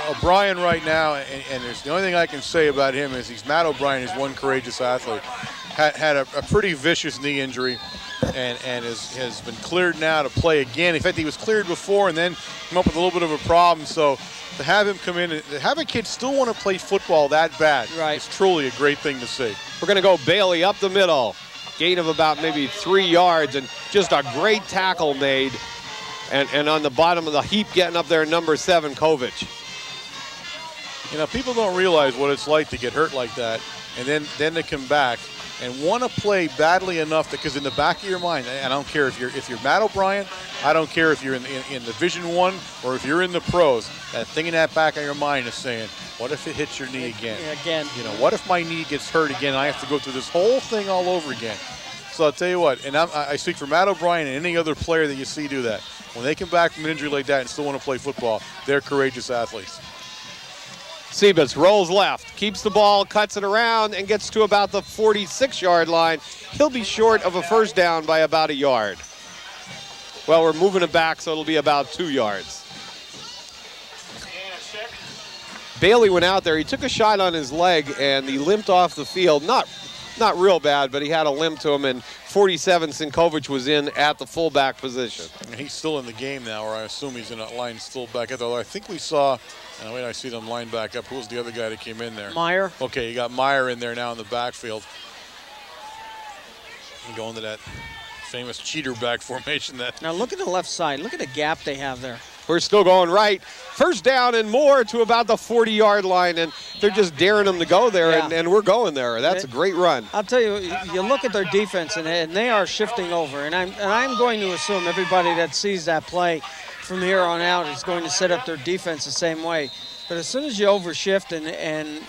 O'Brien right now, and there's the only thing I can say about him is Matt O'Brien is one courageous athlete. Had a pretty vicious knee injury and has been cleared now to play again. In fact, he was cleared before and then came up with a little bit of a problem. So to have him come in and to have a kid still want to play football that bad is truly a great thing to see. We're going to go Bailey up the middle. Gain of about maybe 3 yards, and just a great tackle made. And on the bottom of the heap getting up there, number 7, Kovic. You know, people don't realize what it's like to get hurt like that and then to come back and want to play badly enough because in the back of your mind, and I don't care if you're Matt O'Brien, I don't care if you're in Division 1 or if you're in the pros, that thing in that back of your mind is saying, what if it hits your knee again? You know, what if my knee gets hurt again and I have to go through this whole thing all over again? So I'll tell you what, and I speak for Matt O'Brien and any other player that you see do that. When they come back from an injury like that and still want to play football, they're courageous athletes. Sebas rolls left, keeps the ball, cuts it around, and gets to about the 46-yard line. He'll be short of a first down by about a yard. Well, we're moving it back, so it'll be about 2 yards. Bailey went out there. He took a shot on his leg, and he limped off the field. Not real bad, but he had a limp to him, and 47, Sinkovich was in at the fullback position. And he's still in the game now, or I assume he's in a line still back up. Although I think we saw, wait, I see them line back up. Who was the other guy that came in there? Meyer. Okay, you got Meyer in there now in the backfield. And going to that famous cheater back formation. Now look at the left side. Look at the gap they have there. We're still going right. First down and more to about the 40-yard line, and they're just daring them to go there, and we're going there. That's a great run. I'll tell you, you look at their defense, and they are shifting over, and I'm going to assume everybody that sees that play from here on out is going to set up their defense the same way. But as soon as you overshift and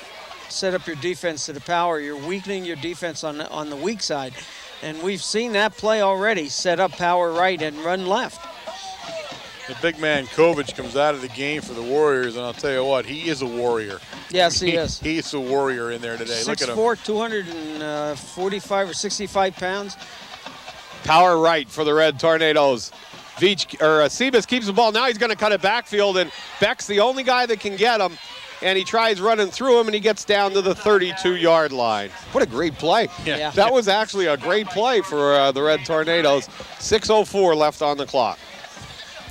set up your defense to the power, you're weakening your defense on the weak side. And we've seen that play already, set up power right and run left. The big man Kovic comes out of the game for the Warriors, and I'll tell you what, he is a warrior. Yes, he is. He's a warrior in there today. Look at him. 6'4", 245 or 65 pounds. Power right for the Red Tornadoes. Sebas keeps the ball. Now he's going to cut it backfield, and Beck's the only guy that can get him. And he tries running through him, and he gets down to the 32-yard line. What a great play. Yeah. That was actually a great play for the Red Tornadoes. 6:04 left on the clock.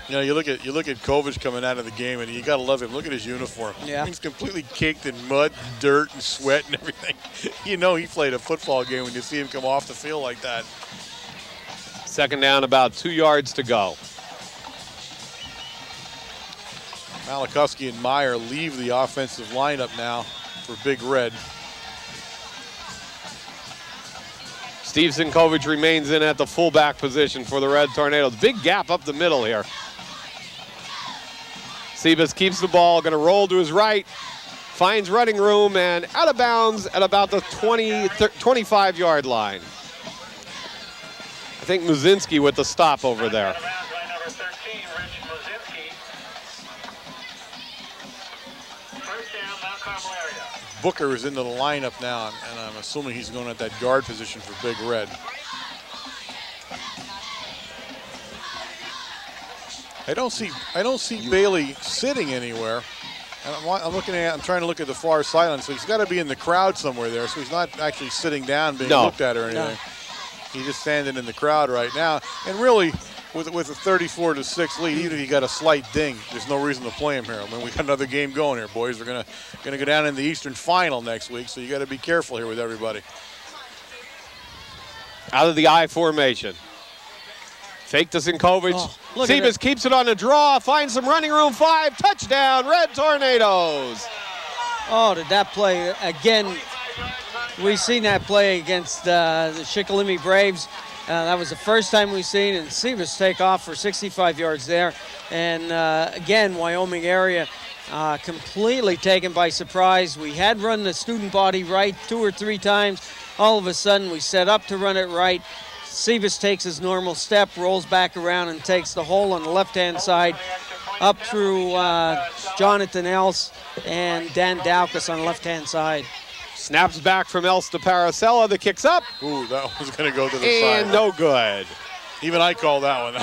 You know, you look at Kovic coming out of the game, and you got to love him. Look at his uniform. Yeah. He's completely caked in mud, dirt, and sweat and everything. You know he played a football game when you see him come off the field like that. Second down, about 2 yards to go. Malachowski and Meyer leave the offensive lineup now for Big Red. Steve Sinkovich remains in at the fullback position for the Red Tornadoes. Big gap up the middle here. Sebas keeps the ball, going to roll to his right, finds running room, and out of bounds at about the 25-yard line. I think Muzinski with the stop over there. Booker is into the lineup now, and I'm assuming he's going at that guard position for Big Red. I don't see Bailey sitting anywhere. I'm trying to look at the far sideline, so he's got to be in the crowd somewhere there. So he's not actually sitting down being looked at or anything. No. He's just standing in the crowd right now. And really, with a 34-6 lead, even if he got a slight ding, there's no reason to play him here. I mean, we got another game going here, boys. We're gonna go down in the Eastern Final next week, so you got to be careful here with everybody. Out of the I formation. Fake to Sinkovich. Sebas keeps it on the draw, finds some running room, 5, touchdown, Red Tornadoes. Oh, did that play again? We've seen that play against the Shikellamy Braves. That was the first time we've seen, and Sebas take off for 65 yards there. And again, Wyoming area completely taken by surprise. We had run the student body right 2 or 3 times. All of a sudden, we set up to run it right. Sebas takes his normal step, rolls back around, and takes the hole on the left-hand side up through Jonathan Else and Dan Daukus on the left-hand side. Snaps back from Else to Paracella. The kick's up. Ooh, that was going to go to the side. And no good. Even I call that one.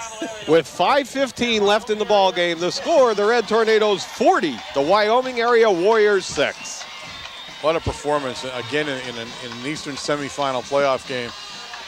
With 5:15 left in the ball game, the score, the Red Tornadoes 40, the Wyoming area Warriors 6. What a performance, again, in an Eastern semifinal playoff game.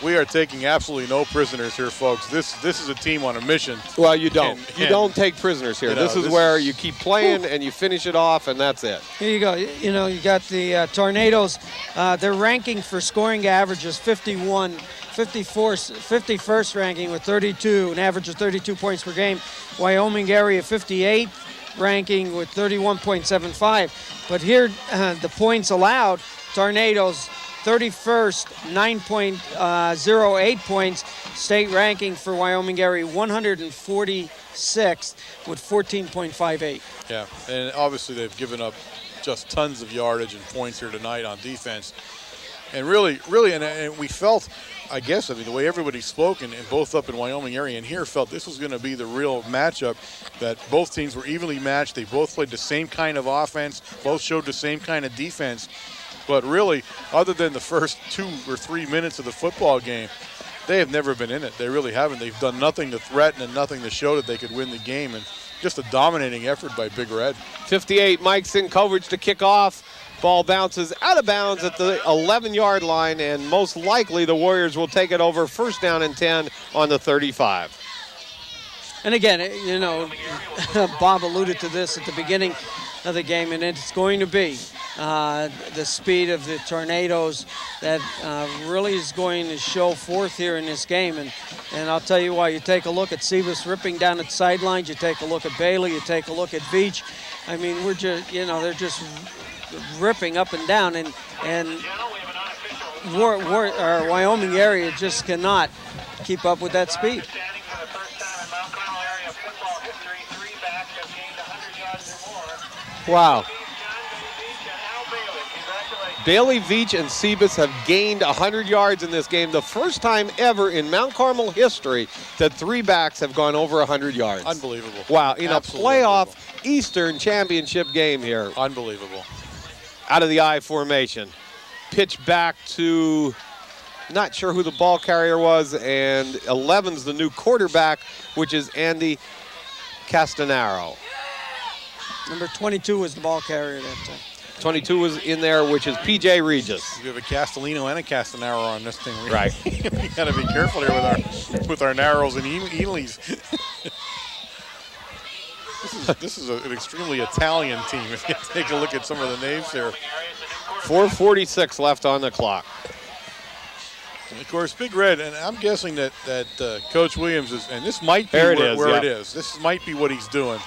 We are taking absolutely no prisoners here, folks. This is a team on a mission. Well, you don't. You don't take prisoners here. This is where you keep playing and you finish it off, and that's it. Here you go. You know, you got the Tornadoes. Their ranking for scoring average is 51st ranking with 32, an average of 32 points per game. Wyoming area 58th ranking with 31.75. But here, the points allowed, Tornadoes 31st, 9.08 points. State ranking for Wyoming area 146th with 14.58. Yeah, and obviously they've given up just tons of yardage and points here tonight on defense. And really, and we felt, I guess, the way everybody spoke, and both up in Wyoming area and here felt this was going to be the real matchup, that both teams were evenly matched. They both played the same kind of offense, both showed the same kind of defense. But really, other than the first 2 or 3 minutes of the football game, they have never been in it. They really haven't. They've done nothing to threaten and nothing to show that they could win the game. And just a dominating effort by Big Red. 58, Mike Sinkovich to kick off. Ball bounces out of bounds at the 11-yard line, and most likely the Warriors will take it over 1st down and 10 on the 35. And again, you know, Bob alluded to this at the beginning of the game, and it's going to be the speed of the Tornadoes that really is going to show forth here in this game. And I'll tell you why. You take a look at Sebas ripping down the sidelines. You take a look at Bailey. You take a look at Veach. I mean, we're just, you know, they're just ripping up and down. And Wyoming area just cannot keep up with that speed. Wow. Bailey, Veach, and Sebas have gained 100 yards in this game. The first time ever in Mount Carmel history that 3 backs have gone over 100 yards. Unbelievable. Wow, in absolutely a playoff Eastern championship game here. Unbelievable. Out of the I formation. Pitch back to, not sure who the ball carrier was, and 11's the new quarterback, which is Andy Castanaro. Number 22 was the ball carrier that time. 22 was in there, which is P.J. Regis. We have a Castellino and a Castanaro on this thing. Right. We got to be careful here with our Narrows and Ely's. This is an extremely Italian team. If you take a look at some of the names here. 4:46 left on the clock. And of course, Big Red, and I'm guessing that Coach Williams is, and this might be where it is. This might be what he's doing.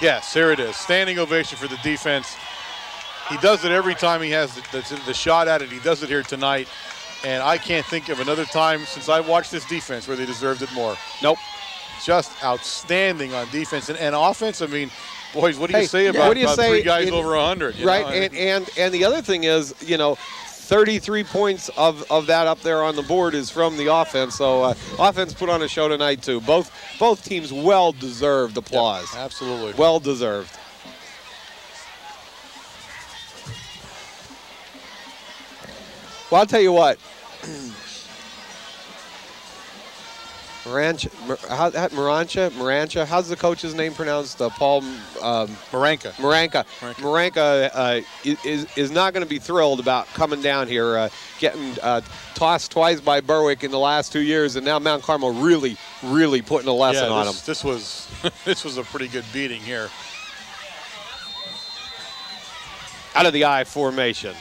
Yes, here it is. Standing ovation for the defense. He does it every time he has the shot at it. He does it here tonight. And I can't think of another time since I've watched this defense where they deserved it more. Nope. Just outstanding on defense. And offense, I mean, boys, what do you say about three guys over 100? Right, and the other thing is, 33 points of that up there on the board is from the offense. So offense put on a show tonight too. Both teams well-deserved applause. Yep, absolutely. Well-deserved. Well, I'll tell you what. Marancha. How's the coach's name pronounced? Paul Maranka. Maranka is not going to be thrilled about coming down here, getting tossed twice by Berwick in the last 2 years, and now Mount Carmel really putting a lesson on him. This was a pretty good beating here. Out of the I formation.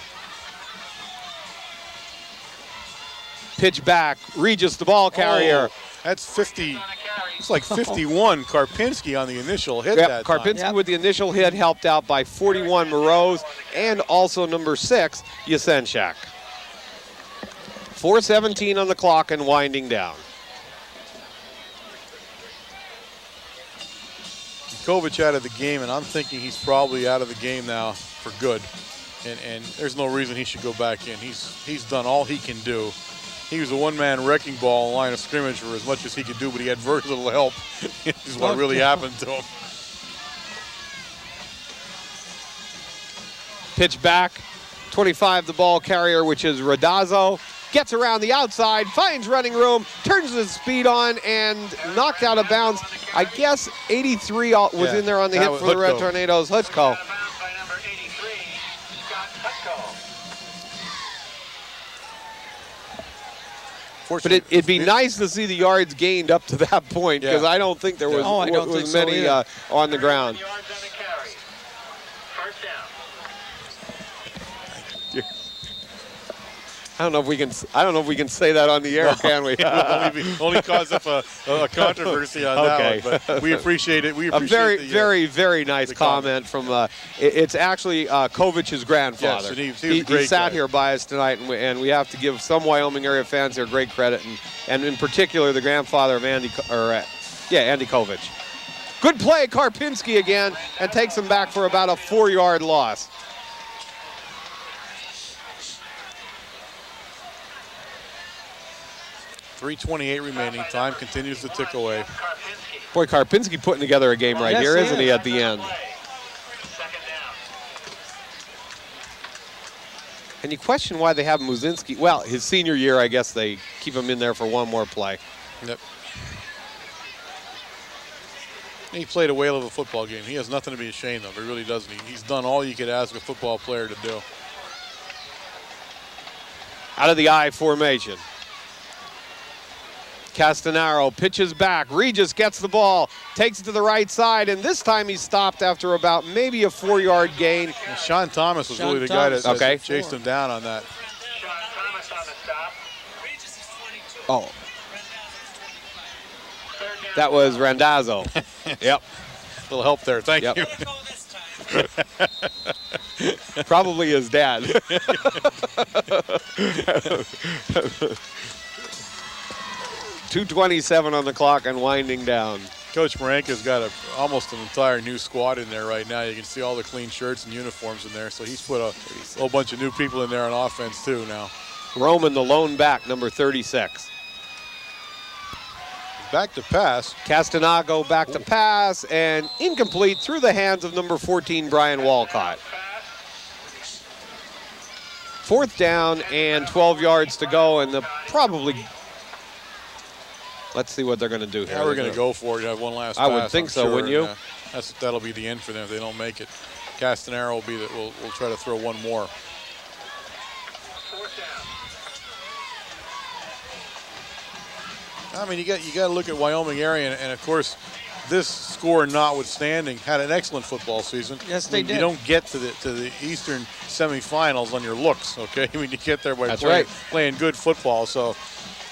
Pitch back. Regis, the ball carrier. Oh, that's 50. It's like 51. Karpinski on the initial hit. Yep, Karpinski with the initial hit, helped out by 41 Moroz and also number 6 Yasenchak. 4:17 on the clock and winding down. Kovic out of the game, and I'm thinking he's probably out of the game now for good. And there's no reason he should go back in. He's done all he can do. He was a one-man wrecking ball in line of scrimmage for as much as he could do, but he had very little help. This is what really happened to him. Pitch back. 25, the ball carrier, which is Radazzo. Gets around the outside, finds running room, turns his speed on, and knocked out of bounds. I guess 83 was in there on the hit for the Red Tornadoes. Hutchko. But it'd be nice to see the yards gained up to that point, because I don't think there was many on the ground. I don't know if we can say that on the air, can we? only cause up a controversy on that one, but we appreciate it. We appreciate a very nice comment from. It's actually Kovic's grandfather. Yes, and he sat here by us tonight, and we have to give some Wyoming area fans here great credit, and in particular the grandfather of Andy Kovic. Good play, Karpinski again, and takes him back for about a 4-yard loss. .328 remaining. Time continues to tick away. Boy, Karpinski putting together a game right here, isn't he, at the end? And you question why they have Muzinski. Well, his senior year, I guess they keep him in there for one more play. Yep. He played a whale of a football game. He has nothing to be ashamed of. He really doesn't. He's done all you could ask a football player to do. Out of the I formation. Castanaro pitches back. Regis gets the ball, takes it to the right side, and this time he's stopped after about maybe a 4-yard gain. And Sean Thomas was really the guy that chased him down on that. Sean Thomas on the stop. Oh. That was Randazzo. Yep. A little help there. Thank you. Probably his dad. 2:27 on the clock and winding down. Coach Maranka's got almost an entire new squad in there right now. You can see all the clean shirts and uniforms in there. So he's put a whole bunch of new people in there on offense too now. Roman, the lone back, number 36. Back to pass. Castanago back to pass, and incomplete through the hands of number 14, Brian Walcott. 4th down and 12 yards to go, and probably. Let's see what they're going to do here. Yeah, we're going to go for it. You have one last pass. I would think so, sure, wouldn't you? That'll be the end for them if they don't make it. Castanaro will try to throw one more. I mean, you got to look at Wyoming area, and of course, this score notwithstanding, had an excellent football season. Yes, they did. You don't get to the Eastern semifinals on your looks, okay? I mean, you get there by playing good football. So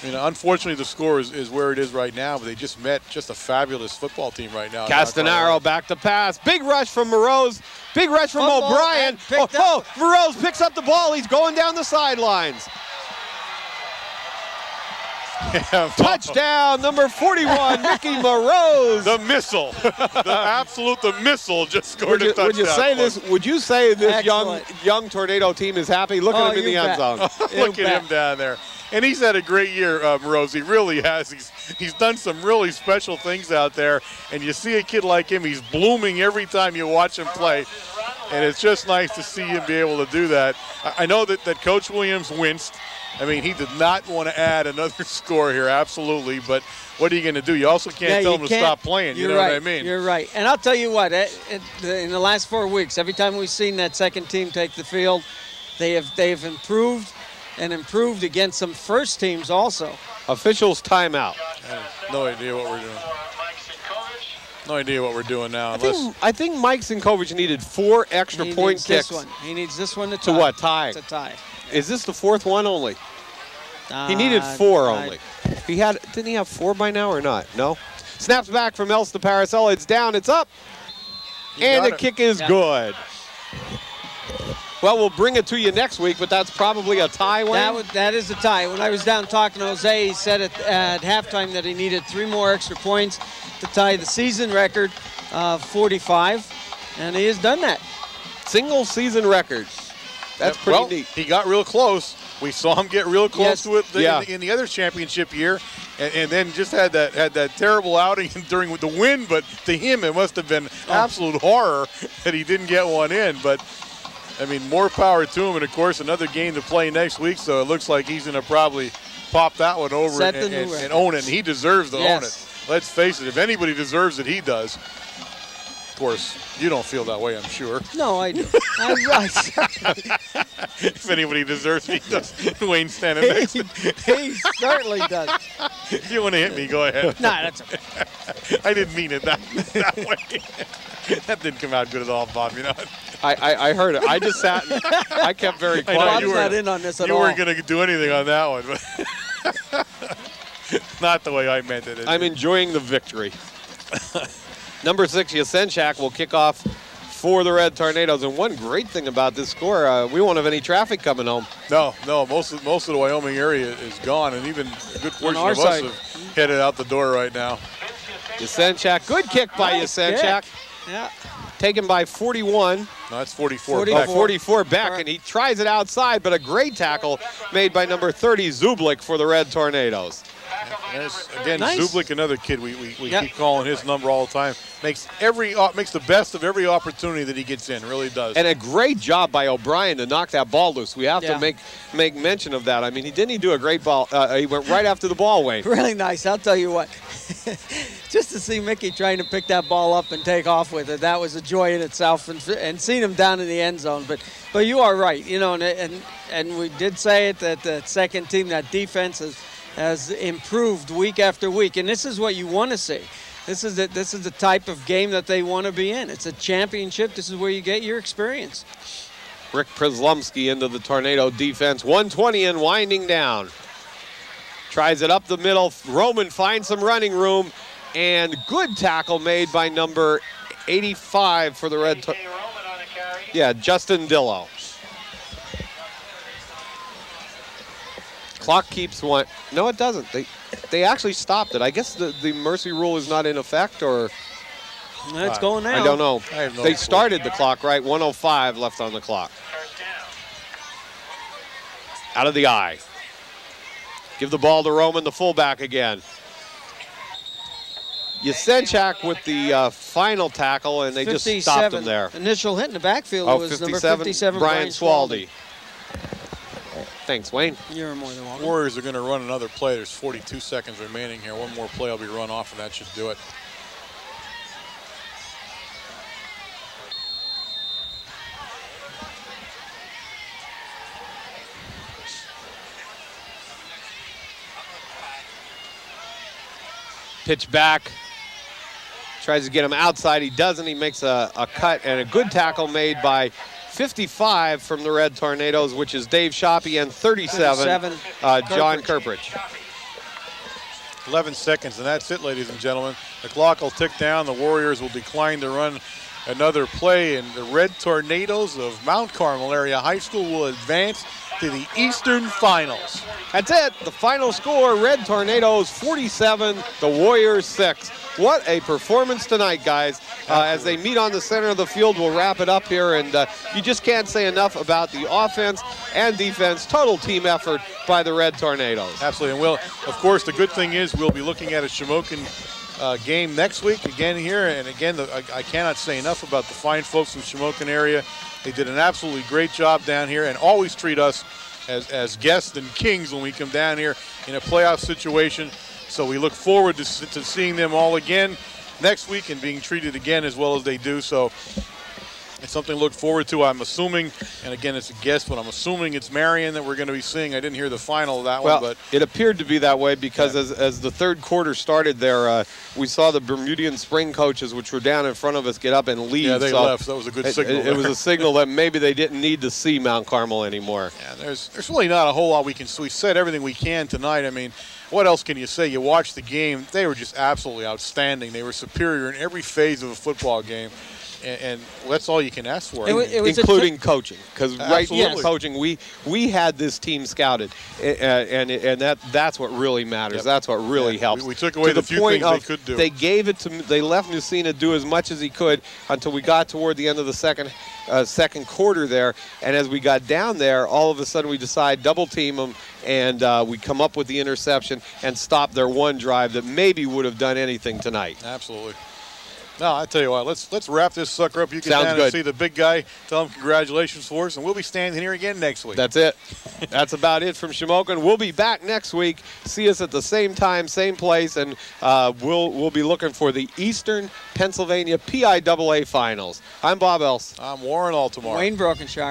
Unfortunately, the score is where it is right now, but they just met just a fabulous football team right now. Castanaro back to pass. Big rush from Moroz. Big rush from O'Brien. Moroz picks up the ball. He's going down the sidelines. Touchdown, number 41, Mickey Moroz. The missile. The missile just scored a touchdown. Would you say this young Tornado team is happy? Look at him in the end zone. Look at him down there. And he's had a great year, Moroz. He really has. He's done some really special things out there. And you see a kid like him, he's blooming every time you watch him play. And it's just nice to see him be able to do that. I know that Coach Williams winced. I mean, he did not want to add another score here, absolutely. But what are you going to do? You also can't tell him to stop playing. You know what I mean? You're right. And I'll tell you what, in the last 4 weeks, every time we've seen that second team take the field, they have improved and improved against some first teams also. Officials timeout. I have no idea what we're doing. No idea what we're doing now. I think Mike Sinkovich needed 4 extra point kicks. He needs this one to tie. To what? Tie? To tie. Is this the 4th one only? He needed 4 only. Didn't he have 4 by now or not? No? Snaps back from Else to Paracella. It's down, it's up. And the kick is good. Well, we'll bring it to you next week, but that's probably a tie, Wayne? That is a tie. When I was down talking to Jose, he said at halftime that he needed 3 more extra points to tie the season record of 45, and he has done that. Single season record. That's pretty neat. He got real close. We saw him get real close to it in the other championship year, and then just had that terrible outing during the win. But to him, it must have been absolute horror that he didn't get one in. But I mean, more power to him. And of course, another game to play next week. So it looks like he's going to probably pop that one over and own it. And he deserves to own it. Let's face it. If anybody deserves it, he does. Of course, you don't feel that way, I'm sure. No, I do. If anybody deserves it, he does. Wayne's standing next to me. He certainly does. If you want to hit me, go ahead. No, that's okay. I didn't mean it that way. That didn't come out good at all, Bob. You know. I heard it. I just sat and I kept very quiet. Bob's not in on this at all. You weren't going to do anything on that one. But not the way I meant it. I'm enjoying the victory. Number 6, Yasenchak will kick off for the Red Tornadoes. And one great thing about this score, we won't have any traffic coming home. No. Most of the Wyoming area is gone, and even a good portion of us have headed out the door right now. Yasenchak, good kick by Yasenchak. Yeah. Taken by 41. No, that's 44. 44 Beck, and he tries it outside, but a great tackle made by number 30, Zublik, for the Red Tornadoes. Again, nice. Zublik, another kid we keep calling his number all the time. Makes the best of every opportunity that he gets in, really does. And a great job by O'Brien to knock that ball loose. We have to make mention of that. I mean, he do a great ball. He went right after the ball, Wayne. Really nice. I'll tell you what. Just to see Mickey trying to pick that ball up and take off with it, that was a joy in itself. And seeing him down in the end zone. But you are right. You know, and we did say it that the second team, that defense has improved week after week, and this is what you want to see. This is the type of game that they want to be in. It's a championship. This is where you get your experience. Rick Przyslumski into the Tornado defense. 120 and winding down. Tries it up the middle. Roman finds some running room, and good tackle made by number 85 for the Red. Justin Dillo. Clock keeps one. No, it doesn't. They actually stopped it. I guess the mercy rule is not in effect, or it's going now. I don't know. They started the clock, right? 1:05 left on the clock. Out of the eye. Give the ball to Roman, the fullback again. Yasenchak with the final tackle, and they just stopped him there. Initial hit in the backfield was number 57, Brian Swaldy. Thanks, Wayne. You're more than welcome. Warriors are going to run another play. There's 42 seconds remaining here. One more play will be run off, and that should do it. Pitch back. Tries to get him outside. He doesn't. He makes a cut, and a good tackle made by 55 from the Red Tornadoes, which is Dave Shoppy, and 37 John Kerpridge. 11 seconds, and that's it, ladies and gentlemen. The clock will tick down. The Warriors will decline to run another play, and the Red Tornadoes of Mount Carmel Area High School will advance to the Eastern Finals. That's it. The final score, Red Tornadoes 47, the Warriors 6. What a performance tonight, guys. As they meet on the center of the field, we'll wrap it up here, and you just can't say enough about the offense and defense. Total team effort by the Red Tornadoes. Absolutely, and of course, the good thing is we'll be looking at a Shamokin game next week again here, and again, I cannot say enough about the fine folks in the Shamokin area. They did an absolutely great job down here and always treat us as guests and kings when we come down here in a playoff situation. So we look forward to seeing them all again next week and being treated again as well as they do. So it's something to look forward to, I'm assuming. And again, it's a guess, but I'm assuming it's Marion that we're going to be seeing. I didn't hear the final of that one, but it appeared to be that way because as the third quarter started there, we saw the Bermudian spring coaches, which were down in front of us, get up and leave. Yeah, they left. That was a good signal. It was a signal that maybe they didn't need to see Mount Carmel anymore. Yeah, there's really not a whole lot we said everything we can tonight. I mean, what else can you say? You watched the game. They were just absolutely outstanding. They were superior in every phase of a football game. And that's all you can ask for. Including coaching, because right now coaching, we had this team scouted, and that's what really matters. Yep. That's what really helps. We took away the few things they could do. They gave it to. They left Nucina do as much as he could until we got toward the end of the second quarter there, and as we got down there, all of a sudden we decide double team them, and we come up with the interception and stop their one drive that maybe would have done anything tonight. Absolutely. No, I tell you what, let's wrap this sucker up. You can Sounds down good. and see the big guy. Tell him congratulations for us, and we'll be standing here again next week. That's it. That's about it from Shamokin. We'll be back next week. See us at the same time, same place, and we'll be looking for the Eastern Pennsylvania PIAA Finals. I'm Bob Else. I'm Warren Altamar. Wayne Brokenshire.